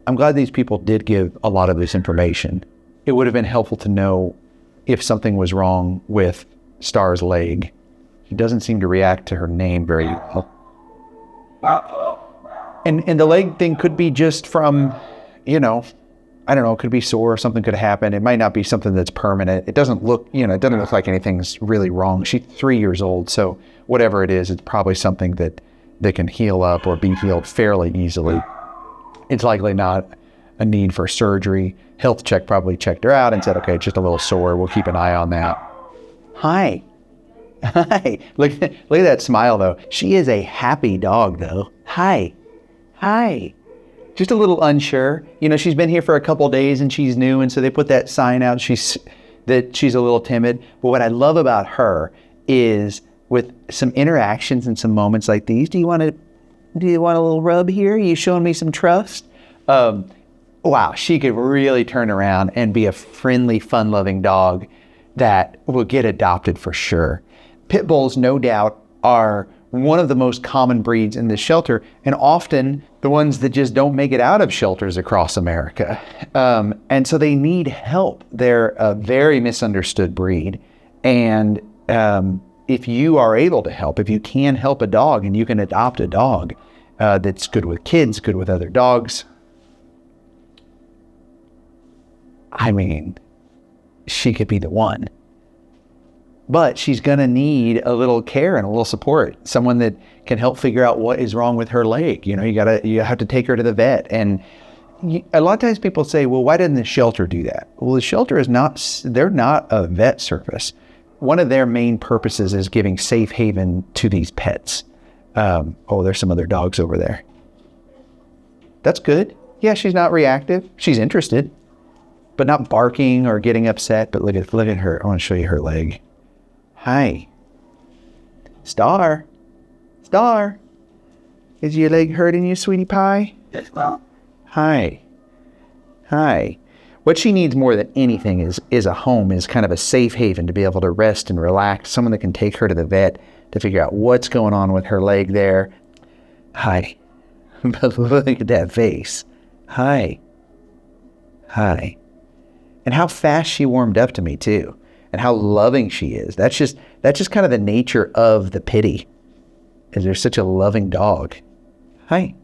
I'm glad these people did give a lot of this information. It would have been helpful to know if something was wrong with Star's leg. She doesn't seem to react to her name very well. And the leg thing could be just from, I don't know, it could be sore or something could happen. It might not be something that's permanent. It doesn't look, it doesn't look like anything's really wrong. She's 3 years old, so whatever it is, it's probably something that can heal up or be healed fairly easily. It's likely not a need for surgery. Health check probably checked her out and said, okay, it's just a little sore. We'll keep an eye on that. Hi. Hi. Look at that smile, though. She is a happy dog, though. Hi. Hi. Just a little unsure. She's been here for a couple days and she's new, and so they put that sign out that she's a little timid. But what I love about her is with some interactions and some moments like these, do you want a little rub here? Are you showing me some trust? Wow, she could really turn around and be a friendly, fun-loving dog that will get adopted for sure. Pit bulls, no doubt, are one of the most common breeds in this shelter, and often the ones that just don't make it out of shelters across America. And so they need help. They're a very misunderstood breed. And if you are able to help, if you can help a dog and you can adopt a dog that's good with kids, good with other dogs, she could be the one. But she's going to need a little care and a little support. Someone that can help figure out what is wrong with her leg. You have to take her to the vet. And a lot of times people say, well, why didn't the shelter do that? Well, the shelter they're not a vet service. One of their main purposes is giving safe haven to these pets. There's some other dogs over there. That's good. Yeah, she's not reactive. She's interested, but not barking or getting upset. But look at her. I want to show you her leg. Hi. Star. Is your leg hurting you, sweetie pie? Yes, well. Hi. What she needs more than anything is a home, is kind of a safe haven to be able to rest and relax. Someone that can take her to the vet to figure out what's going on with her leg there. Hi. But look at that face. Hi. And how fast she warmed up to me too. And how loving she is. That's just kind of the nature of the pitty, is they're such a loving dog. Hi.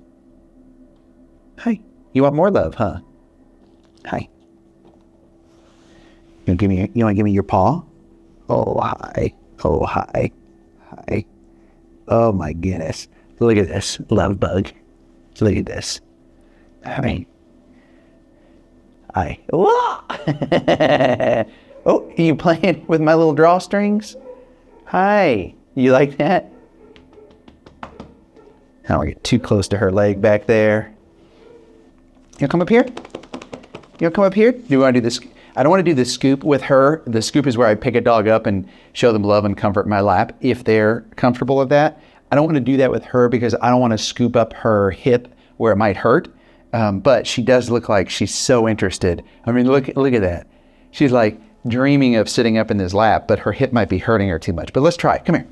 You want more love, huh? Hi. You want to give me your paw? Oh, hi. Hi. Oh my goodness. Look at this love bug. Look at this. Hi. Oh, are you playing with my little drawstrings? Hi. You like that? I don't want to get too close to her leg back there. You come up here? Do you want to do this? I don't want to do the scoop with her. The scoop is where I pick a dog up and show them love and comfort in my lap if they're comfortable with that. I don't want to do that with her because I don't want to scoop up her hip where it might hurt. But she does look like she's so interested. Look at that. She's like dreaming of sitting up in his lap, but her hip might be hurting her too much. But let's try. Come here.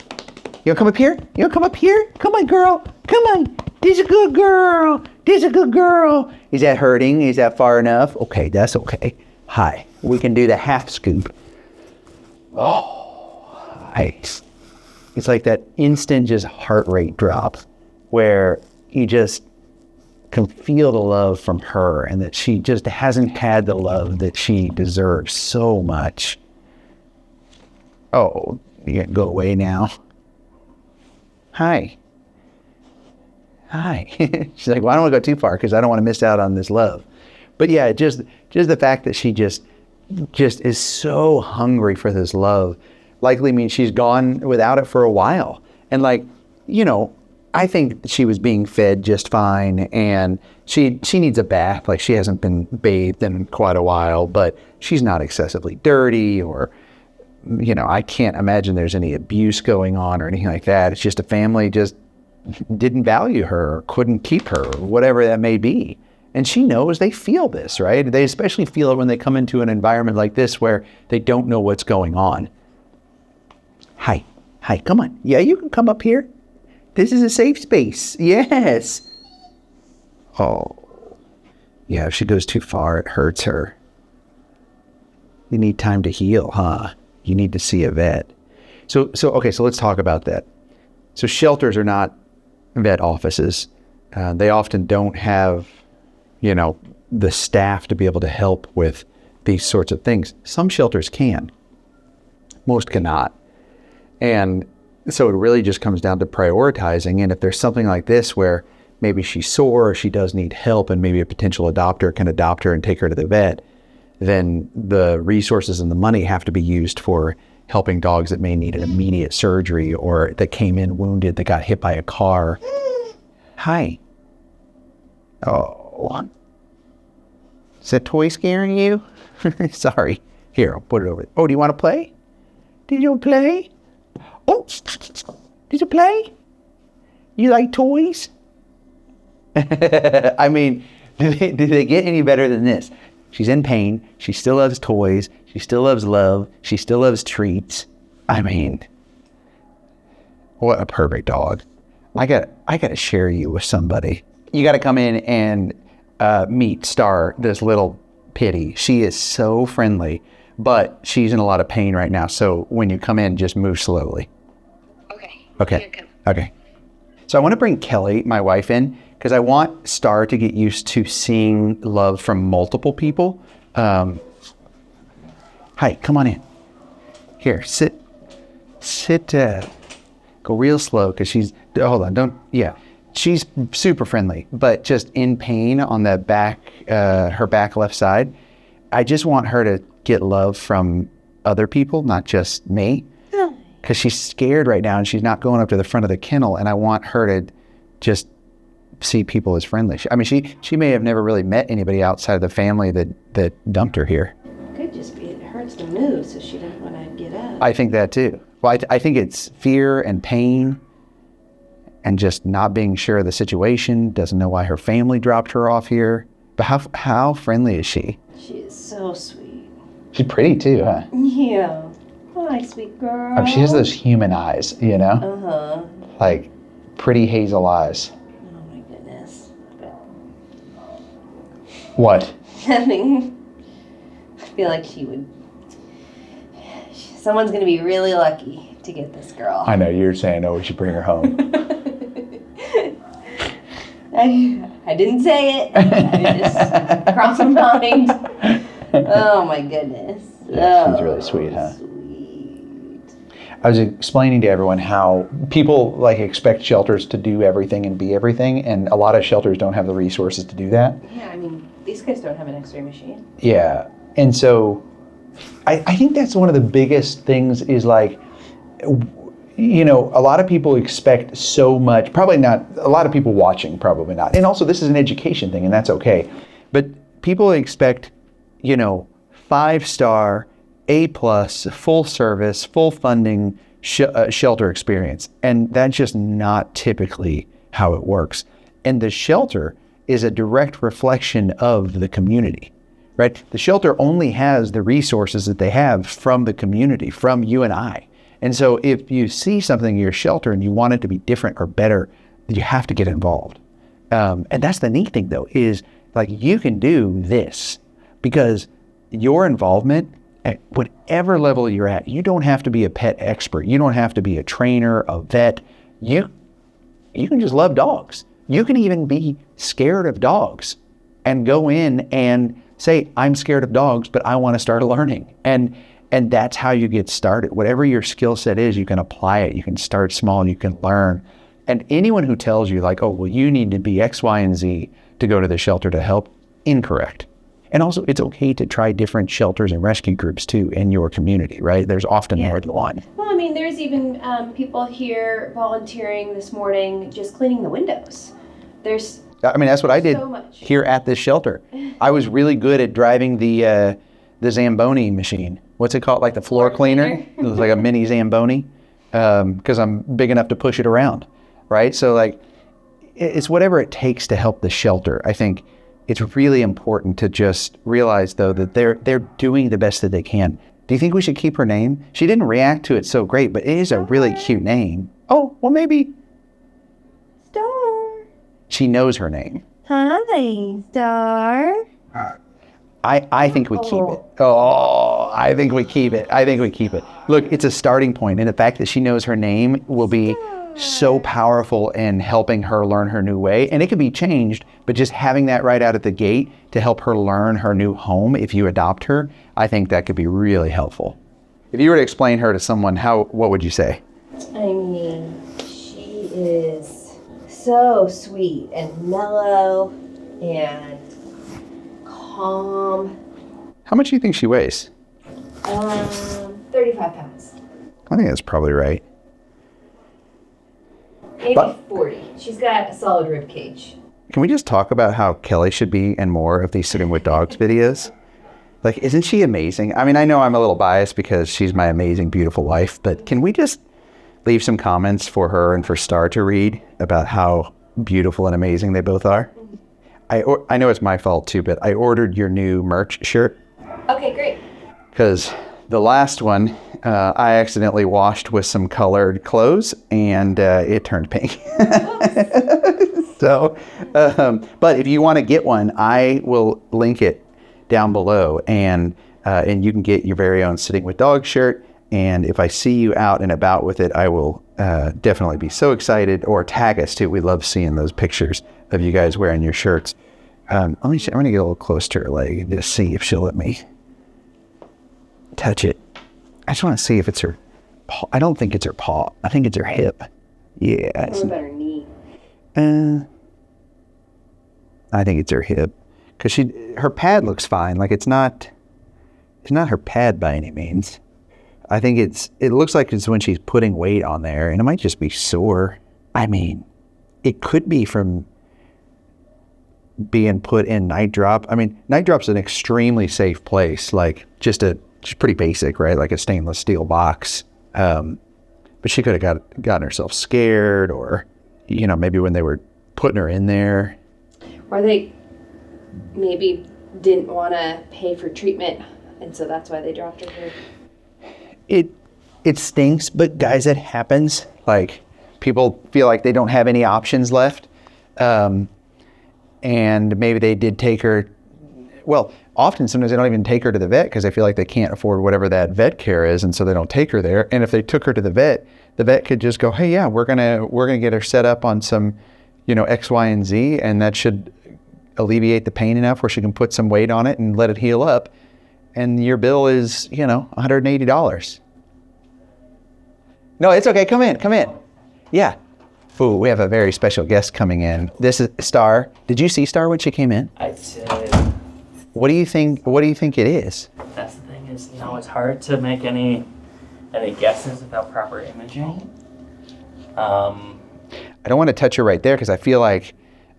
You want to come up here? Come on, girl. Come on. This is a good girl. Is that hurting? Is that far enough? Okay, that's okay. Hi. We can do the half scoop. Oh, nice. It's like that instant just heart rate drop where you just can feel the love from her, and that she just hasn't had the love that she deserves so much. Oh, you can go away now. Hi. She's like, well, I don't want to go too far because I don't want to miss out on this love. But yeah, just the fact that she just is so hungry for this love likely means she's gone without it for a while. And like, you know, I think she was being fed just fine, and she needs a bath. Like, she hasn't been bathed in quite a while, but she's not excessively dirty, or, you know, I can't imagine there's any abuse going on or anything like that. It's just a family just didn't value her or couldn't keep her, or whatever that may be. And she knows, they feel this, right? They especially feel it when they come into an environment like this where they don't know what's going on. Hi, come on. Yeah, you can come up here. This is a safe space. Yes. Oh. Yeah, if she goes too far, it hurts her. You need time to heal, huh? You need to see a vet. So let's talk about that. So shelters are not vet offices. They often don't have, you know, the staff to be able to help with these sorts of things. Some shelters can. Most cannot. And so it really just comes down to prioritizing. And if there's something like this where maybe she's sore or she does need help, and maybe a potential adopter can adopt her and take her to the vet, then the resources and the money have to be used for helping dogs that may need an immediate surgery, or that came in wounded, that got hit by a car. Hi. Oh. Is that toy scaring you? Sorry. Here, I'll put it over. Oh, do you want to play? Did you play? Oh, did you play? You like toys? I mean, do they get any better than this? She's in pain. She still loves toys. She still loves love. She still loves treats. I mean, what a perfect dog. I gotta share you with somebody. You gotta come in and meet Star, this little pitty. She is so friendly, but she's in a lot of pain right now. So when you come in, just move slowly. Okay. So I want to bring Kelly, my wife, in, because I want Star to get used to seeing love from multiple people. Hi, come on in. Here, sit. Go real slow, because she's, hold on, she's super friendly, but just in pain on the back, her back left side. I just want her to get love from other people, not just me, because she's scared right now and she's not going up to the front of the kennel, and I want her to just see people as friendly. I mean, she may have never really met anybody outside of the family that dumped her here. Could just be it hurts to move, so she doesn't want to get up. I think that too. Well, I think it's fear and pain and just not being sure of the situation, doesn't know why her family dropped her off here. But how friendly is she? She is so sweet. She's pretty too, huh? Yeah. Hi, sweet girl. I mean, she has those human eyes, you know? Uh-huh. Like pretty hazel eyes. Oh my goodness. What? I mean, I feel like someone's going to be really lucky to get this girl. I know, you're saying, oh, we should bring her home. I didn't say it. I just crossed my mind. Oh my goodness. Yeah, she's really sweet, huh? Sweet. I was explaining to everyone how people like expect shelters to do everything and be everything, and a lot of shelters don't have the resources to do that. Yeah, I mean, these guys don't have an X-ray machine. Yeah, and so I think that's one of the biggest things is like, you know, a lot of people expect so much, probably not, a lot of people watching, probably not. And also this is an education thing, and that's okay. But people expect, you know, 5-star, A+, full service, full funding shelter experience. And that's just not typically how it works. And the shelter is a direct reflection of the community, right? The shelter only has the resources that they have from the community, from you and I. And so if you see something in your shelter and you want it to be different or better, you have to get involved. And that's the neat thing though, is like you can do this because your involvement at whatever level you're at, you don't have to be a pet expert. You don't have to be a trainer, a vet. You can just love dogs. You can even be scared of dogs and go in and say, I'm scared of dogs, but I want to start learning. And that's how you get started. Whatever your skill set is, you can apply it. You can start small, you can learn. And anyone who tells you like, oh, well, you need to be X, Y, and Z to go to the shelter to help, incorrect. And also, it's okay to try different shelters and rescue groups too in your community, right? There's often more than one. Well, I mean, there's even people here volunteering this morning just cleaning the windows. There's I mean, that's what I did so much. here at this shelter. I was really good at driving the Zamboni machine. What's it called? Like the floor cleaner? It was like a mini Zamboni because I'm big enough to push it around, right? So like, it's whatever it takes to help the shelter. I think it's really important to just realize though that they're doing the best that they can. Do you think we should keep her name? She didn't react to it so great, but it is a really cute name. Oh, well maybe. Star. She knows her name. Hi, Star. I think we keep it. Oh, I think we keep it. I think we keep it. Look, it's a starting point, and the fact that she knows her name will be so powerful in helping her learn her new way. And it can be changed, but just having that right out at the gate to help her learn her new home if you adopt her, I think that could be really helpful. If you were to explain her to someone, what would you say? I mean, she is so sweet and mellow and calm. How much do you think she weighs? 35 pounds. I think that's probably right. Maybe 40. She's got a solid rib cage. Can we just talk about how Kelly should be in more of these Sitting with Dogs videos? Like, isn't she amazing? I mean, I know I'm a little biased because she's my amazing, beautiful wife, but can we just leave some comments for her and for Star to read about how beautiful and amazing they both are? I know it's my fault too, but I ordered your new merch shirt. Okay, great. Because the last one, I accidentally washed with some colored clothes and it turned pink. So, but if you want to get one, I will link it down below and you can get your very own Sitting with Dogs shirt. And if I see you out and about with it, I will definitely be so excited, or tag us too. We love seeing those pictures of you guys wearing your shirts. I'm going to get a little close to her leg and just see if she'll let me touch it. I just want to see if it's her paw. I don't think it's her paw. I think it's her hip. Yeah. What about her knee? I think it's her hip. Because her pad looks fine. Like it's not her pad by any means. I think it looks like it's when she's putting weight on there, and it might just be sore. I mean, it could be from being put in night drop. I mean, night drop's an extremely safe place, like just pretty basic, right? Like a stainless steel box. But she could have gotten herself scared, or, you know, maybe when they were putting her in there. Or they maybe didn't want to pay for treatment, and so that's why they dropped her here. It stinks, but guys, it happens. Like, people feel like they don't have any options left. And maybe they did take her. Well, often sometimes they don't even take her to the vet because they feel like they can't afford whatever that vet care is, and so they don't take her there. And if they took her to the vet could just go, hey, yeah, we're gonna get her set up on some, you know, X, Y, and Z, and that should alleviate the pain enough where she can put some weight on it and let it heal up. And your bill is, you know, $180. No, it's okay. Come in. Yeah. Ooh, we have a very special guest coming in. This is Star. Did you see Star when she came in? I did. What do you think it is? That's the thing is, you know, it's hard to make any guesses without proper imaging. I don't want to touch her right there because I feel like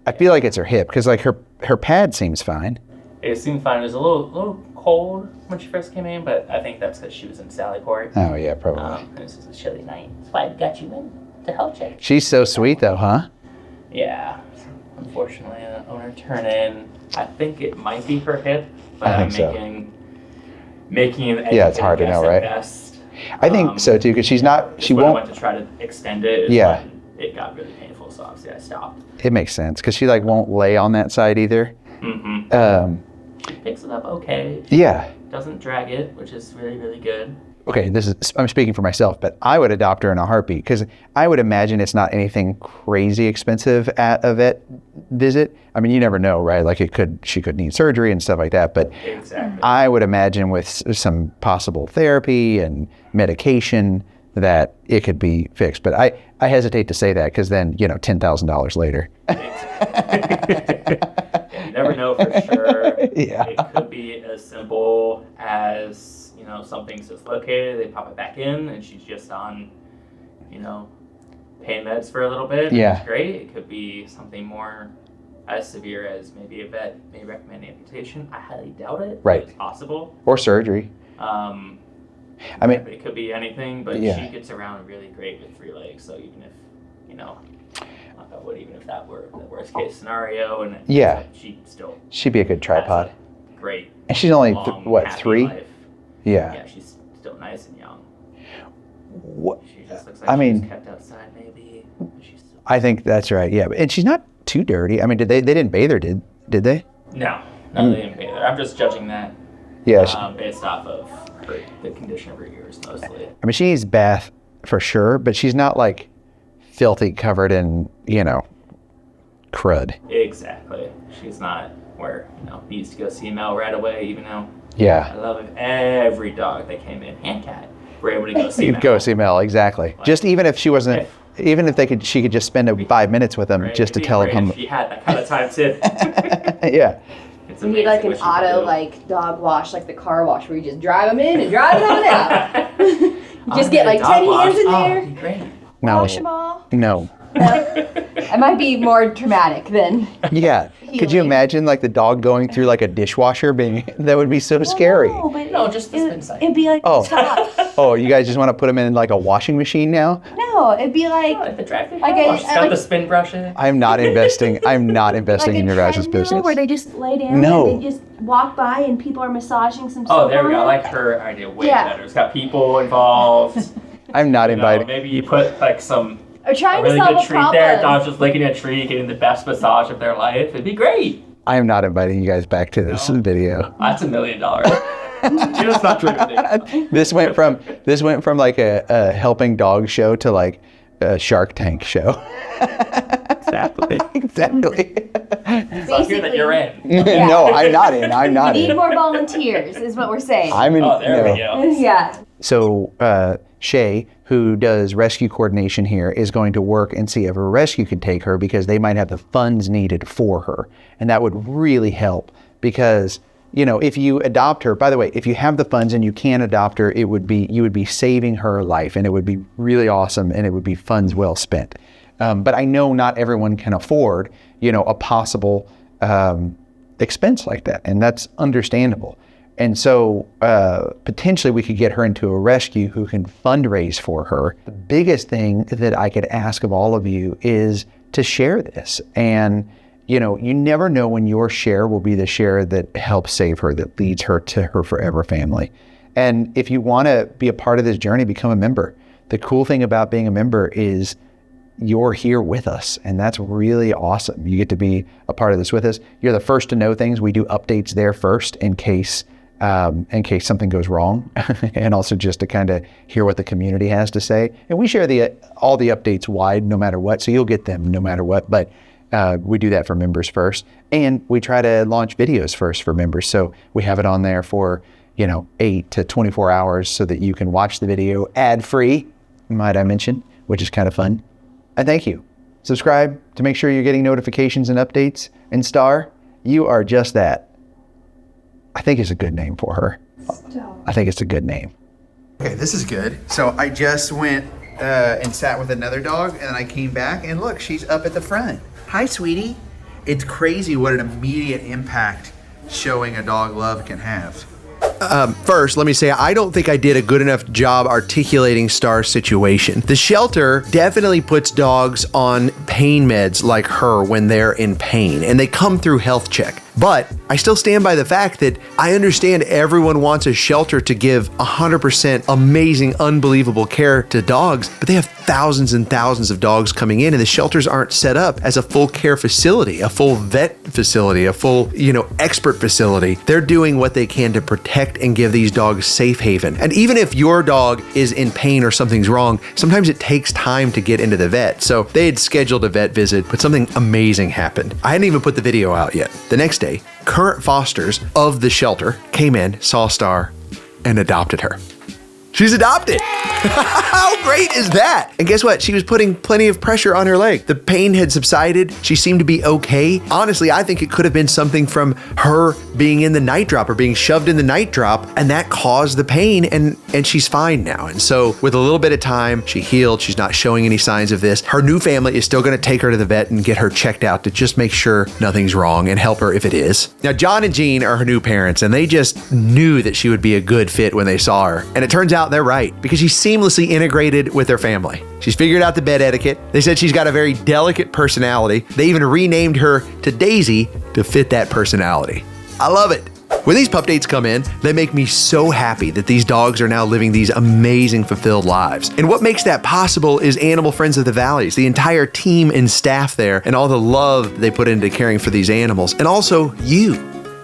it's her hip, because like her pad seems fine. It seemed fine. It was a little cold when she first came in, but I think that's because she was in Sallyport. Oh yeah, probably. And this is a chilly night. That's why I got you in to help check. She's so sweet though, huh? Yeah. Unfortunately, an owner turned in. I think it might be her hip, but I I'm think making an yeah, it's hard to know, right? Best. I think so too, because she when won't. I went to try to extend it. Yeah. It got really painful, so obviously I stopped. It makes sense because she like won't lay on that side either. Mm-hmm. She picks it up okay. Yeah. Doesn't drag it, which is really, really good. Okay, I'm speaking for myself, but I would adopt her in a heartbeat because I would imagine it's not anything crazy expensive at a vet visit. I mean, you never know, right? Like she could need surgery and stuff like that, but exactly. I would imagine with some possible therapy and medication that it could be fixed. But I hesitate to say that because then, you know, $10,000 later. You never know for sure. Yeah. It could be as simple as, you know, something's dislocated, they pop it back in, and she's just on, you know, pain meds for a little bit. Yeah. It's great. It could be something more as severe as maybe a vet may recommend amputation. I highly doubt it. Right. It's possible. Or surgery. I mean, it could be anything, but yeah. she gets around really great with 3 legs. So even if, you know, even if that were the worst case scenario, and yeah, she'd be a good tripod. Great. And she's only long, what, 3? life. Yeah. Yeah, she's still nice and young. What? She just looks like I mean, she's kept outside, maybe. I think that's right. Yeah, and she's not too dirty. I mean, they didn't bathe her, did they? No, they didn't bathe her. I'm just judging that. Yeah. Based off of the condition of her ears, mostly. I mean, she needs bath for sure, but she's not like filthy, covered in, you know, crud. Exactly. She's not where, you know, needs to go see Mel right away, even though Yeah. I love if every dog that came in, and cat, were able to go see Mel. Go see Mel, exactly. Just even if she wasn't, even if she could just spend 5 minutes with him just to tell him. If she had that kind of time too. Yeah. It's We need like an amazing what she can auto do. like dog wash, like the car wash, where you just drive them in and drive them out. You just get like 10 hands in there. No. Wash them all. No. It might be more traumatic than. Yeah. Could you imagine like the dog going through like a dishwasher being, that would be so scary. No, just the spin side. It'd be like Oh. tough. Oh, you guys just want to put them in like a washing machine now? No, it'd be like Got the spin brush in it. I'm not investing in your guys' business. where they just lay down No. and they just walk by and people are massaging some Oh, soap there we on go. I it. like her idea way Yeah. better. It's got people involved. I'm not You know, inviting. maybe you put like some Or trying a really to solve good a treat problem. there. Dog's just licking a tree, getting the best massage of their life. It'd be great. I am not inviting you guys back to this video. That's $1 million. Just not true. This went from like a helping dog show to like a Shark Tank show. Exactly. Exactly. So here that you're in. No, I'm not in. I'm not We need in. more volunteers, is what we're saying. I'm in. Oh, there we no. go. Yeah. So Shay, who does rescue coordination here, is going to work and see if a rescue can take her because they might have the funds needed for her. And that would really help because, you know, if you adopt her, by the way, if you have the funds and you can adopt her, you would be saving her life and it would be really awesome and it would be funds well spent. But I know not everyone can afford, you know, a possible expense like that. And that's understandable. And so potentially we could get her into a rescue who can fundraise for her. The biggest thing that I could ask of all of you is to share this. And, you know, you never know when your share will be the share that helps save her, that leads her to her forever family. And if you want to be a part of this journey, become a member. The cool thing about being a member is you're here with us, and that's really awesome. You get to be a part of this with us. You're the first to know things. We do updates there first in case something goes wrong, and also just to kind of hear what the community has to say. And we share all the updates wide, no matter what, so you'll get them no matter what. But we do that for members first, and we try to launch videos first for members. So we have it on there for 8 to 24 hours, so that you can watch the video ad-free, might I mention, which is kind of fun. And thank you. Subscribe to make sure you're getting notifications and updates. And Star, you are just that. I think it's a good name for her. I think it's a good name. Okay, this is good. So I just went and sat with another dog, and then I came back, and look, she's up at the front. Hi, sweetie. It's crazy what an immediate impact showing a dog love can have. First, let me say, I don't think I did a good enough job articulating Star's situation. The shelter definitely puts dogs on pain meds like her when they're in pain, and they come through health check. But I still stand by the fact that I understand everyone wants a shelter to give 100% amazing, unbelievable care to dogs, but they have thousands and thousands of dogs coming in, and the shelters aren't set up as a full care facility, a full vet facility, a full, expert facility. They're doing what they can to protect and give these dogs safe haven. And even if your dog is in pain or something's wrong, sometimes it takes time to get into the vet. So they had scheduled a vet visit, but something amazing happened. I hadn't even put the video out yet. The next day, current fosters of the shelter came in, saw Star, and adopted her. She's adopted. How great is that? And guess what? She was putting plenty of pressure on her leg. The pain had subsided. She seemed to be okay. Honestly, I think it could have been something from her being in the night drop or being shoved in the night drop, and that caused the pain, and she's fine now. And so with a little bit of time, she healed. She's not showing any signs of this. Her new family is still going to take her to the vet and get her checked out to just make sure nothing's wrong and help her if it is. Now, John and Jean are her new parents, and they just knew that she would be a good fit when they saw her. And it turns out they're right, because she's seamlessly integrated with their family. She's figured out the bed etiquette. They said she's got a very delicate personality. They even renamed her to Daisy to fit that personality. I love it. When these pup dates come in, they make me so happy that these dogs are now living these amazing, fulfilled lives. And what makes that possible is Animal Friends of the Valleys, the entire team and staff there, and all the love they put into caring for these animals. And also you.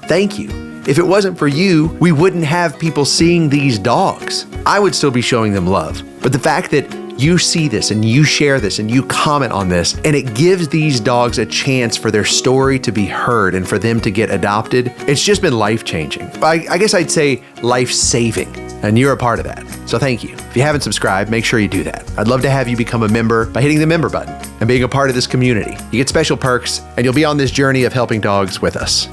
Thank you. If it wasn't for you, we wouldn't have people seeing these dogs. I would still be showing them love. But the fact that you see this and you share this and you comment on this, and it gives these dogs a chance for their story to be heard and for them to get adopted, it's just been life-changing. I guess I'd say life-saving, and you're a part of that. So thank you. If you haven't subscribed, make sure you do that. I'd love to have you become a member by hitting the member button and being a part of this community. You get special perks, and you'll be on this journey of helping dogs with us.